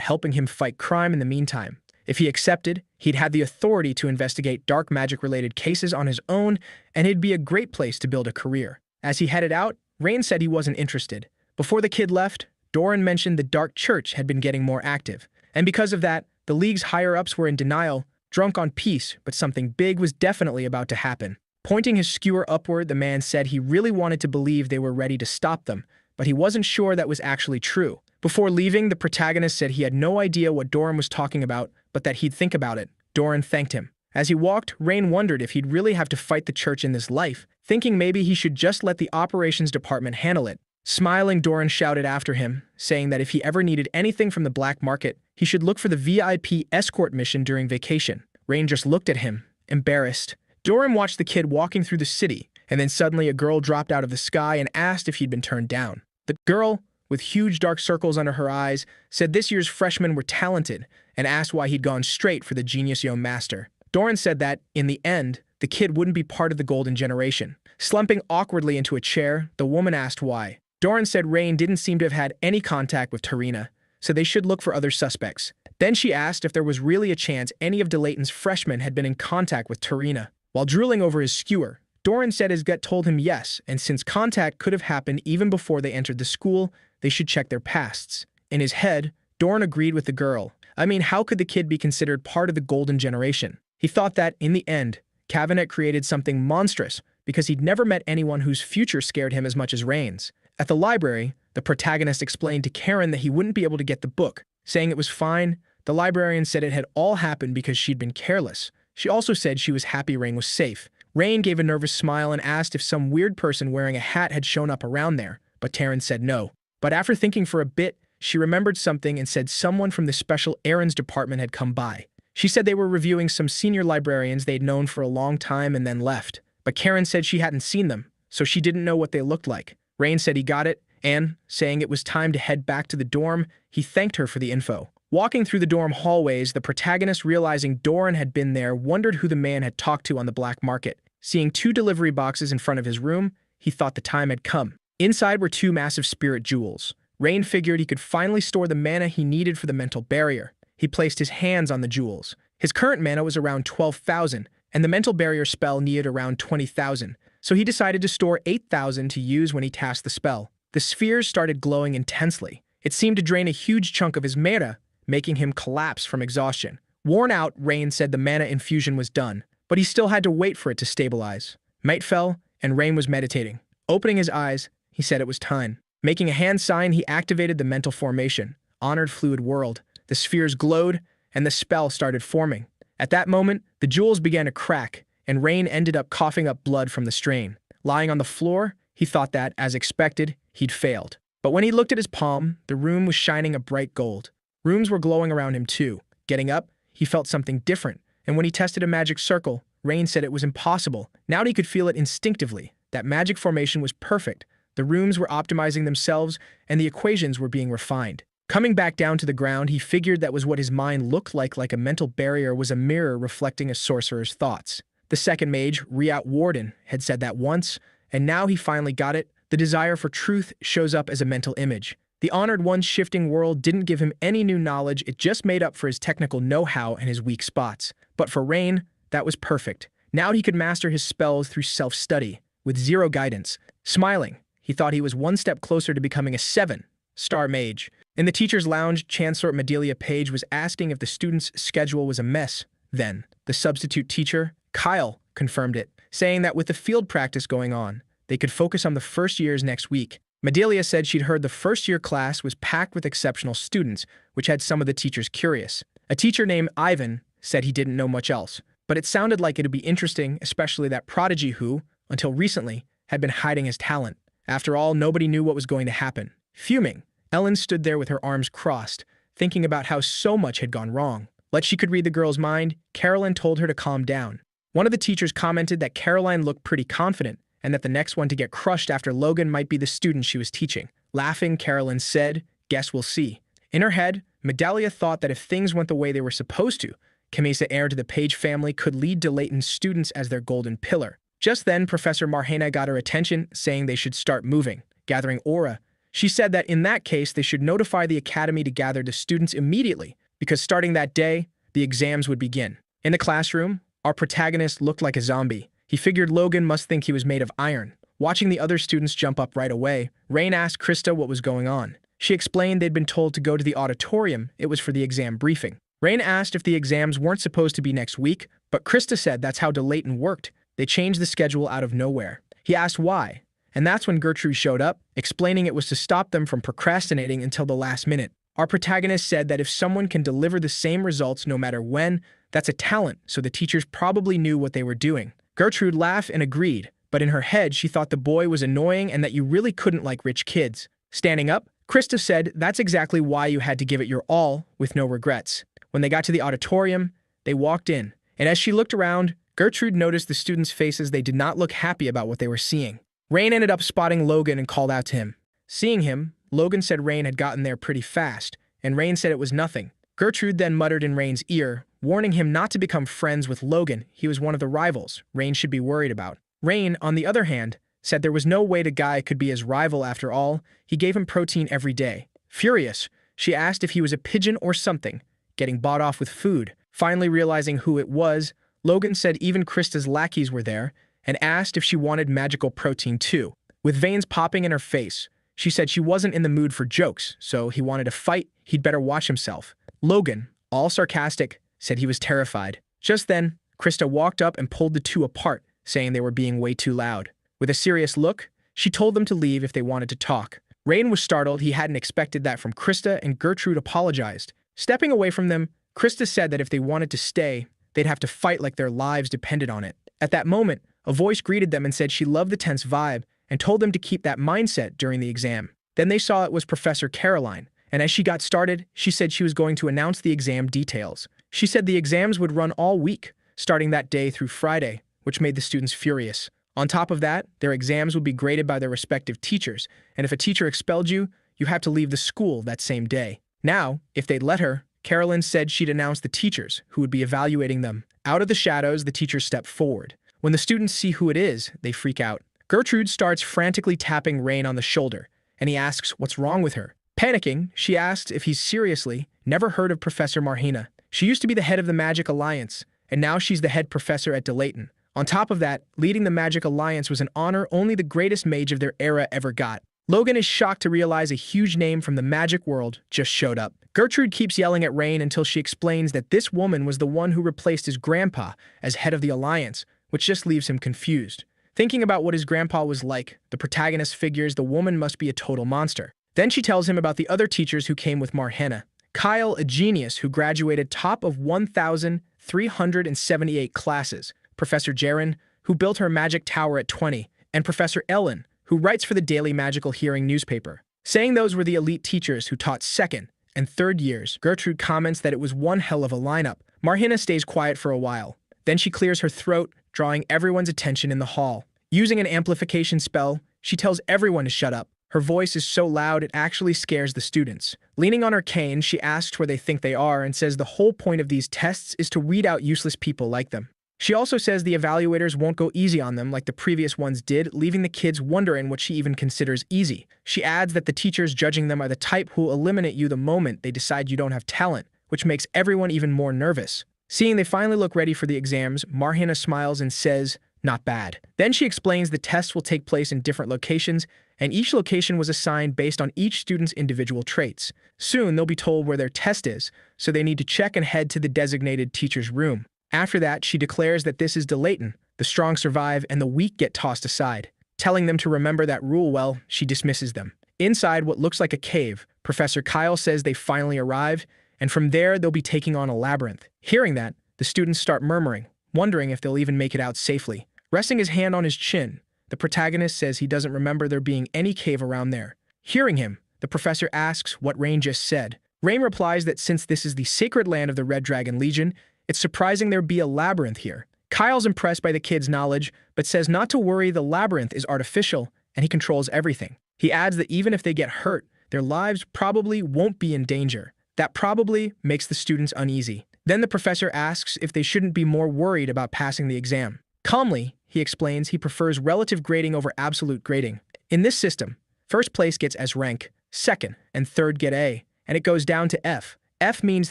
helping him fight crime in the meantime. If he accepted, he'd have the authority to investigate dark magic-related cases on his own, and it'd be a great place to build a career. As he headed out, Rain said he wasn't interested. Before the kid left, Doran mentioned the Dark Church had been getting more active, and because of that, the League's higher-ups were in denial, drunk on peace, but something big was definitely about to happen. Pointing his skewer upward, the man said he really wanted to believe they were ready to stop them, but he wasn't sure that was actually true. Before leaving, the protagonist said he had no idea what Doran was talking about, but that he'd think about it. Doran thanked him. As he walked, Rain wondered if he'd really have to fight the church in this life, thinking maybe he should just let the operations department handle it. Smiling, Doran shouted after him, saying that if he ever needed anything from the black market, he should look for the VIP escort mission during vacation. Rain just looked at him, embarrassed. Doran watched the kid walking through the city, and then suddenly a girl dropped out of the sky and asked if he'd been turned down. The girl, with huge dark circles under her eyes, said this year's freshmen were talented and asked why he'd gone straight for the genius young master. Doran said that, in the end, the kid wouldn't be part of the golden generation. Slumping awkwardly into a chair, the woman asked why. Doran said Rain didn't seem to have had any contact with Tarina, so they should look for other suspects. Then she asked if there was really a chance any of DeLayton's freshmen had been in contact with Tarina. While drooling over his skewer, Doran said his gut told him yes, and since contact could have happened even before they entered the school, they should check their pasts. In his head, Doran agreed with the girl. I mean, how could the kid be considered part of the golden generation? He thought that, in the end, Cavan had created something monstrous because he'd never met anyone whose future scared him as much as Rain's. At the library, the protagonist explained to Karen that he wouldn't be able to get the book. Saying it was fine, the librarian said it had all happened because she'd been careless. She also said she was happy Rain was safe. Rain gave a nervous smile and asked if some weird person wearing a hat had shown up around there, but Taryn said no. But after thinking for a bit, she remembered something and said someone from the Special Errands Department had come by. She said they were reviewing some senior librarians they'd known for a long time and then left. But Karen said she hadn't seen them, so she didn't know what they looked like. Rain said he got it, and, saying it was time to head back to the dorm, he thanked her for the info. Walking through the dorm hallways, the protagonist, realizing Doran had been there, wondered who the man had talked to on the black market. Seeing 2 delivery boxes in front of his room, he thought the time had come. Inside were 2 massive spirit jewels. Rain figured he could finally store the mana he needed for the mental barrier. He placed his hands on the jewels. His current mana was around 12,000, and the mental barrier spell needed around 20,000, so he decided to store 8,000 to use when he cast the spell. The spheres started glowing intensely. It seemed to drain a huge chunk of his mana, making him collapse from exhaustion. Worn out, Rain said the mana infusion was done, but he still had to wait for it to stabilize. Night fell, and Rain was meditating. Opening his eyes, he said it was time. Making a hand sign, he activated the mental formation. Honored Fluid World. The spheres glowed, and the spell started forming. At that moment, the jewels began to crack, and Rain ended up coughing up blood from the strain. Lying on the floor, he thought that, as expected, he'd failed. But when he looked at his palm, the room was shining a bright gold. Rooms were glowing around him too. Getting up, he felt something different, And when he tested a magic circle, Rain said it was impossible. Now he could feel it instinctively. That magic formation was perfect. The rooms were optimizing themselves, and the equations were being refined. Coming back down to the ground, he figured that was what his mind looked like a mental barrier was a mirror reflecting a sorcerer's thoughts. The second mage, Riat Warden, had said that once, and now he finally got it. The desire for truth shows up as a mental image. The Honored One's shifting world didn't give him any new knowledge, it just made up for his technical know-how and his weak spots. But for Rain, that was perfect. Now he could master his spells through self-study, with zero guidance. Smiling, he thought he was one step closer to becoming a 7-star mage. In the teacher's lounge, Chancellor Medelia Page was asking if the student's schedule was a mess. Then, the substitute teacher, Kyle, confirmed it, saying that with the field practice going on, they could focus on the first years next week. Medelia said she'd heard the first-year class was packed with exceptional students, which had some of the teachers curious. A teacher named Ivan said he didn't know much else, but it sounded like it'd be interesting, especially that prodigy who, until recently, had been hiding his talent. After all, nobody knew what was going to happen. Fuming, Ellen stood there with her arms crossed, thinking about how so much had gone wrong. Like she could read the girl's mind, Caroline told her to calm down. One of the teachers commented that Caroline looked pretty confident, and that the next one to get crushed after Logan might be the student she was teaching. Laughing, Caroline said, "Guess we'll see." In her head, Medelia thought that if things went the way they were supposed to, Camisa Heir to the Page family could lead Delayton's students as their golden pillar. Just then, Professor Marhena got her attention, saying they should start moving, gathering aura. She said that in that case, they should notify the academy to gather the students immediately, because starting that day, the exams would begin. In the classroom, our protagonist looked like a zombie. He figured Logan must think he was made of iron. Watching the other students jump up right away, Rain asked Krista what was going on. She explained they'd been told to go to the auditorium. It was for the exam briefing. Rain asked if the exams weren't supposed to be next week, but Krista said that's how Delayton worked. They changed the schedule out of nowhere. He asked why, and that's when Gertrude showed up, explaining it was to stop them from procrastinating until the last minute. Our protagonist said that if someone can deliver the same results no matter when, that's a talent, so the teachers probably knew what they were doing. Gertrude laughed and agreed, but in her head she thought the boy was annoying and that you really couldn't like rich kids. Standing up, Krista said that's exactly why you had to give it your all, with no regrets. When they got to the auditorium, they walked in, and as she looked around, Gertrude noticed the students' faces. They did not look happy about what they were seeing. Rain ended up spotting Logan and called out to him. Seeing him, Logan said Rain had gotten there pretty fast, and Rain said it was nothing. Gertrude then muttered in Rain's ear, warning him not to become friends with Logan. He was one of the rivals Rain should be worried about. Rain, on the other hand, said there was no way the guy could be his rival after all. He gave him protein every day. Furious, she asked if he was a pigeon or something, getting bought off with food. Finally realizing who it was, Logan said even Krista's lackeys were there, and asked if she wanted magical protein too. With veins popping in her face, she said she wasn't in the mood for jokes, so he wanted to fight, he'd better watch himself. Logan, all sarcastic, said he was terrified. Just then, Krista walked up and pulled the two apart, saying they were being way too loud. With a serious look, she told them to leave if they wanted to talk. Rain was startled. He hadn't expected that from Krista, and Gertrude apologized. Stepping away from them, Krista said that if they wanted to stay, they'd have to fight like their lives depended on it. At that moment, a voice greeted them and said she loved the tense vibe and told them to keep that mindset during the exam. Then they saw it was Professor Caroline, and as she got started, she said she was going to announce the exam details. She said the exams would run all week, starting that day through Friday, which made the students furious. On top of that, their exams would be graded by their respective teachers, and if a teacher expelled you, you had to leave the school that same day. Now, if they'd let her, Carolyn said she'd announce the teachers who would be evaluating them. Out of the shadows, the teachers step forward. When the students see who it is, they freak out. Gertrude starts frantically tapping Rain on the shoulder, and he asks what's wrong with her. Panicking, she asks if he's seriously never heard of Professor Marhena. She used to be the head of the Magic Alliance, and now she's the head professor at Delayton. On top of that, leading the Magic Alliance was an honor only the greatest mage of their era ever got. Logan is shocked to realize a huge name from the magic world just showed up. Gertrude keeps yelling at Rain until she explains that this woman was the one who replaced his grandpa as head of the Alliance, which just leaves him confused. Thinking about what his grandpa was like, the protagonist figures the woman must be a total monster. Then she tells him about the other teachers who came with Marhena. Kyle, a genius who graduated top of 1,378 classes, Professor Jaren, who built her magic tower at 20, and Professor Ellen, who writes for the Daily Magical Hearing newspaper. Saying those were the elite teachers who taught second and third years, Gertrude comments that it was one hell of a lineup, Marhina stays quiet for a while. Then she clears her throat, drawing everyone's attention in the hall. Using an amplification spell, she tells everyone to shut up. Her voice is so loud it actually scares the students. Leaning on her cane, she asks where they think they are and says the whole point of these tests is to weed out useless people like them. She also says the evaluators won't go easy on them like the previous ones did, leaving the kids wondering what she even considers easy. She adds that the teachers judging them are the type who'll eliminate you the moment they decide you don't have talent, which makes everyone even more nervous. Seeing they finally look ready for the exams, Marhina smiles and says, "Not bad." Then she explains the tests will take place in different locations, and each location was assigned based on each student's individual traits. Soon, they'll be told where their test is, so they need to check and head to the designated teacher's room. After that, she declares that this is Delayton. The strong survive and the weak get tossed aside. Telling them to remember that rule well, she dismisses them. Inside what looks like a cave, Professor Kyle says they finally arrived, and from there they'll be taking on a labyrinth. Hearing that, the students start murmuring, wondering if they'll even make it out safely. Resting his hand on his chin, the protagonist says he doesn't remember there being any cave around there. Hearing him, the professor asks what Rain just said. Rain replies that since this is the sacred land of the Red Dragon Legion, it's surprising there be a labyrinth here. Kyle's impressed by the kid's knowledge, but says not to worry, the labyrinth is artificial, and he controls everything. He adds that even if they get hurt, their lives probably won't be in danger. That probably makes the students uneasy. Then the professor asks if they shouldn't be more worried about passing the exam. Calmly, he explains he prefers relative grading over absolute grading. In this system, first place gets S rank, second and third get A, and it goes down to F. F means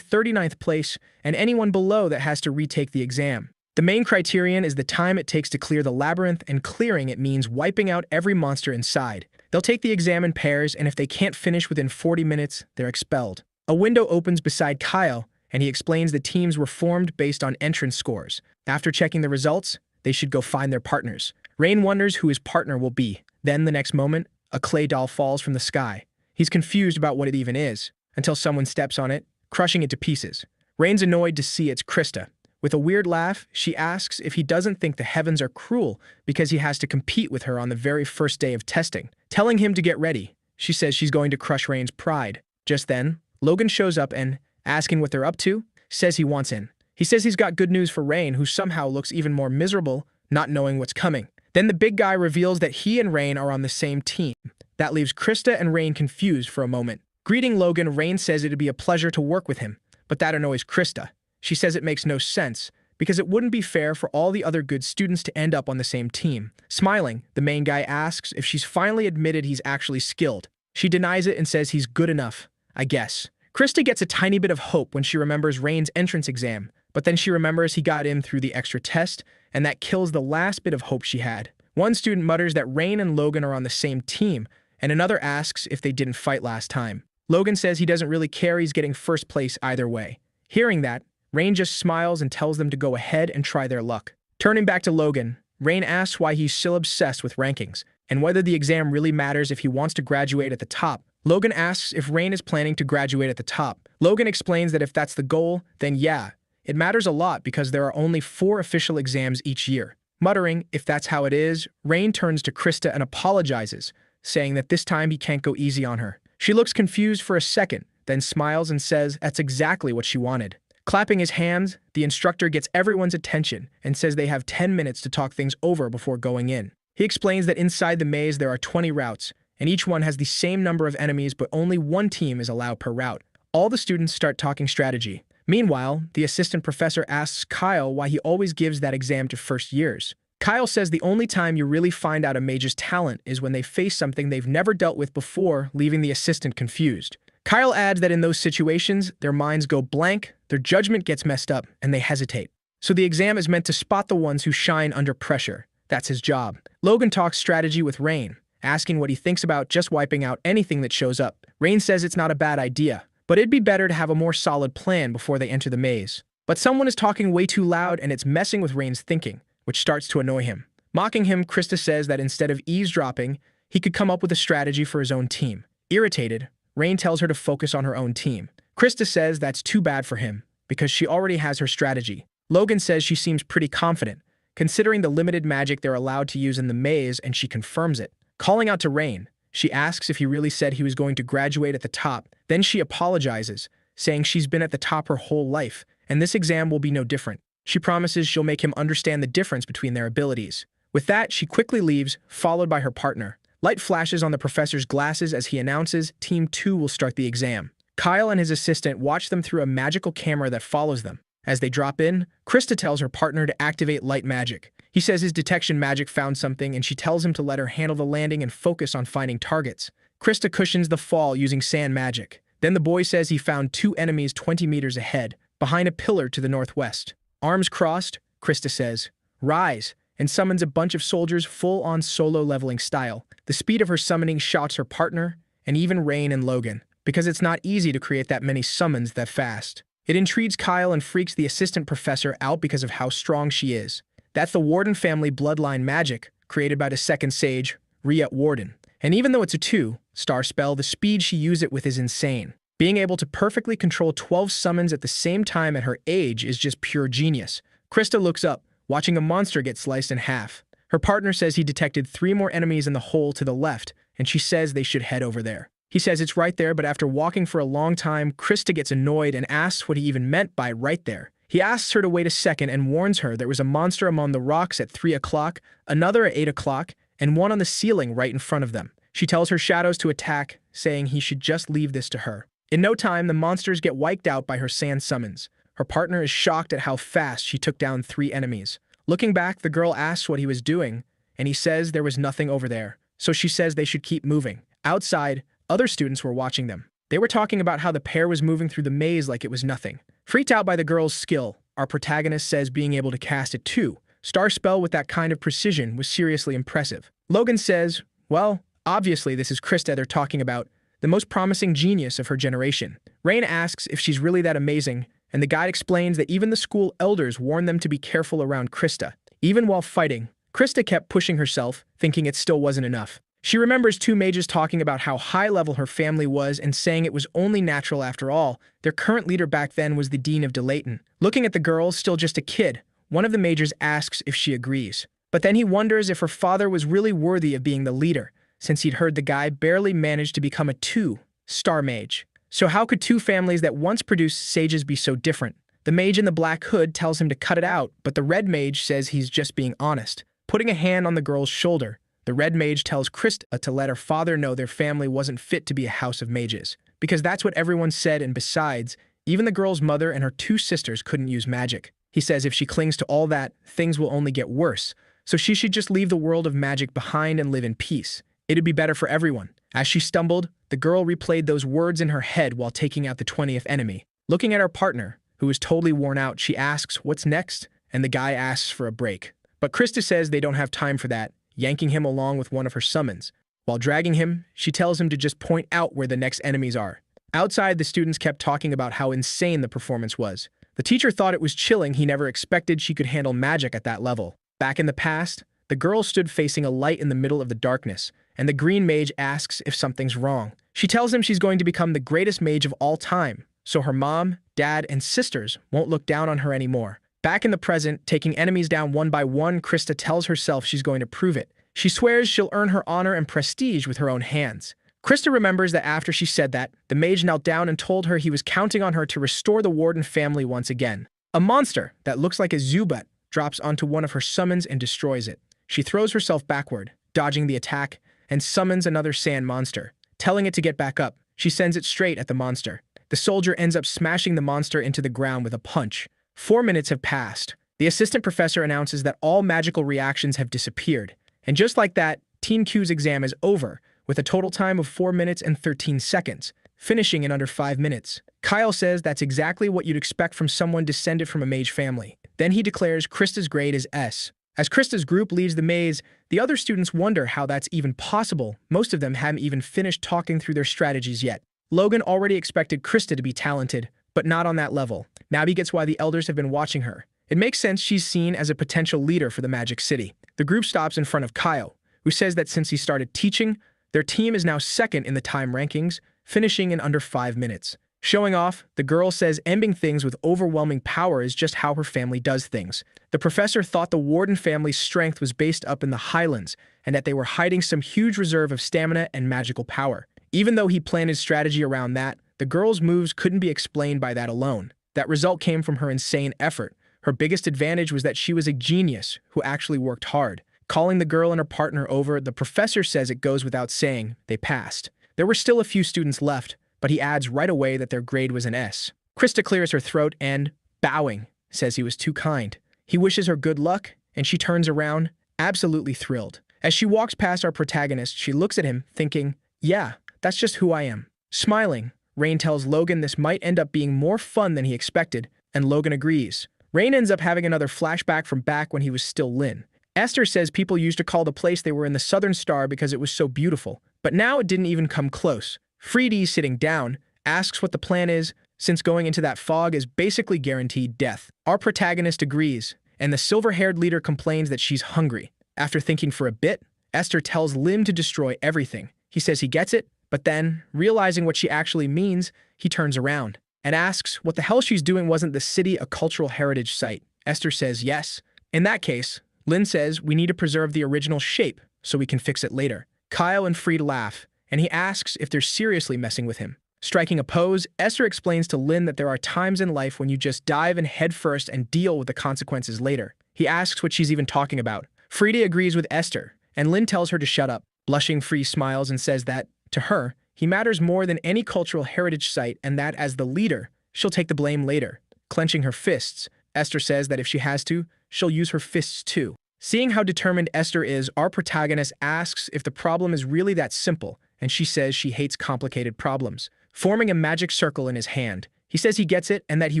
39th place, and anyone below that has to retake the exam. The main criterion is the time it takes to clear the labyrinth, and clearing it means wiping out every monster inside. They'll take the exam in pairs, and if they can't finish within 40 minutes, they're expelled. A window opens beside Kyle, and he explains the teams were formed based on entrance scores. After checking the results, they should go find their partners. Rain wonders who his partner will be. Then, the next moment, a clay doll falls from the sky. He's confused about what it even is, until someone steps on it, crushing it to pieces. Rain's annoyed to see it's Krista. With a weird laugh, she asks if he doesn't think the heavens are cruel because he has to compete with her on the very first day of testing. Telling him to get ready, she says she's going to crush Rain's pride. Just then, Logan shows up and, asking what they're up to, says he wants in. He says he's got good news for Rain, who somehow looks even more miserable, not knowing what's coming. Then the big guy reveals that he and Rain are on the same team. That leaves Krista and Rain confused for a moment. Greeting Logan, Rain says it'd be a pleasure to work with him, but that annoys Krista. She says it makes no sense, because it wouldn't be fair for all the other good students to end up on the same team. Smiling, the main guy asks if she's finally admitted he's actually skilled. She denies it and says he's good enough, I guess. Krista gets a tiny bit of hope when she remembers Rain's entrance exam, but then she remembers he got in through the extra test, and that kills the last bit of hope she had. One student mutters that Rain and Logan are on the same team, and another asks if they didn't fight last time. Logan says he doesn't really care, he's getting first place either way. Hearing that, Rain just smiles and tells them to go ahead and try their luck. Turning back to Logan, Rain asks why he's still obsessed with rankings, and whether the exam really matters if he wants to graduate at the top. Logan asks if Rain is planning to graduate at the top. Logan explains that if that's the goal, then yeah, it matters a lot because there are only 4 official exams each year. Muttering, if that's how it is, Rain turns to Krista and apologizes, saying that this time he can't go easy on her. She looks confused for a second, then smiles and says that's exactly what she wanted. Clapping his hands, the instructor gets everyone's attention and says they have 10 minutes to talk things over before going in. He explains that inside the maze there are 20 routes, and each one has the same number of enemies, but only one team is allowed per route. All the students start talking strategy. Meanwhile, the assistant professor asks Kyle why he always gives that exam to first years. Kyle says the only time you really find out a mage's talent is when they face something they've never dealt with before, leaving the assistant confused. Kyle adds that in those situations, their minds go blank, their judgment gets messed up, and they hesitate. So the exam is meant to spot the ones who shine under pressure. That's his job. Logan talks strategy with Rain, asking what he thinks about just wiping out anything that shows up. Rain says it's not a bad idea, but it'd be better to have a more solid plan before they enter the maze. But someone is talking way too loud and it's messing with Rain's thinking, which starts to annoy him. Mocking him, Krista says that instead of eavesdropping, he could come up with a strategy for his own team. Irritated, Rain tells her to focus on her own team. Krista says that's too bad for him, because she already has her strategy. Logan says she seems pretty confident, considering the limited magic they're allowed to use in the maze, and she confirms it. Calling out to Rain, she asks if he really said he was going to graduate at the top. Then she apologizes, saying she's been at the top her whole life, and this exam will be no different. She promises she'll make him understand the difference between their abilities. With that, she quickly leaves, followed by her partner. Light flashes on the professor's glasses as he announces Team 2 will start the exam. Kyle and his assistant watch them through a magical camera that follows them. As they drop in, Krista tells her partner to activate light magic. He says his detection magic found something, and she tells him to let her handle the landing and focus on finding targets. Krista cushions the fall using sand magic. Then the boy says he found 2 enemies 20 meters ahead, behind a pillar to the northwest. Arms crossed, Krista says, "Rise," and summons a bunch of soldiers full-on solo leveling style. The speed of her summoning shocks her partner, and even Rain and Logan, because it's not easy to create that many summons that fast. It intrigues Kyle and freaks the assistant professor out because of how strong she is. That's the Warden family bloodline magic, created by the second sage, Riet Warden. And even though it's a 2-star spell, the speed she uses it with is insane. Being able to perfectly control 12 summons at the same time at her age is just pure genius. Krista looks up, watching a monster get sliced in half. Her partner says he detected 3 more enemies in the hole to the left, and she says they should head over there. He says it's right there, but after walking for a long time, Krista gets annoyed and asks what he even meant by right there. He asks her to wait a second and warns her there was a monster among the rocks at 3 o'clock, another at 8 o'clock, and one on the ceiling right in front of them. She tells her shadows to attack, saying he should just leave this to her. In no time, the monsters get wiped out by her sand summons. Her partner is shocked at how fast she took down 3 enemies. Looking back, the girl asks what he was doing, and he says there was nothing over there. So she says they should keep moving. Outside, other students were watching them. They were talking about how the pair was moving through the maze like it was nothing. Freaked out by the girl's skill, our protagonist says being able to cast a 2-star spell with that kind of precision was seriously impressive. Logan says, well, obviously this is Krista they're talking about, the most promising genius of her generation. Rain asks if she's really that amazing, and the guide explains that even the school elders warned them to be careful around Krista. Even while fighting, Krista kept pushing herself, thinking it still wasn't enough. She remembers 2 mages talking about how high-level her family was and saying it was only natural after all. Their current leader back then was the Dean of Delayton. Looking at the girl, still just a kid, one of the mages asks if she agrees. But then he wonders if her father was really worthy of being the leader, since he'd heard the guy barely managed to become a 2-star mage. So how could 2 families that once produced sages be so different? The mage in the black hood tells him to cut it out, but the red mage says he's just being honest. Putting a hand on the girl's shoulder, the red mage tells Krista to let her father know their family wasn't fit to be a house of mages, because that's what everyone said, and besides, even the girl's mother and her 2 sisters couldn't use magic. He says if she clings to all that, things will only get worse, so she should just leave the world of magic behind and live in peace. It'd be better for everyone. As she stumbled, the girl replayed those words in her head while taking out the 20th enemy. Looking at her partner, who is totally worn out, she asks what's next, and the guy asks for a break. But Krista says they don't have time for that, yanking him along with one of her summons. While dragging him, she tells him to just point out where the next enemies are. Outside, the students kept talking about how insane the performance was. The teacher thought it was chilling. He never expected she could handle magic at that level. Back in the past, the girl stood facing a light in the middle of the darkness, and the green mage asks if something's wrong. She tells him she's going to become the greatest mage of all time, so her mom, dad, and sisters won't look down on her anymore. Back in the present, taking enemies down one by one, Krista tells herself she's going to prove it. She swears she'll earn her honor and prestige with her own hands. Krista remembers that after she said that, the mage knelt down and told her he was counting on her to restore the Warden family once again. A monster that looks like a Zubat drops onto one of her summons and destroys it. She throws herself backward, dodging the attack, and summons another sand monster. Telling it to get back up, she sends it straight at the monster. The soldier ends up smashing the monster into the ground with a punch. 4 minutes have passed. The assistant professor announces that all magical reactions have disappeared. And just like that, Teen Q's exam is over, with a total time of 4 minutes and 13 seconds, finishing in under 5 minutes. Kyle says that's exactly what you'd expect from someone descended from a mage family. Then he declares Krista's grade is S. As Krista's group leaves the maze, the other students wonder how that's even possible. Most of them haven't even finished talking through their strategies yet. Logan already expected Krista to be talented, but not on that level. Now he gets why the elders have been watching her. It makes sense she's seen as a potential leader for the Magic City. The group stops in front of Kyle, who says that since he started teaching, their team is now second in the time rankings, finishing in under 5 minutes. Showing off, the girl says ending things with overwhelming power is just how her family does things. The professor thought the Warden family's strength was based up in the Highlands, and that they were hiding some huge reserve of stamina and magical power. Even though he planned his strategy around that, the girl's moves couldn't be explained by that alone. That result came from her insane effort. Her biggest advantage was that she was a genius who actually worked hard. Calling the girl and her partner over, the professor says it goes without saying they passed. There were still a few students left, but he adds right away that their grade was an S. Krista clears her throat and, bowing, says he was too kind. He wishes her good luck, and she turns around, absolutely thrilled. As she walks past our protagonist, she looks at him, thinking, yeah, that's just who I am. Smiling, Rain tells Logan this might end up being more fun than he expected, and Logan agrees. Rain ends up having another flashback from back when he was still Lin. Esther says people used to call the place they were in the Southern Star because it was so beautiful, but now it didn't even come close. Freedy, sitting down, asks what the plan is, since going into that fog is basically guaranteed death. Our protagonist agrees, and the silver-haired leader complains that she's hungry. After thinking for a bit, Esther tells Lim to destroy everything. He says he gets it, but then, realizing what she actually means, he turns around and asks what the hell she's doing. Wasn't the city a cultural heritage site? Esther says yes. In that case, Lin says we need to preserve the original shape so we can fix it later. Kyle and Freed laugh, and he asks if they're seriously messing with him. Striking a pose, Esther explains to Lin that there are times in life when you just dive in head first and deal with the consequences later. He asks what she's even talking about. Freedy agrees with Esther, and Lin tells her to shut up. Blushing, Free smiles and says that, to her, he matters more than any cultural heritage site and that as the leader, she'll take the blame later. Clenching her fists, Esther says that if she has to, she'll use her fists too. Seeing how determined Esther is, our protagonist asks if the problem is really that simple, and she says she hates complicated problems. Forming a magic circle in his hand, he says he gets it and that he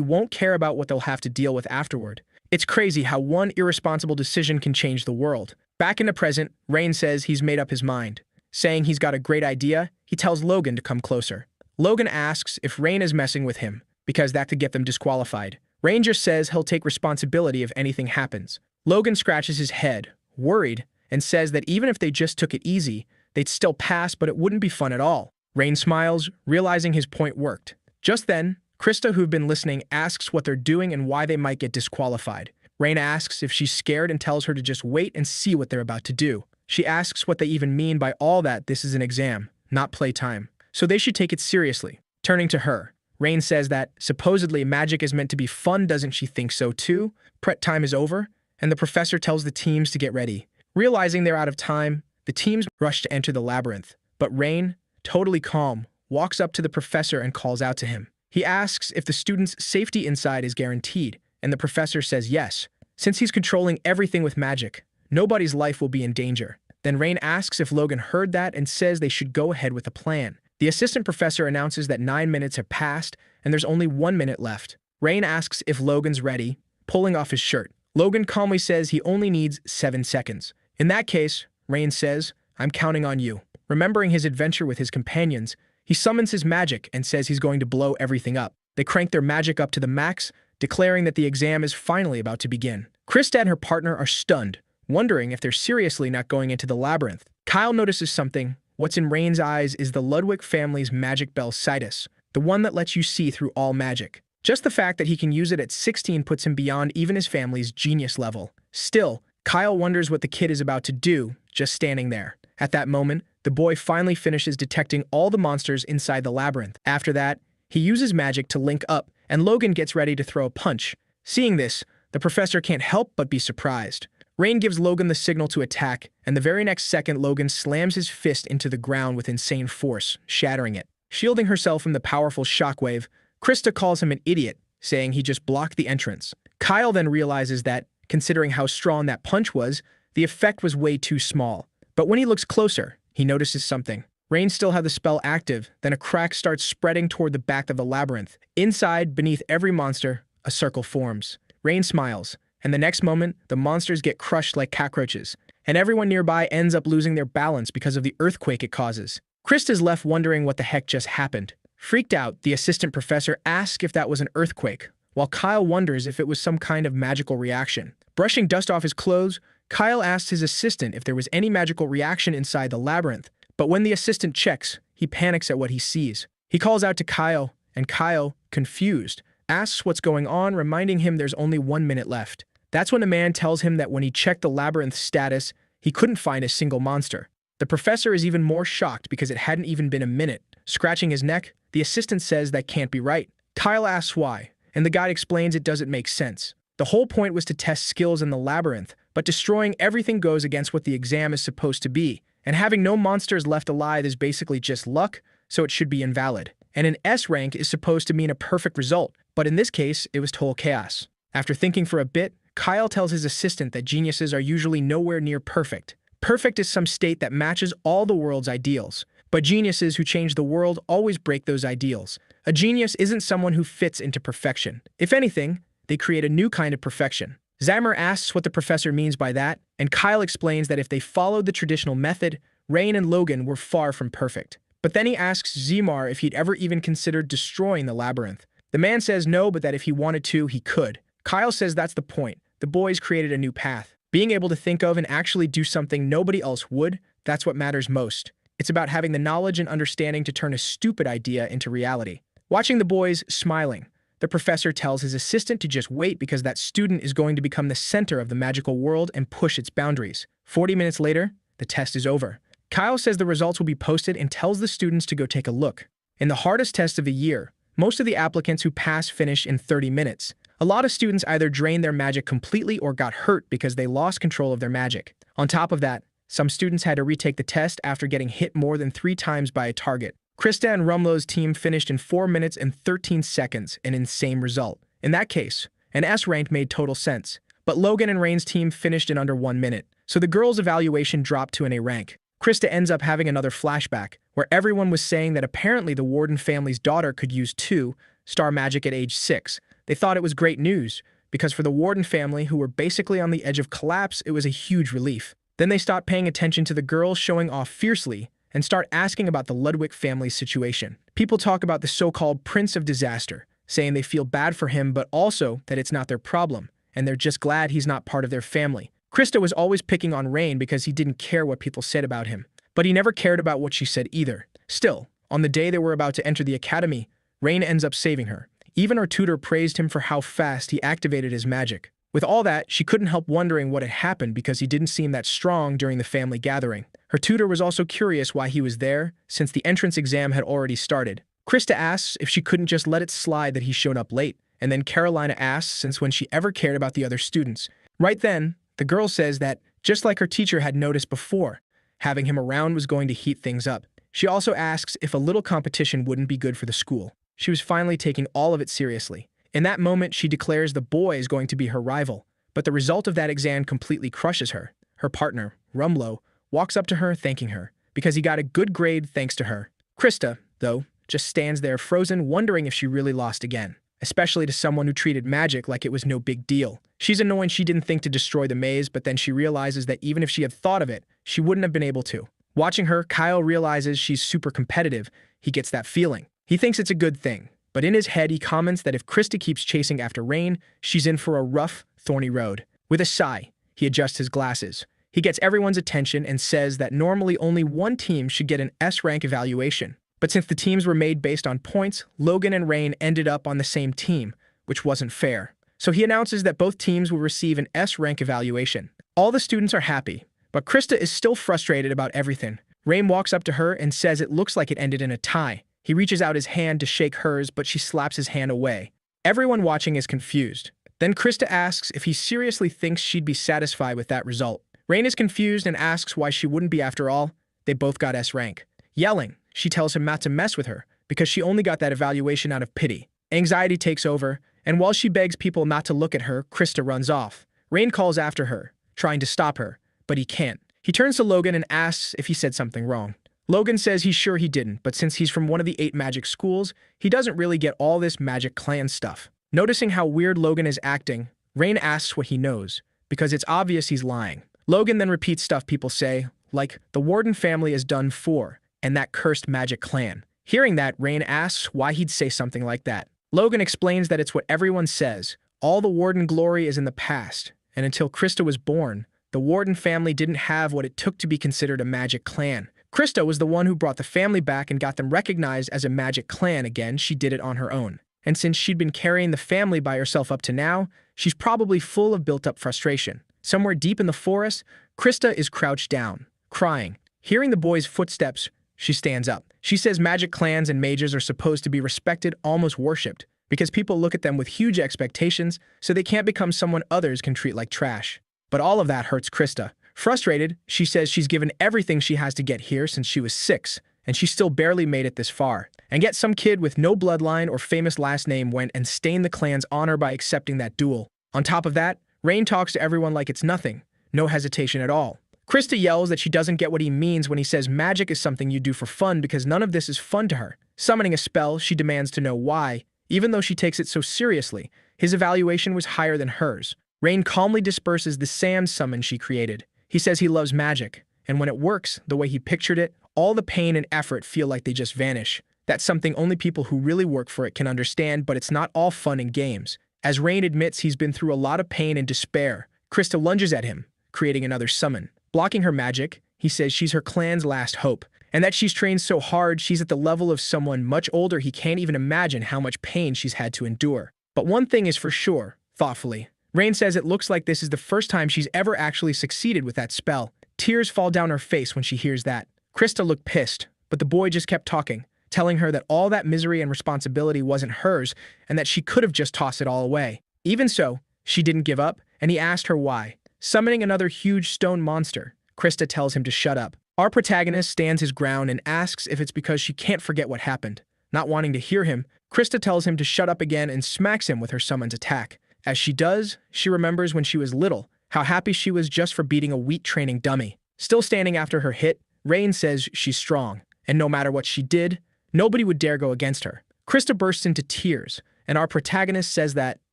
won't care about what they'll have to deal with afterward. It's crazy how one irresponsible decision can change the world. Back in the present, Rain says he's made up his mind. Saying he's got a great idea, he tells Logan to come closer. Logan asks if Rain is messing with him, because that could get them disqualified. Rain just says he'll take responsibility if anything happens. Logan scratches his head, worried, and says that even if they just took it easy, they'd still pass, but it wouldn't be fun at all. Rain smiles, realizing his point worked. Just then, Krista, who've been listening, asks what they're doing and why they might get disqualified. Rain asks if she's scared and tells her to just wait and see what they're about to do. She asks what they even mean by all that. This is an exam, not playtime, so they should take it seriously. Turning to her, Rain says that, supposedly, magic is meant to be fun. Doesn't she think so too? Prep time is over, and the professor tells the teams to get ready. Realizing they're out of time, the teams rush to enter the labyrinth. But Rain, totally calm, walks up to the professor and calls out to him. He asks if the students' safety inside is guaranteed, and the professor says yes. Since he's controlling everything with magic, nobody's life will be in danger. Then Rain asks if Logan heard that and says they should go ahead with the plan. The assistant professor announces that 9 minutes have passed and there's only 1 minute left. Rain asks if Logan's ready, pulling off his shirt. Logan calmly says he only needs 7 seconds. In that case, Rain says, I'm counting on you. Remembering his adventure with his companions, he summons his magic and says he's going to blow everything up. They crank their magic up to the max, declaring that the exam is finally about to begin. Krista and her partner are stunned, wondering if they're seriously not going into the labyrinth. Kyle notices something. What's in Rain's eyes is the Ludwig family's magic bell Situs, the one that lets you see through all magic. Just the fact that he can use it at 16 puts him beyond even his family's genius level. Still, Kyle wonders what the kid is about to do, just standing there. At that moment, the boy finally finishes detecting all the monsters inside the labyrinth. After that, he uses magic to link up, and Logan gets ready to throw a punch. Seeing this, the professor can't help but be surprised. Rain gives Logan the signal to attack, and the very next second Logan slams his fist into the ground with insane force, shattering it. Shielding herself from the powerful shockwave, Krista calls him an idiot, saying he just blocked the entrance. Kyle then realizes that, considering how strong that punch was, the effect was way too small. But when he looks closer, he notices something. Rain still had the spell active, then a crack starts spreading toward the back of the labyrinth. Inside, beneath every monster, a circle forms. Rain smiles, and the next moment, the monsters get crushed like cockroaches, and everyone nearby ends up losing their balance because of the earthquake it causes. Krista's left wondering what the heck just happened. Freaked out, the assistant professor asks if that was an earthquake, while Kyle wonders if it was some kind of magical reaction. Brushing dust off his clothes, Kyle asks his assistant if there was any magical reaction inside the labyrinth, but when the assistant checks, he panics at what he sees. He calls out to Kyle, and Kyle, confused, asks what's going on, reminding him there's only 1 minute left. That's when a man tells him that when he checked the labyrinth status, he couldn't find a single monster. The professor is even more shocked because it hadn't even been a minute. Scratching his neck, the assistant says that can't be right. Kyle asks why, and the guide explains it doesn't make sense. The whole point was to test skills in the labyrinth, but destroying everything goes against what the exam is supposed to be, and having no monsters left alive is basically just luck, so it should be invalid. And an S rank is supposed to mean a perfect result, but in this case, it was total chaos. After thinking for a bit, Kyle tells his assistant that geniuses are usually nowhere near perfect. Perfect is some state that matches all the world's ideals, but geniuses who change the world always break those ideals. A genius isn't someone who fits into perfection. If anything, they create a new kind of perfection. Zymer asks what the professor means by that, and Kyle explains that if they followed the traditional method, Rain and Logan were far from perfect. But then he asks Zimar if he'd ever even considered destroying the labyrinth. The man says no, but that if he wanted to, he could. Kyle says that's the point. The boys created a new path. Being able to think of and actually do something nobody else would, that's what matters most. It's about having the knowledge and understanding to turn a stupid idea into reality. Watching the boys smiling, the professor tells his assistant to just wait because that student is going to become the center of the magical world and push its boundaries. 40 minutes later, the test is over. Kyle says the results will be posted and tells the students to go take a look. In the hardest test of the year, most of the applicants who pass finish in 30 minutes. A lot of students either drained their magic completely or got hurt because they lost control of their magic. On top of that, some students had to retake the test after getting hit more than 3 times by a target. Krista and Rumlow's team finished in 4 minutes and 13 seconds, an insane result. In that case, an S rank made total sense. But Logan and Rain's team finished in under 1 minute, so the girls' evaluation dropped to an A rank. Krista ends up having another flashback, where everyone was saying that apparently the Warden family's daughter could use 2-star magic at age 6. They thought it was great news, because for the Warden family, who were basically on the edge of collapse, it was a huge relief. Then they stopped paying attention to the girls showing off fiercely and start asking about the Ludwig family's situation. People talk about the so-called Prince of Disaster, saying they feel bad for him but also that it's not their problem, and they're just glad he's not part of their family. Krista was always picking on Rain because he didn't care what people said about him, but he never cared about what she said either. Still, on the day they were about to enter the academy, Rain ends up saving her. Even her tutor praised him for how fast he activated his magic. With all that, she couldn't help wondering what had happened because he didn't seem that strong during the family gathering. Her tutor was also curious why he was there, since the entrance exam had already started. Krista asks if she couldn't just let it slide that he showed up late, and then Carolina asks since when she ever cared about the other students. Right then, the girl says that, just like her teacher had noticed before, having him around was going to heat things up. She also asks if a little competition wouldn't be good for the school. She was finally taking all of it seriously. In that moment, she declares the boy is going to be her rival, but the result of that exam completely crushes her. Her partner, Rumlow, walks up to her thanking her, because he got a good grade thanks to her. Krista, though, just stands there frozen, wondering if she really lost again, especially to someone who treated magic like it was no big deal. She's annoyed she didn't think to destroy the maze, but then she realizes that even if she had thought of it, she wouldn't have been able to. Watching her, Kyle realizes she's super competitive. He gets that feeling. He thinks it's a good thing, but in his head he comments that if Krista keeps chasing after Rain, she's in for a rough, thorny road. With a sigh, he adjusts his glasses. He gets everyone's attention and says that normally only one team should get an S rank evaluation. But since the teams were made based on points, Logan and Rain ended up on the same team, which wasn't fair. So he announces that both teams will receive an S rank evaluation. All the students are happy, but Krista is still frustrated about everything. Rain walks up to her and says it looks like it ended in a tie. He reaches out his hand to shake hers, but she slaps his hand away. Everyone watching is confused. Then Krista asks if he seriously thinks she'd be satisfied with that result. Rain is confused and asks why she wouldn't be after all. They both got S rank. Yelling, she tells him not to mess with her, because she only got that evaluation out of pity. Anxiety takes over, and while she begs people not to look at her, Krista runs off. Rain calls after her, trying to stop her, but he can't. He turns to Logan and asks if he said something wrong. Logan says he's sure he didn't, but since he's from one of the 8 magic schools, he doesn't really get all this magic clan stuff. Noticing how weird Logan is acting, Rain asks what he knows, because it's obvious he's lying. Logan then repeats stuff people say, like, the Warden family is done for, and that cursed magic clan. Hearing that, Rain asks why he'd say something like that. Logan explains that it's what everyone says. All the Warden glory is in the past, and until Krista was born, the Warden family didn't have what it took to be considered a magic clan. Krista was the one who brought the family back and got them recognized as a magic clan again. She did it on her own. And since she'd been carrying the family by herself up to now, she's probably full of built-up frustration. Somewhere deep in the forest, Krista is crouched down, crying. Hearing the boy's footsteps, she stands up. She says magic clans and mages are supposed to be respected, almost worshipped, because people look at them with huge expectations, so they can't become someone others can treat like trash. But all of that hurts Krista. Frustrated, she says she's given everything she has to get here since she was 6, and she still barely made it this far. And yet some kid with no bloodline or famous last name went and stained the clan's honor by accepting that duel. On top of that, Rein talks to everyone like it's nothing, no hesitation at all. Krista yells that she doesn't get what he means when he says magic is something you do for fun because none of this is fun to her. Summoning a spell, she demands to know why, even though she takes it so seriously. His evaluation was higher than hers. Rein calmly disperses the Sam summon she created. He says he loves magic, and when it works the way he pictured it, all the pain and effort feel like they just vanish. That's something only people who really work for it can understand, but it's not all fun and games. As Rein admits he's been through a lot of pain and despair, Krista lunges at him, creating another summon. Blocking her magic, he says she's her clan's last hope, and that she's trained so hard she's at the level of someone much older he can't even imagine how much pain she's had to endure. But one thing is for sure, thoughtfully. Rein says it looks like this is the first time she's ever actually succeeded with that spell. Tears fall down her face when she hears that. Krista looked pissed, but the boy just kept talking, telling her that all that misery and responsibility wasn't hers and that she could have just tossed it all away. Even so, she didn't give up, and he asked her why. Summoning another huge stone monster, Krista tells him to shut up. Our protagonist stands his ground and asks if it's because she can't forget what happened. Not wanting to hear him, Krista tells him to shut up again and smacks him with her summon's attack. As she does, she remembers when she was little, how happy she was just for beating a wheat training dummy. Still standing after her hit, Rein says she's strong, and no matter what she did, nobody would dare go against her. Krista bursts into tears, and our protagonist says that,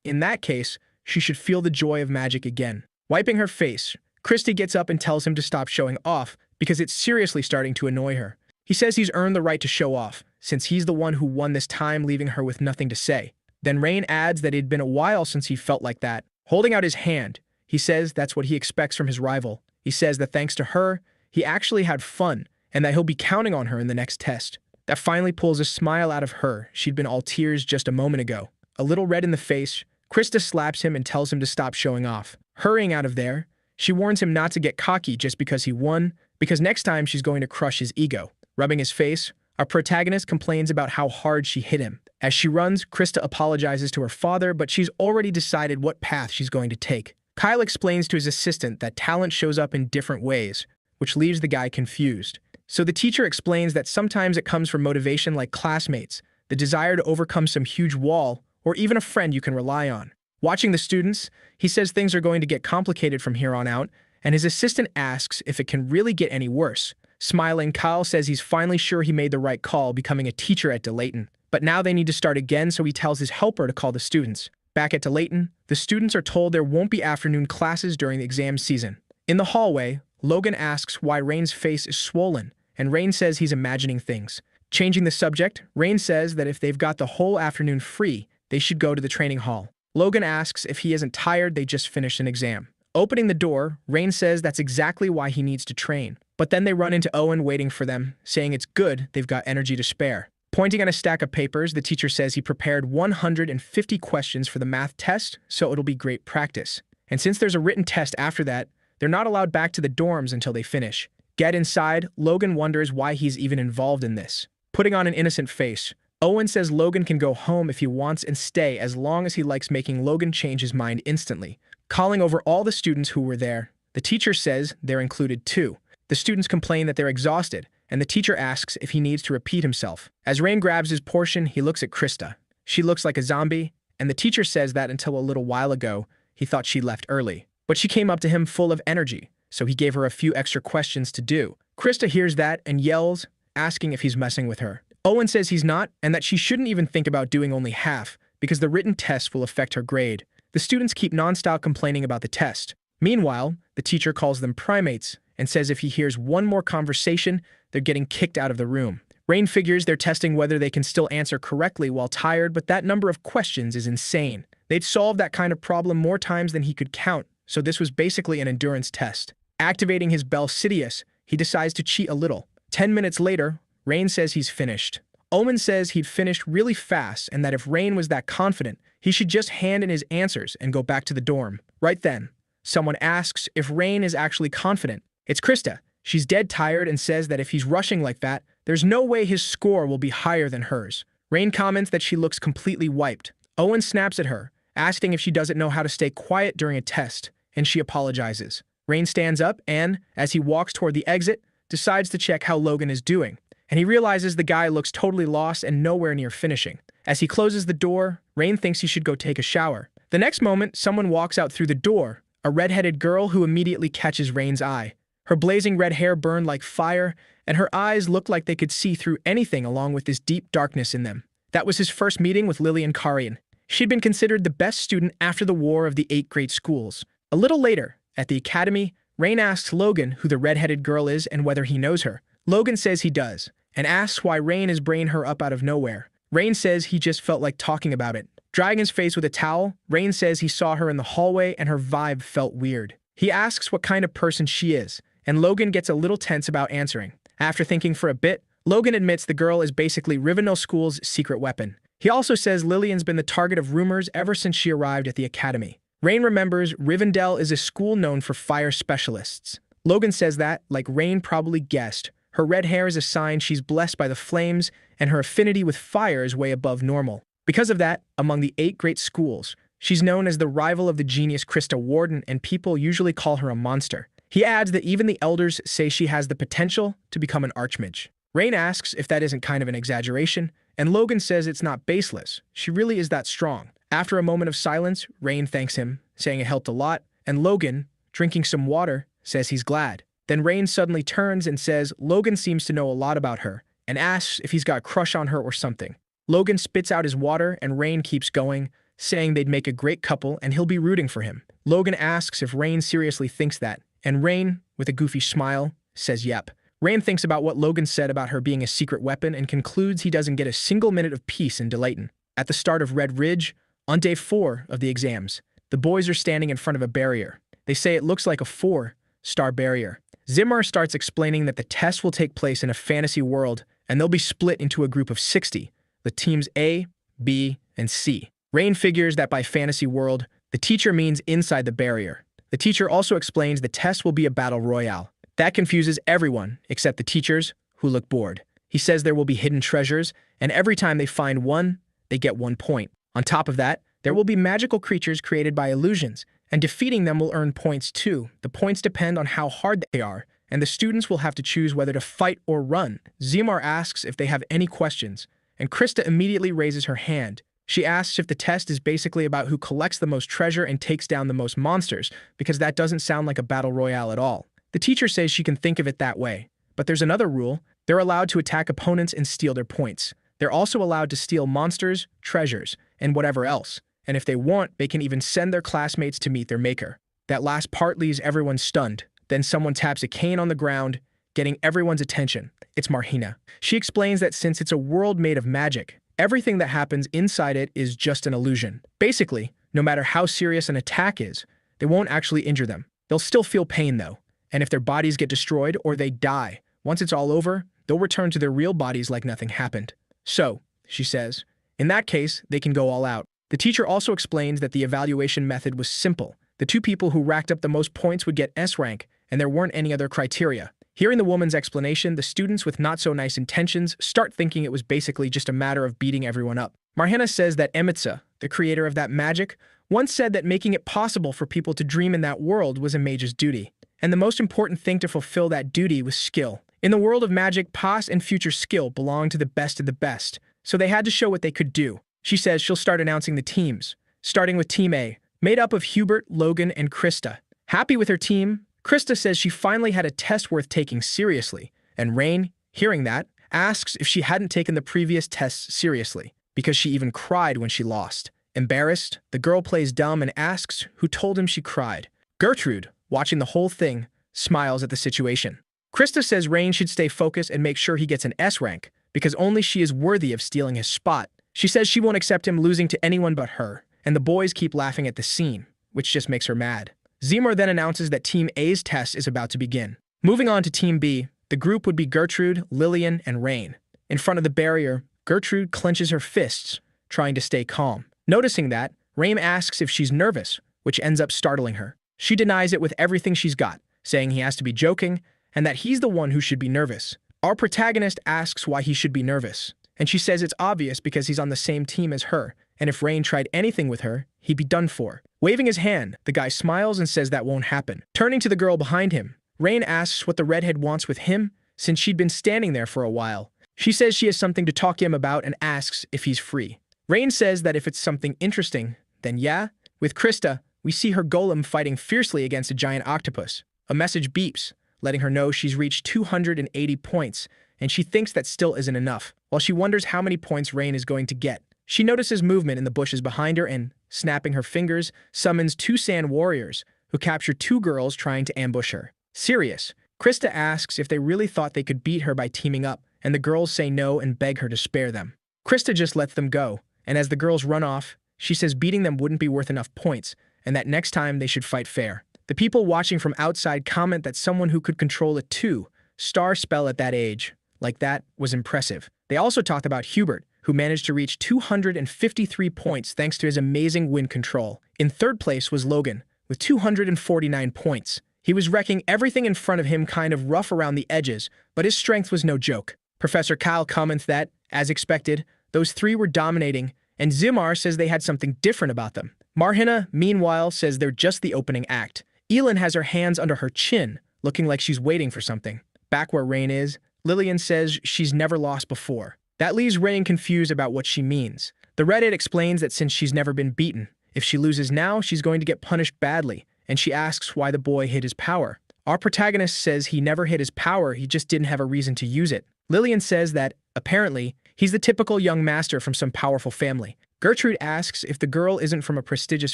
in that case, she should feel the joy of magic again. Wiping her face, Krista gets up and tells him to stop showing off because it's seriously starting to annoy her. He says he's earned the right to show off, since he's the one who won this time, leaving her with nothing to say. Then Rein adds that it'd been a while since he felt like that. Holding out his hand, he says that's what he expects from his rival. He says that thanks to her, he actually had fun, and that he'll be counting on her in the next test. That finally pulls a smile out of her. She'd been all tears just a moment ago. A little red in the face, Krista slaps him and tells him to stop showing off. Hurrying out of there, she warns him not to get cocky just because he won, because next time she's going to crush his ego. Rubbing his face, our protagonist complains about how hard she hit him. As she runs, Krista apologizes to her father, but she's already decided what path she's going to take. Kyle explains to his assistant that talent shows up in different ways, which leaves the guy confused. So the teacher explains that sometimes it comes from motivation like classmates, the desire to overcome some huge wall, or even a friend you can rely on. Watching the students, he says things are going to get complicated from here on out, and his assistant asks if it can really get any worse. Smiling, Kyle says he's finally sure he made the right call becoming a teacher at Delayton. But now they need to start again, so he tells his helper to call the students. Back at Delayton, the students are told there won't be afternoon classes during the exam season. In the hallway, Logan asks why Rein's face is swollen, and Rein says he's imagining things. Changing the subject, Rein says that if they've got the whole afternoon free, they should go to the training hall. Logan asks if he isn't tired, they just finished an exam. Opening the door, Rein says that's exactly why he needs to train. But then they run into Owen waiting for them, saying it's good they've got energy to spare. Pointing at a stack of papers, the teacher says he prepared 150 questions for the math test, so it'll be great practice. And since there's a written test after that, they're not allowed back to the dorms until they finish. Get inside, Logan wonders why he's even involved in this. Putting on an innocent face, Owen says Logan can go home if he wants and stay as long as he likes, making Logan change his mind instantly. Calling over all the students who were there, the teacher says they're included too. The students complain that they're exhausted, and the teacher asks if he needs to repeat himself. As Rein grabs his portion, he looks at Krista. She looks like a zombie, and the teacher says that until a little while ago, he thought she left early. But she came up to him full of energy, so he gave her a few extra questions to do. Krista hears that and yells, asking if he's messing with her. Owen says he's not, and that she shouldn't even think about doing only half, because the written test will affect her grade. The students keep nonstop complaining about the test. Meanwhile, the teacher calls them primates, and says if he hears one more conversation, they're getting kicked out of the room. Rein figures they're testing whether they can still answer correctly while tired, but that number of questions is insane. They'd solved that kind of problem more times than he could count, so this was basically an endurance test. Activating his Bell Sidious, he decides to cheat a little. 10 minutes later, Rein says he's finished. Omen says he'd finished really fast and that if Rein was that confident, he should just hand in his answers and go back to the dorm. Right then, someone asks if Rein is actually confident. It's Krista. She's dead tired and says that if he's rushing like that, there's no way his score will be higher than hers. Rein comments that she looks completely wiped. Owen snaps at her, asking if she doesn't know how to stay quiet during a test, and she apologizes. Rain stands up and, as he walks toward the exit, decides to check how Logan is doing, and he realizes the guy looks totally lost and nowhere near finishing. As he closes the door, Rain thinks he should go take a shower. The next moment, someone walks out through the door, a red-headed girl who immediately catches Rain's eye. Her blazing red hair burned like fire, and her eyes looked like they could see through anything along with this deep darkness in them. That was his first meeting with Lillian Karian. She'd been considered the best student after the war of the 8 great schools. A little later, at the academy, Rain asks Logan who the red-headed girl is and whether he knows her. Logan says he does, and asks why Rain is bringing her up out of nowhere. Rain says he just felt like talking about it. Drying his face with a towel, Rain says he saw her in the hallway and her vibe felt weird. He asks what kind of person she is, and Logan gets a little tense about answering. After thinking for a bit, Logan admits the girl is basically Rivendell School's secret weapon. He also says Lillian's been the target of rumors ever since she arrived at the academy. Rain remembers Rivendell is a school known for fire specialists. Logan says that, like Rain probably guessed, her red hair is a sign she's blessed by the flames, and her affinity with fire is way above normal. Because of that, among the 8 great schools, she's known as the rival of the genius Krista Warden, and people usually call her a monster. He adds that even the elders say she has the potential to become an archmage. Rain asks if that isn't kind of an exaggeration, and Logan says it's not baseless. She really is that strong. After a moment of silence, Rain thanks him, saying it helped a lot, and Logan, drinking some water, says he's glad. Then Rain suddenly turns and says Logan seems to know a lot about her, and asks if he's got a crush on her or something. Logan spits out his water, and Rain keeps going, saying they'd make a great couple and he'll be rooting for him. Logan asks if Rain seriously thinks that, and Rain, with a goofy smile, says yep. Rain thinks about what Logan said about her being a secret weapon and concludes he doesn't get a single minute of peace in Delayton. At the start of Red Ridge, on day 4 of the exams, the boys are standing in front of a barrier. They say it looks like a 4-star barrier. Zimmer starts explaining that the test will take place in a fantasy world, and they'll be split into a group of 60, the teams A, B, and C. Rain figures that by fantasy world, the teacher means inside the barrier. The teacher also explains the test will be a battle royale. That confuses everyone except the teachers, who look bored. He says there will be hidden treasures, and every time they find one, they get 1 point. On top of that, there will be magical creatures created by illusions, and defeating them will earn points too. The points depend on how hard they are, and the students will have to choose whether to fight or run. Zimar asks if they have any questions, and Krista immediately raises her hand. She asks if the test is basically about who collects the most treasure and takes down the most monsters, because that doesn't sound like a battle royale at all. The teacher says she can think of it that way, but there's another rule. They're allowed to attack opponents and steal their points. They're also allowed to steal monsters, treasures, and whatever else. And if they want, they can even send their classmates to meet their maker. That last part leaves everyone stunned. Then someone taps a cane on the ground, getting everyone's attention. It's Marhina. She explains that since it's a world made of magic, everything that happens inside it is just an illusion. Basically, no matter how serious an attack is, they won't actually injure them. They'll still feel pain though. And if their bodies get destroyed or they die, once it's all over, they'll return to their real bodies like nothing happened. So, she says, in that case, they can go all out. The teacher also explains that the evaluation method was simple. The 2 people who racked up the most points would get S rank, and there weren't any other criteria. Hearing the woman's explanation, the students with not-so-nice intentions start thinking it was basically just a matter of beating everyone up. Marhina says that Emitsa, the creator of that magic, once said that making it possible for people to dream in that world was a mage's duty. And the most important thing to fulfill that duty was skill. In the world of magic, past and future skill belong to the best of the best, so they had to show what they could do. She says she'll start announcing the teams, starting with Team A, made up of Hubert, Logan, and Krista. Happy with her team, Krista says she finally had a test worth taking seriously, and Rain, hearing that, asks if she hadn't taken the previous tests seriously, because she even cried when she lost. Embarrassed, the girl plays dumb and asks who told him she cried. Gertrude, watching the whole thing, smiles at the situation. Krista says Rain should stay focused and make sure he gets an S rank, because only she is worthy of stealing his spot. She says she won't accept him losing to anyone but her, and the boys keep laughing at the scene, which just makes her mad. Zimmer then announces that Team A's test is about to begin. Moving on to Team B, the group would be Gertrude, Lillian, and Rain. In front of the barrier, Gertrude clenches her fists, trying to stay calm. Noticing that, Rain asks if she's nervous, which ends up startling her. She denies it with everything she's got, saying he has to be joking, and that he's the one who should be nervous. Our protagonist asks why he should be nervous, and she says it's obvious because he's on the same team as her, and if Rain tried anything with her, he'd be done for. Waving his hand, the guy smiles and says that won't happen. Turning to the girl behind him, Rain asks what the redhead wants with him, since she'd been standing there for a while. She says she has something to talk to him about and asks if he's free. Rain says that if it's something interesting, then yeah. With Krista, we see her golem fighting fiercely against a giant octopus. A message beeps, letting her know she's reached 280 points, and she thinks that still isn't enough, while she wonders how many points Rain is going to get. She notices movement in the bushes behind her and, snapping her fingers, summons 2 sand warriors, who capture 2 girls trying to ambush her. Serious, Krista asks if they really thought they could beat her by teaming up, and the girls say no and beg her to spare them. Krista just lets them go, and as the girls run off, she says beating them wouldn't be worth enough points, and that next time they should fight fair. The people watching from outside comment that someone who could control a 2-star spell at that age, like that, was impressive. They also talked about Hubert, who managed to reach 253 points thanks to his amazing wind control. In third place was Logan, with 249 points. He was wrecking everything in front of him, kind of rough around the edges, but his strength was no joke. Professor Kyle comments that, as expected, those 3 were dominating, and Zimar says they had something different about them. Marhina, meanwhile, says they're just the opening act. Elin has her hands under her chin, looking like she's waiting for something. Back where Rain is, Lillian says she's never lost before. That leaves Rain confused about what she means. The Reddit explains that since she's never been beaten, if she loses now, she's going to get punished badly, and she asks why the boy hid his power. Our protagonist says he never hid his power, he just didn't have a reason to use it. Lillian says that, apparently, he's the typical young master from some powerful family. Gertrude asks if the girl isn't from a prestigious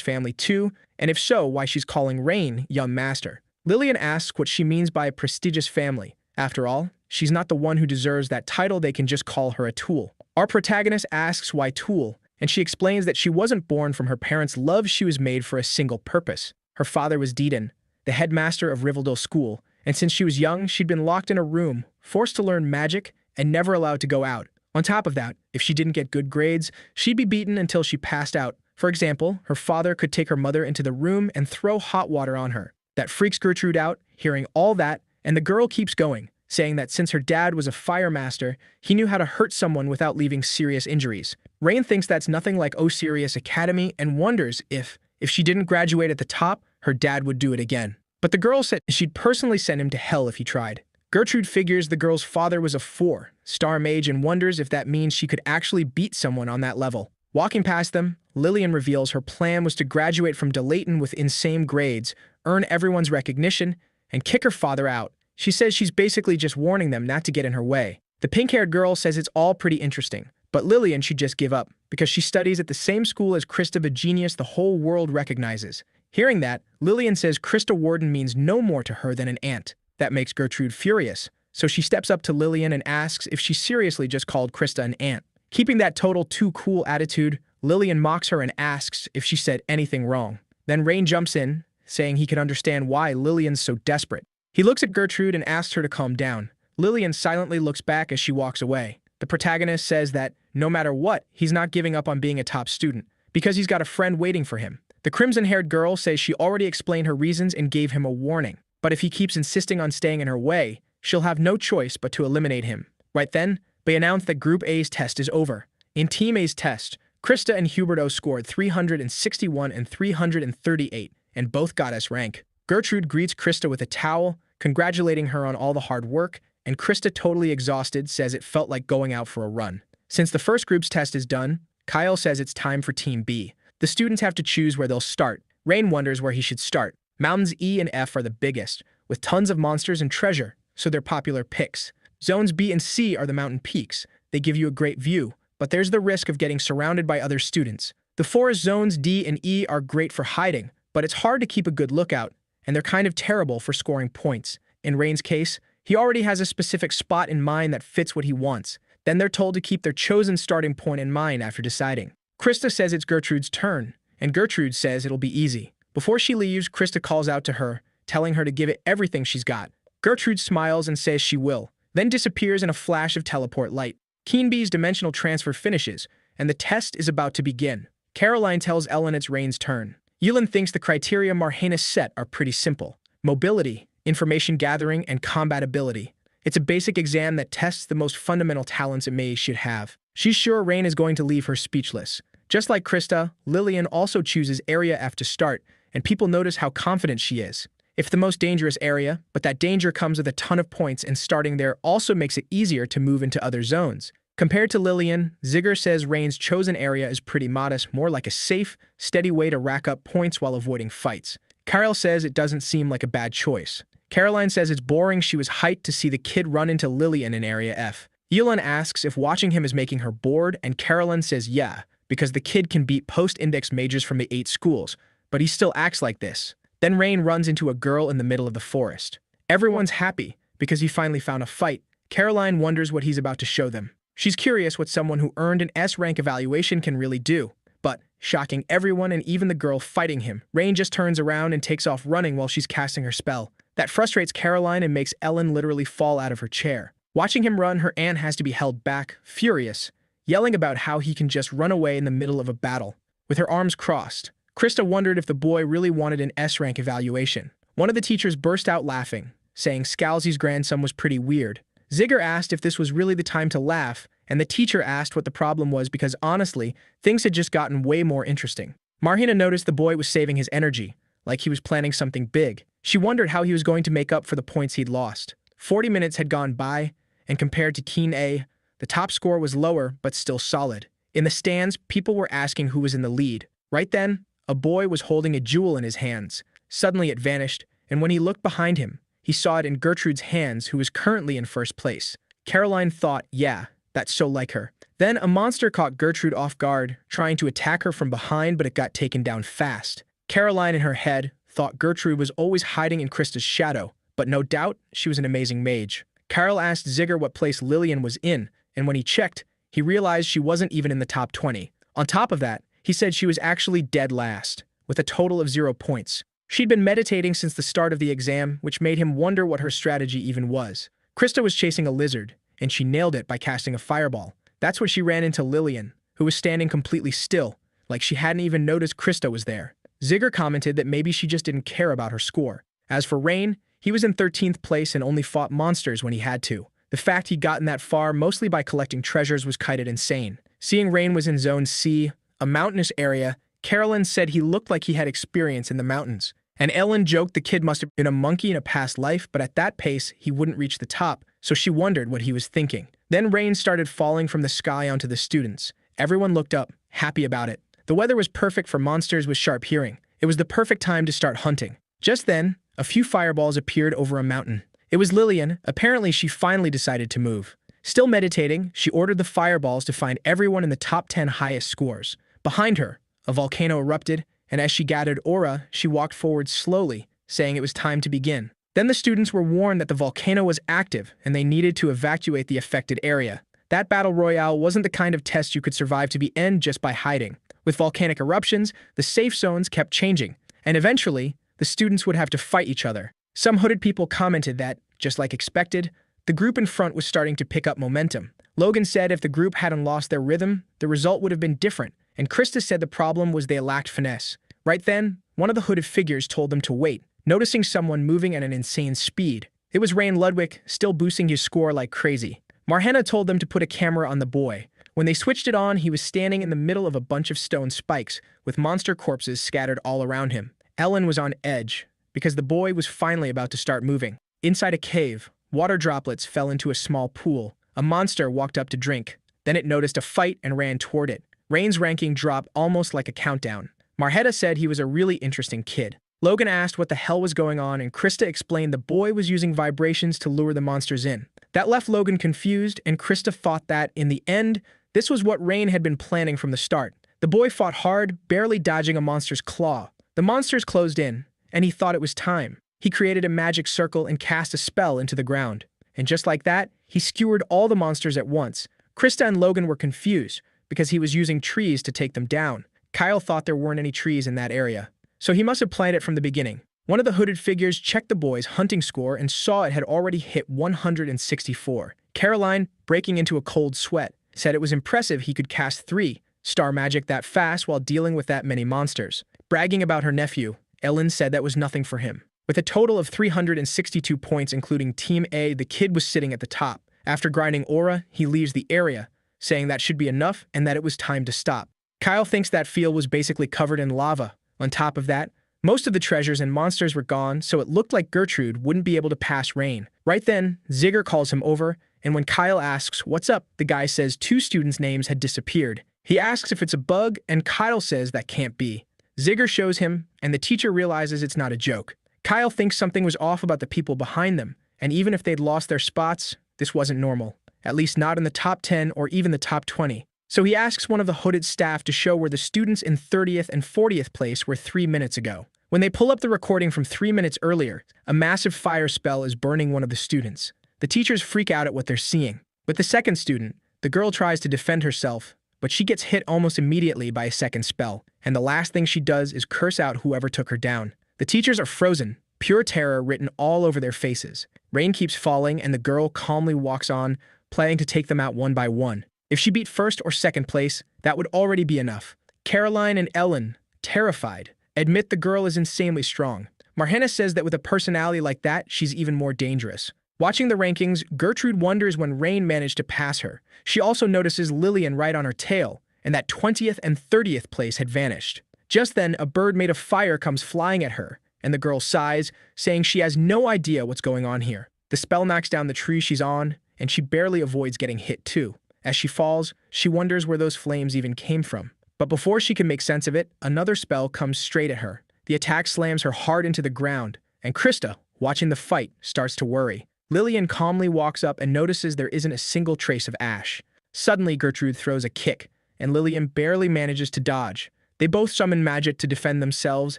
family too, and if so, why she's calling Rain young master. Lillian asks what she means by a prestigious family. After all, she's not the one who deserves that title, they can just call her a tool. Our protagonist asks why tool, and she explains that she wasn't born from her parents' love, she was made for a single purpose. Her father was Deedon, the headmaster of Rivendell School, and since she was young, she'd been locked in a room, forced to learn magic, and never allowed to go out. On top of that, if she didn't get good grades, she'd be beaten until she passed out. For example, her father could take her mother into the room and throw hot water on her. That freaks Gertrude out, hearing all that, and the girl keeps going, saying that since her dad was a fire master, he knew how to hurt someone without leaving serious injuries. Rain thinks that's nothing like Osirius Academy and wonders if she didn't graduate at the top, her dad would do it again. But the girl said she'd personally send him to hell if he tried. Gertrude figures the girl's father was a 4-star mage and wonders if that means she could actually beat someone on that level. Walking past them, Lillian reveals her plan was to graduate from Delayton with insane grades, earn everyone's recognition, and kick her father out. She says she's basically just warning them not to get in her way. The pink-haired girl says it's all pretty interesting, but Lillian should just give up, because she studies at the same school as Krista, a genius the whole world recognizes. Hearing that, Lillian says Krista Warden means no more to her than an aunt. That makes Gertrude furious, so she steps up to Lillian and asks if she seriously just called Krista an aunt. Keeping that total too cool attitude, Lillian mocks her and asks if she said anything wrong. Then Rain jumps in, saying he can understand why Lillian's so desperate. He looks at Gertrude and asks her to calm down. Lillian silently looks back as she walks away. The protagonist says that, no matter what, he's not giving up on being a top student, because he's got a friend waiting for him. The crimson-haired girl says she already explained her reasons and gave him a warning. But if he keeps insisting on staying in her way, she'll have no choice but to eliminate him. Right then, they announce that Group A's test is over. In Team A's test, Krista and Huberto scored 361 and 338, and both got S rank. Gertrude greets Krista with a towel, congratulating her on all the hard work, and Krista, totally exhausted, says it felt like going out for a run. Since the first group's test is done, Kyle says it's time for Team B. The students have to choose where they'll start. Rain wonders where he should start. Mountains E and F are the biggest, with tons of monsters and treasure, so they're popular picks. Zones B and C are the mountain peaks. They give you a great view, but there's the risk of getting surrounded by other students. The forest zones D and E are great for hiding, but it's hard to keep a good lookout, and they're kind of terrible for scoring points. In Rain's case, he already has a specific spot in mind that fits what he wants. Then they're told to keep their chosen starting point in mind after deciding. Krista says it's Gertrude's turn, and Gertrude says it'll be easy. Before she leaves, Krista calls out to her, telling her to give it everything she's got. Gertrude smiles and says she will, then disappears in a flash of teleport light. Keenby's dimensional transfer finishes, and the test is about to begin. Caroline tells Ellen it's Rain's turn. Yulin thinks the criteria Marhena set are pretty simple. Mobility, information gathering, and combat ability. It's a basic exam that tests the most fundamental talents a mage should have. She's sure Rain is going to leave her speechless. Just like Krista, Lillian also chooses Area F to start, and people notice how confident she is. It's the most dangerous area, but that danger comes with a ton of points, and starting there also makes it easier to move into other zones. Compared to Lillian, Zigger says Rain's chosen area is pretty modest, more like a safe, steady way to rack up points while avoiding fights. Kyle says it doesn't seem like a bad choice. Caroline says it's boring. She was hyped to see the kid run into Lillian in Area F. Yulun asks if watching him is making her bored, and Caroline says yeah, because the kid can beat post-index majors from the 8 schools, but he still acts like this. Then Rain runs into a girl in the middle of the forest. Everyone's happy because he finally found a fight. Caroline wonders what he's about to show them. She's curious what someone who earned an S-rank evaluation can really do. But, shocking everyone and even the girl fighting him, Rain just turns around and takes off running while she's casting her spell. That frustrates Caroline and makes Ellen literally fall out of her chair. Watching him run, her aunt has to be held back, furious, yelling about how he can just run away in the middle of a battle. With her arms crossed, Krista wondered if the boy really wanted an S-rank evaluation. One of the teachers burst out laughing, saying Scalzi's grandson was pretty weird. Zigger asked if this was really the time to laugh, and the teacher asked what the problem was because honestly, things had just gotten way more interesting. Marhina noticed the boy was saving his energy, like he was planning something big. She wondered how he was going to make up for the points he'd lost. 40 minutes had gone by, and compared to Teen A, the top score was lower but still solid. In the stands, people were asking who was in the lead. Right then, a boy was holding a jewel in his hands. Suddenly it vanished, and when he looked behind him, he saw it in Gertrude's hands, who was currently in first place. Caroline thought, yeah, that's so like her. Then a monster caught Gertrude off guard, trying to attack her from behind, but it got taken down fast. Caroline in her head thought Gertrude was always hiding in Krista's shadow, but no doubt she was an amazing mage. Carol asked Zigger what place Lillian was in, and when he checked, he realized she wasn't even in the top 20. On top of that, he said she was actually dead last, with a total of 0 points. She'd been meditating since the start of the exam, which made him wonder what her strategy even was. Krista was chasing a lizard, and she nailed it by casting a fireball. That's where she ran into Lillian, who was standing completely still, like she hadn't even noticed Krista was there. Zigger commented that maybe she just didn't care about her score. As for Rain, he was in 13th place and only fought monsters when he had to. The fact he'd gotten that far mostly by collecting treasures was kind of insane. Seeing Rain was in Zone C, a mountainous area, Carolyn said he looked like he had experience in the mountains. And Ellen joked the kid must have been a monkey in a past life, but at that pace, he wouldn't reach the top, so she wondered what he was thinking. Then rain started falling from the sky onto the students. Everyone looked up, happy about it. The weather was perfect for monsters with sharp hearing. It was the perfect time to start hunting. Just then, a few fireballs appeared over a mountain. It was Lillian. Apparently, she finally decided to move. Still meditating, she ordered the fireballs to find everyone in the top 10 highest scores. Behind her, a volcano erupted, and as she gathered aura, she walked forward slowly, saying it was time to begin. Then the students were warned that the volcano was active and they needed to evacuate the affected area. That battle royale wasn't the kind of test you could survive to the end just by hiding. With volcanic eruptions, the safe zones kept changing, and eventually, the students would have to fight each other. Some hooded people commented that, just like expected, the group in front was starting to pick up momentum. Logan said if the group hadn't lost their rhythm, the result would have been different, and Krista said the problem was they lacked finesse. Right then, one of the hooded figures told them to wait, noticing someone moving at an insane speed. It was Rain Ludwig, still boosting his score like crazy. Marhena told them to put a camera on the boy. When they switched it on, he was standing in the middle of a bunch of stone spikes, with monster corpses scattered all around him. Ellen was on edge, because the boy was finally about to start moving. Inside a cave, water droplets fell into a small pool. A monster walked up to drink. Then it noticed a fight and ran toward it. Rain's ranking dropped almost like a countdown. Marheta said he was a really interesting kid. Logan asked what the hell was going on, and Krista explained the boy was using vibrations to lure the monsters in. That left Logan confused, and Krista thought that, in the end, this was what Rain had been planning from the start. The boy fought hard, barely dodging a monster's claw. The monsters closed in, and he thought it was time. He created a magic circle and cast a spell into the ground. And just like that, he skewered all the monsters at once. Krista and Logan were confused, because he was using trees to take them down. Kyle thought there weren't any trees in that area, so he must have planned it from the beginning. One of the hooded figures checked the boy's hunting score and saw it had already hit 164. Caroline, breaking into a cold sweat, said it was impressive he could cast 3-star magic that fast while dealing with that many monsters. Bragging about her nephew, Ellen said that was nothing for him. With a total of 362 points including Team A, the kid was sitting at the top. After grinding aura, he leaves the area, saying that should be enough and that it was time to stop. Kyle thinks that field was basically covered in lava. On top of that, most of the treasures and monsters were gone, so it looked like Gertrude wouldn't be able to pass Rain. Right then, Zigger calls him over, and when Kyle asks, "What's up?" the guy says 2 students' names had disappeared. He asks if it's a bug, and Kyle says that can't be. Zigger shows him, and the teacher realizes it's not a joke. Kyle thinks something was off about the people behind them, and even if they'd lost their spots, this wasn't normal. At least not in the top 10 or even the top 20. So he asks one of the hooded staff to show where the students in 30th and 40th place were 3 minutes ago. When they pull up the recording from 3 minutes earlier, a massive fire spell is burning one of the students. The teachers freak out at what they're seeing. With the second student, the girl tries to defend herself, but she gets hit almost immediately by a second spell, and the last thing she does is curse out whoever took her down. The teachers are frozen, pure terror written all over their faces. Rain keeps falling, and the girl calmly walks on, planning to take them out one by one. If she beat first or second place, that would already be enough. Caroline and Ellen, terrified, admit the girl is insanely strong. Marhena says that with a personality like that, she's even more dangerous. Watching the rankings, Gertrude wonders when Rain managed to pass her. She also notices Lillian right on her tail, and that 20th and 30th place had vanished. Just then, a bird made of fire comes flying at her, and the girl sighs, saying she has no idea what's going on here. The spell knocks down the tree she's on, and she barely avoids getting hit too. As she falls, she wonders where those flames even came from. But before she can make sense of it, another spell comes straight at her. The attack slams her hard into the ground, and Krista, watching the fight, starts to worry. Lillian calmly walks up and notices there isn't a single trace of ash. Suddenly, Gertrude throws a kick, and Lillian barely manages to dodge. They both summon magic to defend themselves,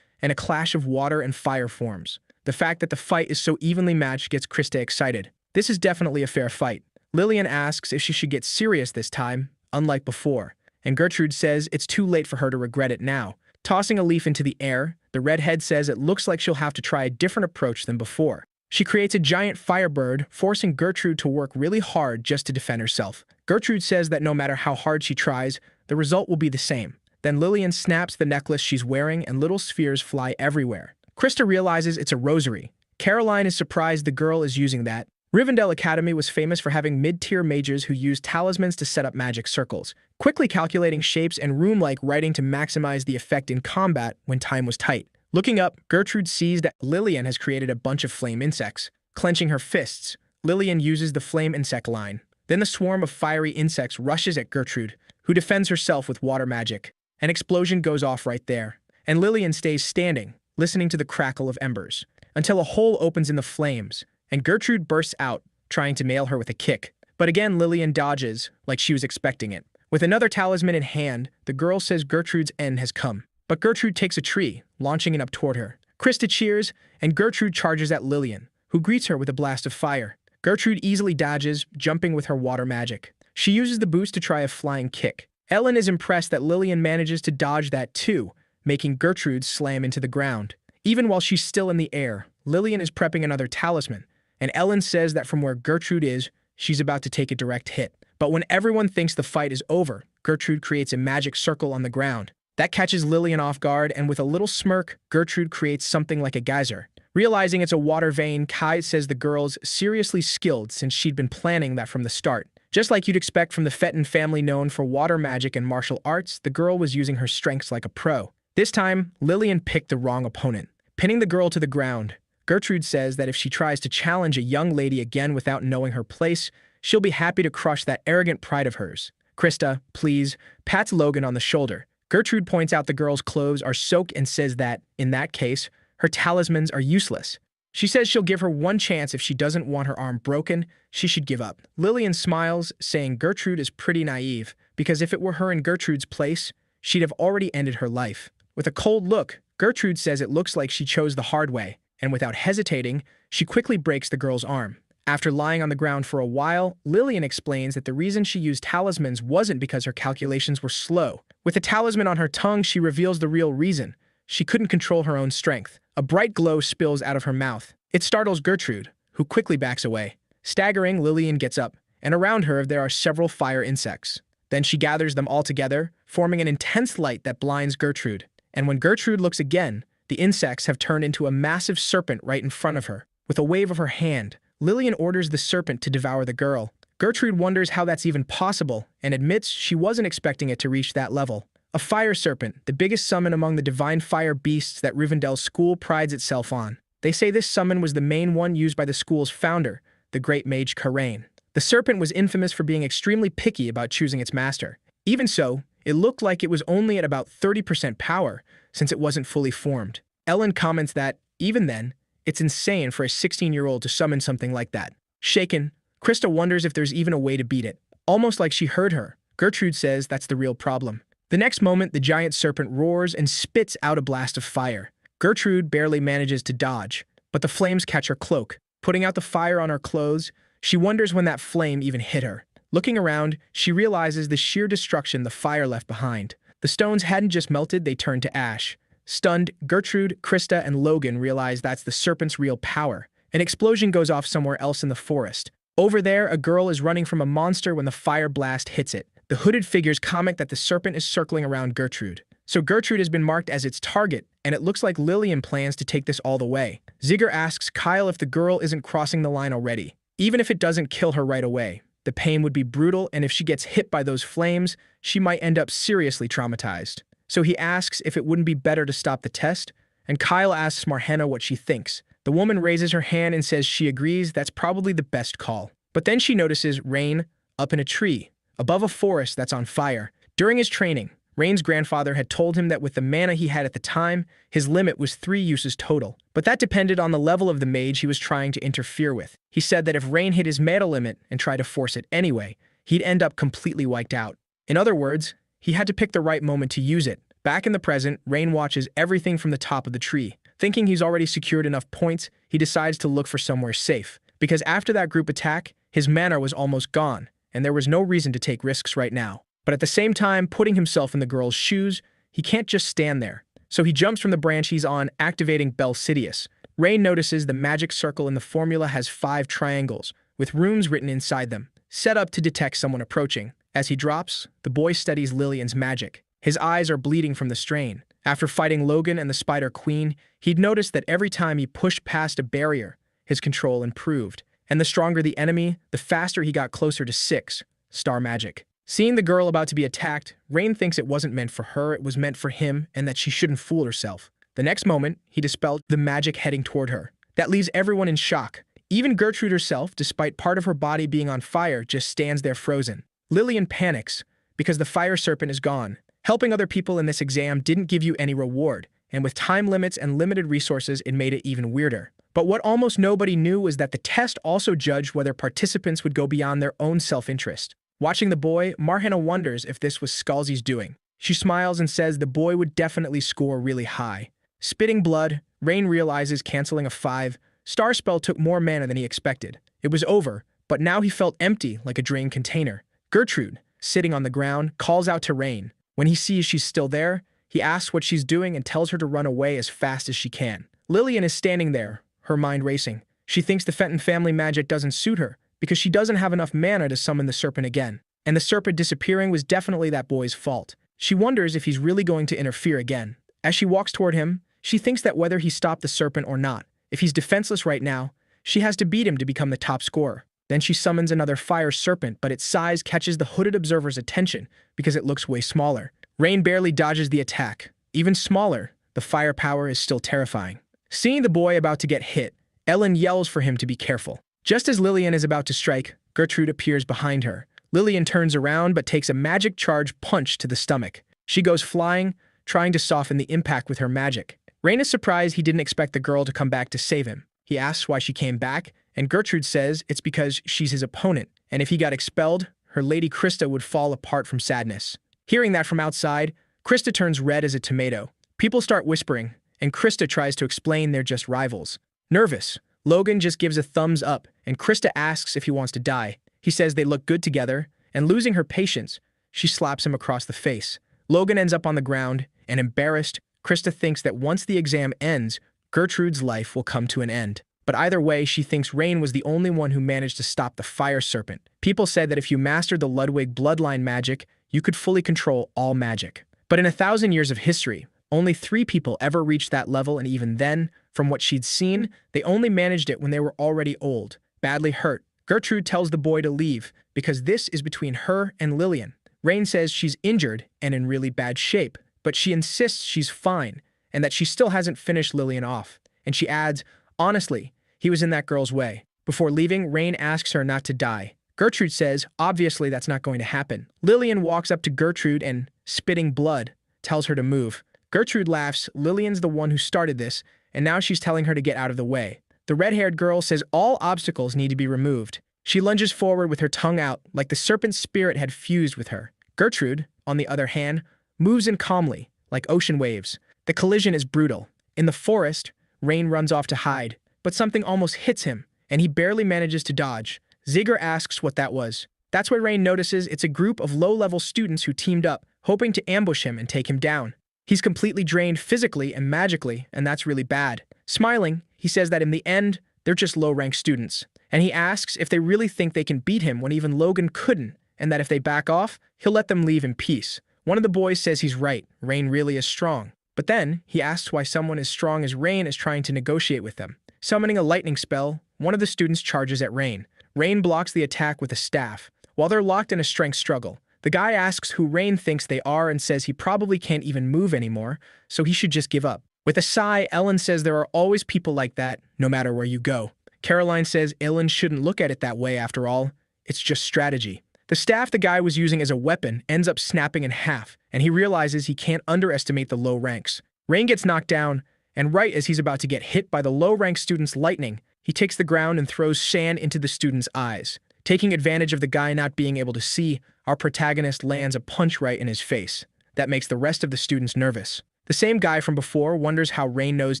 and a clash of water and fire forms. The fact that the fight is so evenly matched gets Krista excited. This is definitely a fair fight. Lillian asks if she should get serious this time, unlike before, and Gertrude says it's too late for her to regret it now. Tossing a leaf into the air, the redhead says it looks like she'll have to try a different approach than before. She creates a giant firebird, forcing Gertrude to work really hard just to defend herself. Gertrude says that no matter how hard she tries, the result will be the same. Then Lillian snaps the necklace she's wearing and little spheres fly everywhere. Krista realizes it's a rosary. Caroline is surprised the girl is using that. Rivendell Academy was famous for having mid-tier mages who used talismans to set up magic circles, quickly calculating shapes and rune-like writing to maximize the effect in combat when time was tight. Looking up, Gertrude sees that Lillian has created a bunch of flame insects. Clenching her fists, Lillian uses the flame insect line. Then the swarm of fiery insects rushes at Gertrude, who defends herself with water magic. An explosion goes off right there, and Lillian stays standing, listening to the crackle of embers, until a hole opens in the flames, and Gertrude bursts out, trying to nail her with a kick. But again, Lillian dodges, like she was expecting it. With another talisman in hand, the girl says Gertrude's end has come. But Gertrude takes a tree, launching it up toward her. Krista cheers, and Gertrude charges at Lillian, who greets her with a blast of fire. Gertrude easily dodges, jumping with her water magic. She uses the boost to try a flying kick. Ellen is impressed that Lillian manages to dodge that too, making Gertrude slam into the ground. Even while she's still in the air, Lillian is prepping another talisman, and Ellen says that from where Gertrude is, she's about to take a direct hit. But when everyone thinks the fight is over, Gertrude creates a magic circle on the ground. That catches Lillian off guard, and with a little smirk, Gertrude creates something like a geyser. Realizing it's a water vein, Kai says the girl's seriously skilled since she'd been planning that from the start. Just like you'd expect from the Fetton family known for water magic and martial arts, the girl was using her strengths like a pro. This time, Lillian picked the wrong opponent. Pinning the girl to the ground, Gertrude says that if she tries to challenge a young lady again without knowing her place, she'll be happy to crush that arrogant pride of hers. Krista, please, pats Logan on the shoulder. Gertrude points out the girl's clothes are soaked and says that, in that case, her talismans are useless. She says she'll give her one chance if she doesn't want her arm broken, she should give up. Lillian smiles, saying Gertrude is pretty naive, because if it were her in Gertrude's place, she'd have already ended her life. With a cold look, Gertrude says it looks like she chose the hard way, and without hesitating, she quickly breaks the girl's arm. After lying on the ground for a while, Lillian explains that the reason she used talismans wasn't because her calculations were slow. With a talisman on her tongue, she reveals the real reason. She couldn't control her own strength. A bright glow spills out of her mouth. It startles Gertrude, who quickly backs away. Staggering, Lillian gets up, and around her there are several fire insects. Then she gathers them all together, forming an intense light that blinds Gertrude. And when Gertrude looks again, the insects have turned into a massive serpent right in front of her. With a wave of her hand, Lillian orders the serpent to devour the girl. Gertrude wonders how that's even possible and admits she wasn't expecting it to reach that level. A fire serpent, the biggest summon among the divine fire beasts that Rivendell's school prides itself on. They say this summon was the main one used by the school's founder, the great mage Karain. The serpent was infamous for being extremely picky about choosing its master. Even so, it looked like it was only at about 30% power, since it wasn't fully formed. Ellen comments that, even then, it's insane for a 16-year-old to summon something like that. Shaken, Krista wonders if there's even a way to beat it. Almost like she heard her, Gertrude says that's the real problem. The next moment, the giant serpent roars and spits out a blast of fire. Gertrude barely manages to dodge, but the flames catch her cloak. Putting out the fire on her clothes, she wonders when that flame even hit her. Looking around, she realizes the sheer destruction the fire left behind. The stones hadn't just melted, they turned to ash. Stunned, Gertrude, Krista, and Logan realize that's the serpent's real power. An explosion goes off somewhere else in the forest. Over there, a girl is running from a monster when the fire blast hits it. The hooded figures comment that the serpent is circling around Gertrude. So Gertrude has been marked as its target, and it looks like Lillian plans to take this all the way. Zigger asks Kyle if the girl isn't crossing the line already. Even if it doesn't kill her right away, the pain would be brutal, and if she gets hit by those flames, she might end up seriously traumatized. So he asks if it wouldn't be better to stop the test, and Kyle asks Marhenna what she thinks. The woman raises her hand and says she agrees that's probably the best call. But then she notices Rain up in a tree, above a forest that's on fire. During his training, Rain's grandfather had told him that with the mana he had at the time, his limit was 3 uses total. But that depended on the level of the mage he was trying to interfere with. He said that if Rain hit his mana limit and tried to force it anyway, he'd end up completely wiped out. In other words, he had to pick the right moment to use it. Back in the present, Rain watches everything from the top of the tree. Thinking he's already secured enough points, he decides to look for somewhere safe. Because after that group attack, his mana was almost gone, and there was no reason to take risks right now. But at the same time, putting himself in the girl's shoes, he can't just stand there. So he jumps from the branch he's on, activating Belsidius. Rain notices the magic circle in the formula has 5 triangles, with runes written inside them, set up to detect someone approaching. As he drops, the boy studies Lillian's magic. His eyes are bleeding from the strain. After fighting Logan and the Spider Queen, he'd noticed that every time he pushed past a barrier, his control improved. And the stronger the enemy, the faster he got closer to 6, star magic. Seeing the girl about to be attacked, Rain thinks it wasn't meant for her, it was meant for him, and that she shouldn't fool herself. The next moment, he dispelled the magic heading toward her. That leaves everyone in shock. Even Gertrude herself, despite part of her body being on fire, just stands there frozen. Lillian panics, because the fire serpent is gone. Helping other people in this exam didn't give you any reward, and with time limits and limited resources, it made it even weirder. But what almost nobody knew was that the test also judged whether participants would go beyond their own self-interest. Watching the boy, Marhenna wonders if this was Scalzi's doing. She smiles and says the boy would definitely score really high. Spitting blood, Rain realizes canceling a 5-star spell took more mana than he expected. It was over, but now he felt empty like a drained container. Gertrude, sitting on the ground, calls out to Rain. When he sees she's still there, he asks what she's doing and tells her to run away as fast as she can. Lillian is standing there, her mind racing. She thinks the Fenton family magic doesn't suit her, because she doesn't have enough mana to summon the serpent again. And the serpent disappearing was definitely that boy's fault. She wonders if he's really going to interfere again. As she walks toward him, she thinks that whether he stopped the serpent or not, if he's defenseless right now, she has to beat him to become the top scorer. Then she summons another fire serpent, but its size catches the hooded observer's attention because it looks way smaller. Rain barely dodges the attack. Even smaller, the firepower is still terrifying. Seeing the boy about to get hit, Ellen yells for him to be careful. Just as Lillian is about to strike, Gertrude appears behind her. Lillian turns around but takes a magic charge punch to the stomach. She goes flying, trying to soften the impact with her magic. Rain is surprised he didn't expect the girl to come back to save him. He asks why she came back, and Gertrude says it's because she's his opponent, and if he got expelled, her lady Krista would fall apart from sadness. Hearing that from outside, Krista turns red as a tomato. People start whispering, and Krista tries to explain they're just rivals. Nervous, Logan just gives a thumbs up, and Krista asks if he wants to die. He says they look good together, and losing her patience, she slaps him across the face. Logan ends up on the ground, and embarrassed, Krista thinks that once the exam ends, Gertrude's life will come to an end. But either way, she thinks Rain was the only one who managed to stop the fire serpent. People said that if you mastered the Ludwig bloodline magic, you could fully control all magic. But in 1,000 years of history, only 3 people ever reached that level, and even then, from what she'd seen, they only managed it when they were already old, badly hurt. Gertrude tells the boy to leave, because this is between her and Lillian. Rain says she's injured and in really bad shape, but she insists she's fine and that she still hasn't finished Lillian off. And she adds, honestly, he was in that girl's way. Before leaving, Rain asks her not to die. Gertrude says, obviously that's not going to happen. Lillian walks up to Gertrude and, spitting blood, tells her to move. Gertrude laughs. Lillian's the one who started this, and now she's telling her to get out of the way. The red-haired girl says all obstacles need to be removed. She lunges forward with her tongue out, like the serpent spirit had fused with her. Gertrude, on the other hand, moves in calmly, like ocean waves. The collision is brutal. In the forest, Rain runs off to hide, but something almost hits him, and he barely manages to dodge. Ziger asks what that was. That's where Rain notices it's a group of low-level students who teamed up, hoping to ambush him and take him down. He's completely drained physically and magically, and that's really bad. Smiling, he says that in the end, they're just low-ranked students. And he asks if they really think they can beat him when even Logan couldn't, and that if they back off, he'll let them leave in peace. One of the boys says he's right, Rain really is strong. But then, he asks why someone as strong as Rain is trying to negotiate with them. Summoning a lightning spell, one of the students charges at Rain. Rain blocks the attack with a staff. While they're locked in a strength struggle, the guy asks who Rain thinks they are and says he probably can't even move anymore, so he should just give up. With a sigh, Ellen says there are always people like that, no matter where you go. Caroline says Ellen shouldn't look at it that way after all. It's just strategy. The staff the guy was using as a weapon ends up snapping in half, and he realizes he can't underestimate the low ranks. Rain gets knocked down, and right as he's about to get hit by the low-ranked student's lightning, he takes the ground and throws sand into the student's eyes. Taking advantage of the guy not being able to see, our protagonist lands a punch right in his face. That makes the rest of the students nervous. The same guy from before wonders how Rain knows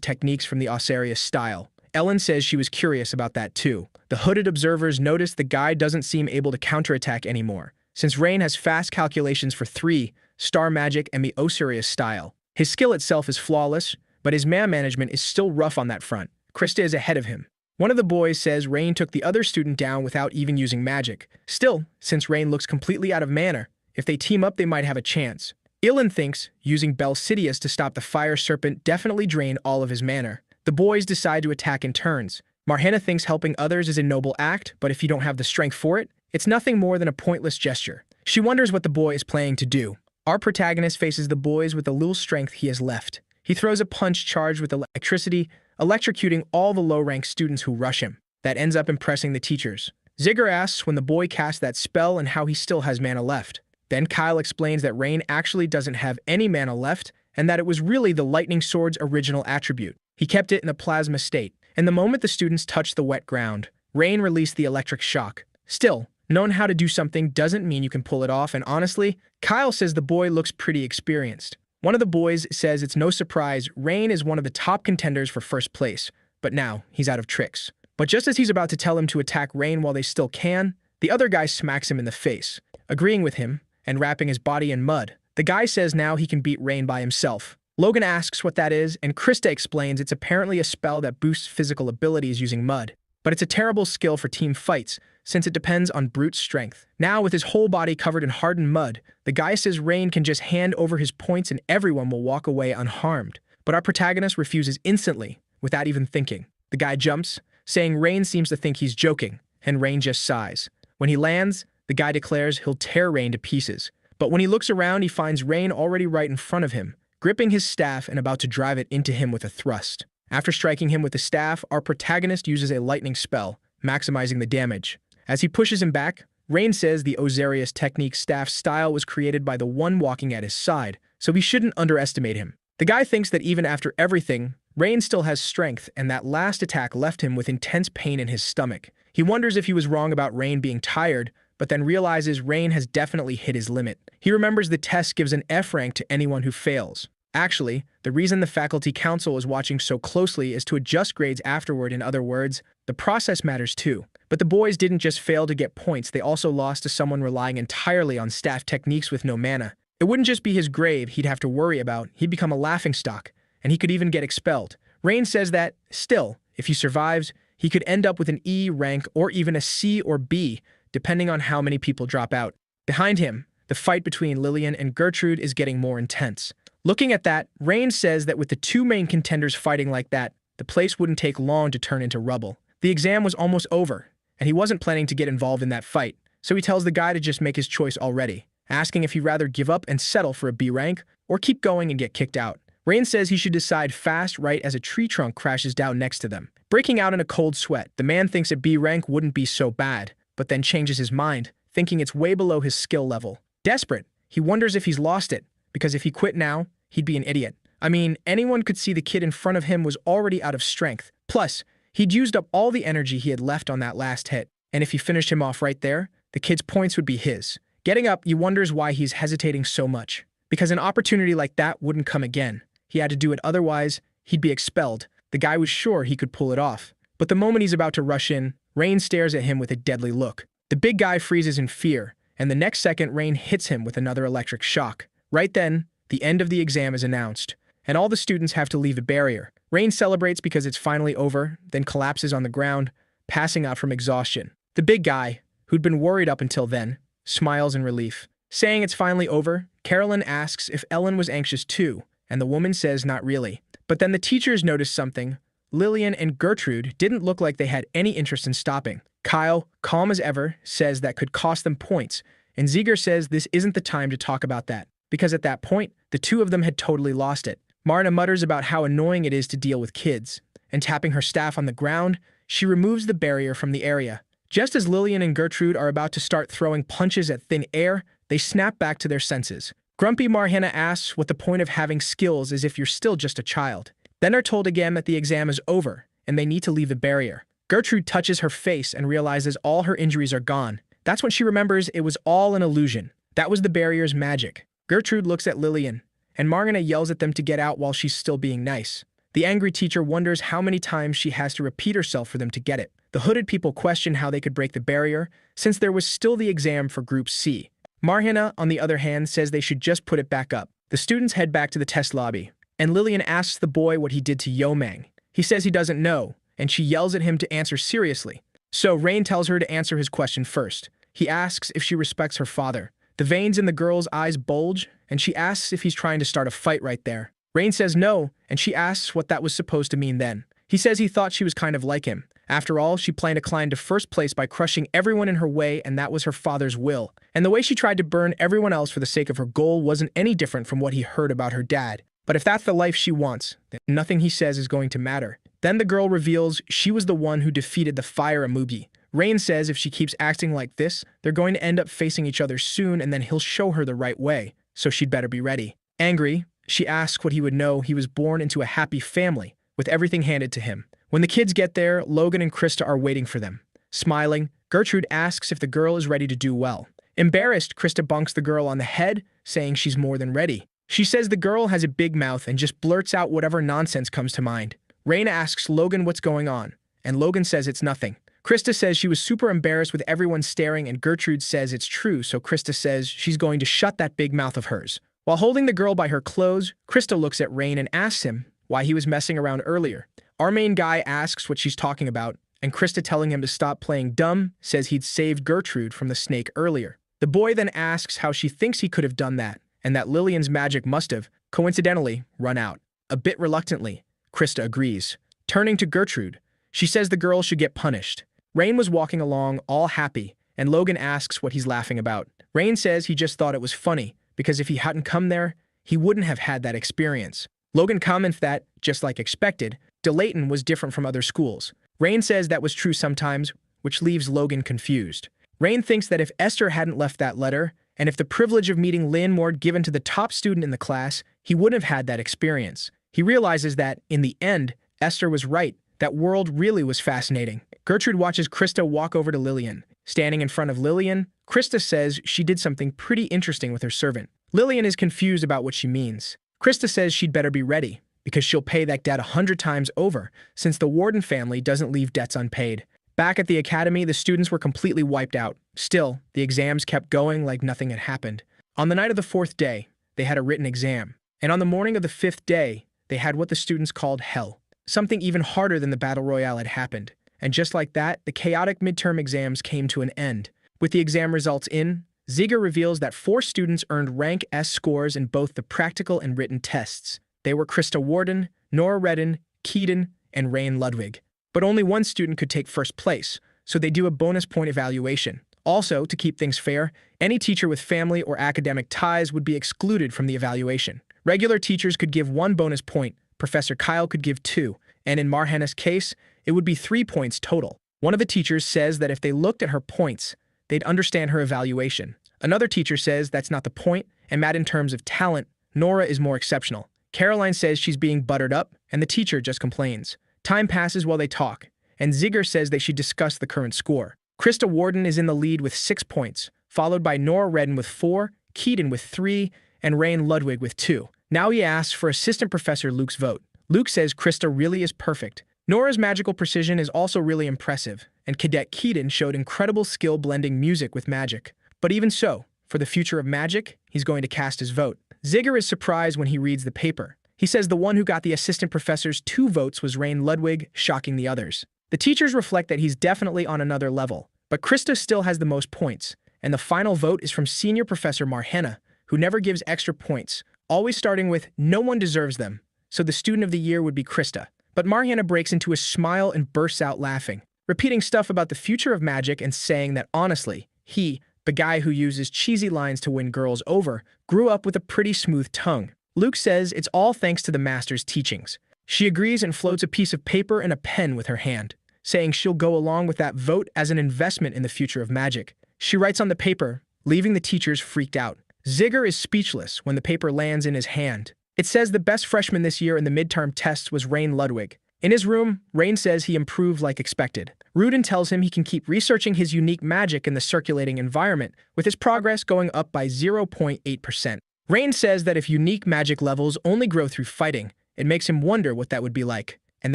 techniques from the Osarius style. Ellen says she was curious about that too. The hooded observers notice the guy doesn't seem able to counterattack anymore, since Rain has fast calculations for 3, star magic, and the Osarius style. His skill itself is flawless, but his man management is still rough on that front. Krista is ahead of him. One of the boys says Rain took the other student down without even using magic. Still, since Rain looks completely out of mana, if they team up they might have a chance. Ilan thinks using Belsidius to stop the fire serpent definitely drained all of his mana. The boys decide to attack in turns. Marhana thinks helping others is a noble act, but if you don't have the strength for it, it's nothing more than a pointless gesture. She wonders what the boy is planning to do. Our protagonist faces the boys with the little strength he has left. He throws a punch charged with electricity, electrocuting all the low-ranked students who rush him. That ends up impressing the teachers. Ziger asks when the boy cast that spell and how he still has mana left. Then Kyle explains that Rain actually doesn't have any mana left, and that it was really the lightning sword's original attribute. He kept it in a plasma state, and the moment the students touched the wet ground, Rain released the electric shock. Still, knowing how to do something doesn't mean you can pull it off, and honestly, Kyle says the boy looks pretty experienced. One of the boys says it's no surprise Rain is one of the top contenders for first place, but now he's out of tricks. But just as he's about to tell him to attack Rain while they still can, the other guy smacks him in the face. Agreeing with him, and wrapping his body in mud, the guy says now he can beat Rain by himself. Logan asks what that is, and Krista explains it's apparently a spell that boosts physical abilities using mud. But it's a terrible skill for team fights, since it depends on brute strength. Now, with his whole body covered in hardened mud, the guy says Rain can just hand over his points and everyone will walk away unharmed. But our protagonist refuses instantly, without even thinking. The guy jumps, saying Rain seems to think he's joking, and Rain just sighs. When he lands, the guy declares he'll tear Rain to pieces. But when he looks around, he finds Rain already right in front of him, gripping his staff and about to drive it into him with a thrust. After striking him with the staff, our protagonist uses a lightning spell, maximizing the damage. As he pushes him back, Rain says the Osarius technique staff style was created by the one walking at his side, so we shouldn't underestimate him. The guy thinks that even after everything, Rain still has strength, and that last attack left him with intense pain in his stomach. He wonders if he was wrong about Rain being tired, but then realizes Rain has definitely hit his limit. He remembers the test gives an F rank to anyone who fails. Actually, the reason the faculty council is watching so closely is to adjust grades afterward. In other words, the process matters too. But the boys didn't just fail to get points, they also lost to someone relying entirely on staff techniques with no mana. It wouldn't just be his grade he'd have to worry about, he'd become a laughingstock, and he could even get expelled. Rain says that, still, if he survives, he could end up with an E rank or even a C or B, depending on how many people drop out. Behind him, the fight between Lillian and Gertrude is getting more intense. Looking at that, Rain says that with the two main contenders fighting like that, the place wouldn't take long to turn into rubble. The exam was almost over, and he wasn't planning to get involved in that fight, so he tells the guy to just make his choice already, asking if he'd rather give up and settle for a B rank or keep going and get kicked out. Rain says he should decide fast right as a tree trunk crashes down next to them. Breaking out in a cold sweat, the man thinks a B rank wouldn't be so bad, but then changes his mind, thinking it's way below his skill level. Desperate, he wonders if he's lost it, because if he quit now, he'd be an idiot. I mean, anyone could see the kid in front of him was already out of strength. Plus, he'd used up all the energy he had left on that last hit, and if he finished him off right there, the kid's points would be his. Getting up, he wonders why he's hesitating so much. Because an opportunity like that wouldn't come again. He had to do it, otherwise, he'd be expelled. The guy was sure he could pull it off. But the moment he's about to rush in, Rain stares at him with a deadly look. The big guy freezes in fear, and the next second Rain hits him with another electric shock. Right then, the end of the exam is announced, and all the students have to leave the barrier. Rain celebrates because it's finally over, then collapses on the ground, passing out from exhaustion. The big guy, who'd been worried up until then, smiles in relief. Saying it's finally over, Carolyn asks if Ellen was anxious too, and the woman says not really. But then the teachers notice something. Lillian and Gertrude didn't look like they had any interest in stopping. Kyle, calm as ever, says that could cost them points, and Ziegler says this isn't the time to talk about that, because at that point, the two of them had totally lost it. Marna mutters about how annoying it is to deal with kids, and tapping her staff on the ground, she removes the barrier from the area. Just as Lillian and Gertrude are about to start throwing punches at thin air, they snap back to their senses. Grumpy Marhana asks what the point of having skills is if you're still just a child. Then are told again that the exam is over, and they need to leave the barrier. Gertrude touches her face and realizes all her injuries are gone. That's when she remembers it was all an illusion. That was the barrier's magic. Gertrude looks at Lillian, and Margana yells at them to get out while she's still being nice. The angry teacher wonders how many times she has to repeat herself for them to get it. The hooded people question how they could break the barrier, since there was still the exam for Group C. Marhana, on the other hand, says they should just put it back up. The students head back to the test lobby, and Lillian asks the boy what he did to Yomang. He says he doesn't know, and she yells at him to answer seriously. So Rain tells her to answer his question first. He asks if she respects her father. The veins in the girl's eyes bulge, and she asks if he's trying to start a fight right there. Rain says no, and she asks what that was supposed to mean then. He says he thought she was kind of like him. After all, she planned to climb to first place by crushing everyone in her way, and that was her father's will. And the way she tried to burn everyone else for the sake of her goal wasn't any different from what he heard about her dad. But if that's the life she wants, then nothing he says is going to matter. Then the girl reveals she was the one who defeated the Fire Amugi. Rain says if she keeps acting like this, they're going to end up facing each other soon, and then he'll show her the right way, so she'd better be ready. Angry, she asks what he would know he was born into a happy family, with everything handed to him. When the kids get there, Logan and Krista are waiting for them. Smiling, Gertrude asks if the girl is ready to do well. Embarrassed, Krista bunks the girl on the head, saying she's more than ready. She says the girl has a big mouth and just blurts out whatever nonsense comes to mind. Rain asks Logan what's going on, and Logan says it's nothing. Krista says she was super embarrassed with everyone staring, and Gertrude says it's true, so Krista says she's going to shut that big mouth of hers. While holding the girl by her clothes, Krista looks at Rain and asks him why he was messing around earlier. Our main guy asks what she's talking about, and Krista, telling him to stop playing dumb, says he'd saved Gertrude from the snake earlier. The boy then asks how she thinks he could have done that, and that Lillian's magic must have, coincidentally, run out. A bit reluctantly, Krista agrees. Turning to Gertrude, she says the girl should get punished. Rain was walking along, all happy, and Logan asks what he's laughing about. Rain says he just thought it was funny, because if he hadn't come there, he wouldn't have had that experience. Logan comments that, just like expected, DeLayton was different from other schools. Rain says that was true sometimes, which leaves Logan confused. Rain thinks that if Esther hadn't left that letter, and if the privilege of meeting Lynn were given to the top student in the class, he wouldn't have had that experience. He realizes that, in the end, Esther was right. That world really was fascinating. Gertrude watches Krista walk over to Lillian. Standing in front of Lillian, Krista says she did something pretty interesting with her servant. Lillian is confused about what she means. Krista says she'd better be ready, because she'll pay that debt 100 times over, since the Warden family doesn't leave debts unpaid. Back at the academy, the students were completely wiped out. Still, the exams kept going like nothing had happened. On the night of the 4th day, they had a written exam. And on the morning of the 5th day, they had what the students called hell. Something even harder than the Battle Royale had happened. And just like that, the chaotic midterm exams came to an end. With the exam results in, Ziegler reveals that 4 students earned rank S scores in both the practical and written tests. They were Krista Warden, Nora Redden, Keaton, and Rain Ludwig. But only one student could take first place, so they do a bonus point evaluation. Also, to keep things fair, any teacher with family or academic ties would be excluded from the evaluation. Regular teachers could give 1 bonus point, Professor Kyle could give 2, and in Marhana's case, it would be 3 points total. One of the teachers says that if they looked at her points, they'd understand her evaluation. Another teacher says that's not the point, and Matt, in terms of talent, Nora is more exceptional. Caroline says she's being buttered up, and the teacher just complains. Time passes while they talk, and Zigger says they should discuss the current score. Krista Warden is in the lead with 6 points, followed by Nora Redden with 4, Keaton with 3, and Rain Ludwig with 2. Now he asks for Assistant Professor Luke's vote. Luke says Krista really is perfect. Nora's magical precision is also really impressive, and Cadet Keaton showed incredible skill blending music with magic. But even so, for the future of magic, he's going to cast his vote. Zigger is surprised when he reads the paper. He says the one who got the assistant professor's 2 votes was Rain Ludwig, shocking the others. The teachers reflect that he's definitely on another level, but Krista still has the most points, and the final vote is from Senior Professor Marhana, who never gives extra points, always starting with "no one deserves them," so the student of the year would be Krista. But Marhana breaks into a smile and bursts out laughing, repeating stuff about the future of magic and saying that honestly, he, the guy who uses cheesy lines to win girls over, grew up with a pretty smooth tongue. Luke says it's all thanks to the master's teachings. She agrees and floats a piece of paper and a pen with her hand, saying she'll go along with that vote as an investment in the future of magic. She writes on the paper, leaving the teachers freaked out. Zigger is speechless when the paper lands in his hand. It says the best freshman this year in the midterm tests was Rain Ludwig. In his room, Rain says he improved like expected. Rudin tells him he can keep researching his unique magic in the circulating environment, with his progress going up by 0.8%. Rain says that if unique magic levels only grow through fighting, it makes him wonder what that would be like. And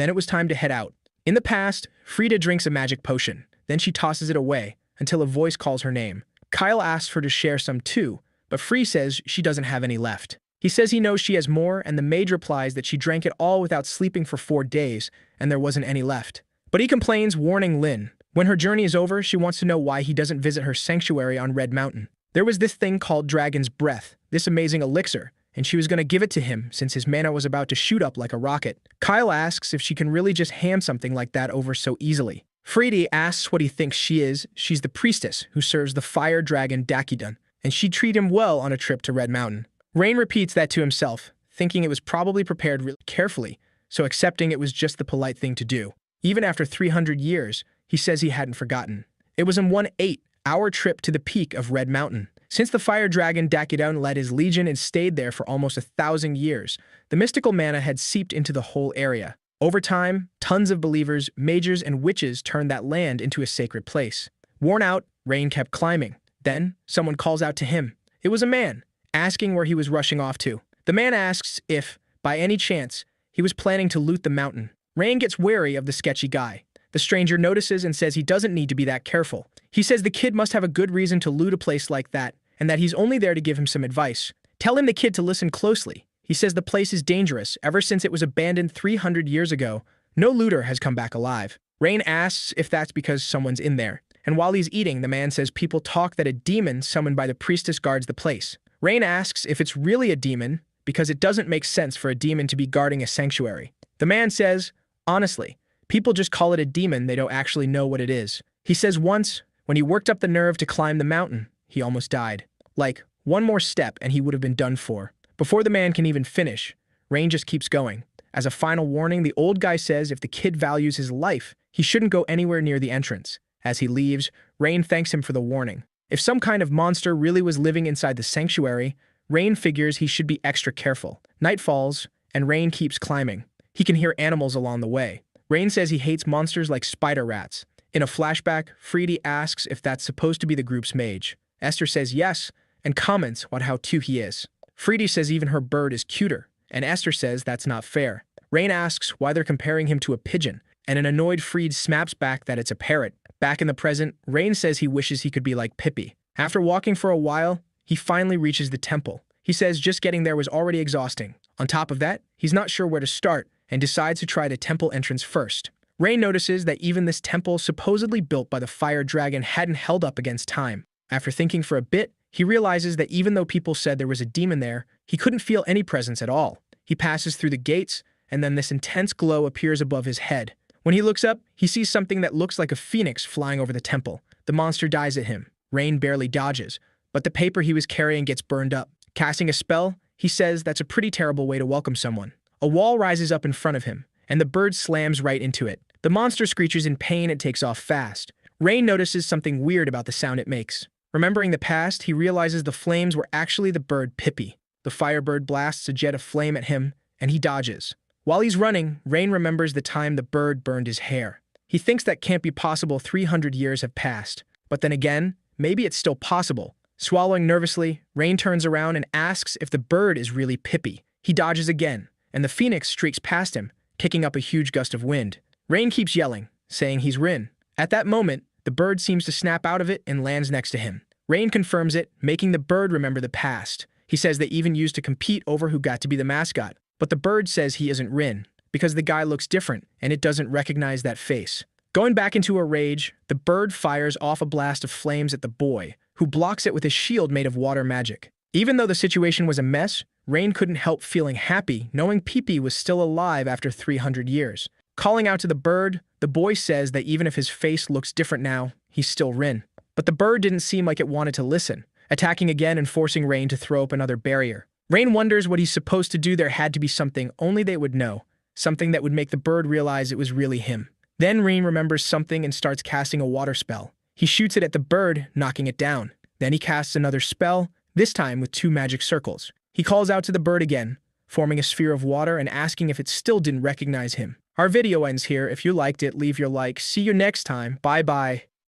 then it was time to head out. In the past, Frida drinks a magic potion. Then she tosses it away until a voice calls her name. Kyle asks her to share some too, but Free says she doesn't have any left. He says he knows she has more, and the maid replies that she drank it all without sleeping for 4 days, and there wasn't any left. But he complains, warning Lynn. When her journey is over, she wants to know why he doesn't visit her sanctuary on Red Mountain. There was this thing called Dragon's Breath, this amazing elixir, and she was going to give it to him since his mana was about to shoot up like a rocket. Kyle asks if she can really just hand something like that over so easily. Freedy asks what he thinks she is. She's the priestess who serves the fire dragon Dakidun, and she'd treat him well on a trip to Red Mountain. Rain repeats that to himself, thinking it was probably prepared really carefully, so accepting it was just the polite thing to do. Even after 300 years, he says he hadn't forgotten. It was a 1-8-hour trip to the peak of Red Mountain. Since the fire dragon Dakidun led his legion and stayed there for almost 1,000 years, the mystical mana had seeped into the whole area. Over time, tons of believers, mages, and witches turned that land into a sacred place. Worn out, Rain kept climbing. Then, someone calls out to him. It was a man, asking where he was rushing off to. The man asks if, by any chance, he was planning to loot the mountain. Rain gets wary of the sketchy guy. The stranger notices and says he doesn't need to be that careful. He says the kid must have a good reason to loot a place like that, and that he's only there to give him some advice. Telling the kid to listen closely. He says the place is dangerous. Ever since it was abandoned 300 years ago, no looter has come back alive. Rain asks if that's because someone's in there. And while he's eating, the man says people talk that a demon summoned by the priestess guards the place. Rain asks if it's really a demon, because it doesn't make sense for a demon to be guarding a sanctuary. The man says, honestly, people just call it a demon, they don't actually know what it is. He says once, when he worked up the nerve to climb the mountain, he almost died. Like, one more step and he would have been done for. Before the man can even finish, Rain just keeps going. As a final warning, the old guy says if the kid values his life, he shouldn't go anywhere near the entrance. As he leaves, Rain thanks him for the warning. If some kind of monster really was living inside the sanctuary, Rain figures he should be extra careful. Night falls, and Rain keeps climbing. He can hear animals along the way. Rain says he hates monsters like spider rats. In a flashback, Freedy asks if that's supposed to be the group's mage. Esther says yes, and comments on how cute he is. Freedy says even her bird is cuter, and Esther says that's not fair. Rain asks why they're comparing him to a pigeon, and an annoyed Freed snaps back that it's a parrot. Back in the present, Rain says he wishes he could be like Pippi. After walking for a while, he finally reaches the temple. He says just getting there was already exhausting. On top of that, he's not sure where to start, and decides to try the temple entrance first. Rain notices that even this temple, supposedly built by the fire dragon, hadn't held up against time. After thinking for a bit, he realizes that even though people said there was a demon there, he couldn't feel any presence at all. He passes through the gates, and then this intense glow appears above his head. When he looks up, he sees something that looks like a phoenix flying over the temple. The monster dies at him. Rain barely dodges, but the paper he was carrying gets burned up. Casting a spell, he says that's a pretty terrible way to welcome someone. A wall rises up in front of him, and the bird slams right into it. The monster screeches in pain and takes off fast. Rain notices something weird about the sound it makes. Remembering the past, he realizes the flames were actually the bird Pippi. The firebird blasts a jet of flame at him, and he dodges. While he's running, Rain remembers the time the bird burned his hair. He thinks that can't be possible. 300 years have passed. But then again, maybe it's still possible. Swallowing nervously, Rain turns around and asks if the bird is really Pippi. He dodges again, and the phoenix streaks past him, kicking up a huge gust of wind. Rain keeps yelling, saying he's Rin. At that moment, the bird seems to snap out of it and lands next to him. Rain confirms it, making the bird remember the past. He says they even used to compete over who got to be the mascot. But the bird says he isn't Rin, because the guy looks different and it doesn't recognize that face. Going back into a rage, the bird fires off a blast of flames at the boy, who blocks it with his shield made of water magic. Even though the situation was a mess, Rain couldn't help feeling happy knowing Pippi was still alive after 300 years. Calling out to the bird, the boy says that even if his face looks different now, he's still Rin. But the bird didn't seem like it wanted to listen, attacking again and forcing Rain to throw up another barrier. Rain wonders what he's supposed to do. There had to be something only they would know, something that would make the bird realize it was really him. Then Rain remembers something and starts casting a water spell. He shoots it at the bird, knocking it down. Then he casts another spell, this time with 2 magic circles. He calls out to the bird again, forming a sphere of water and asking if it still didn't recognize him. Our video ends here. If you liked it, leave your like. See you next time. Bye-bye.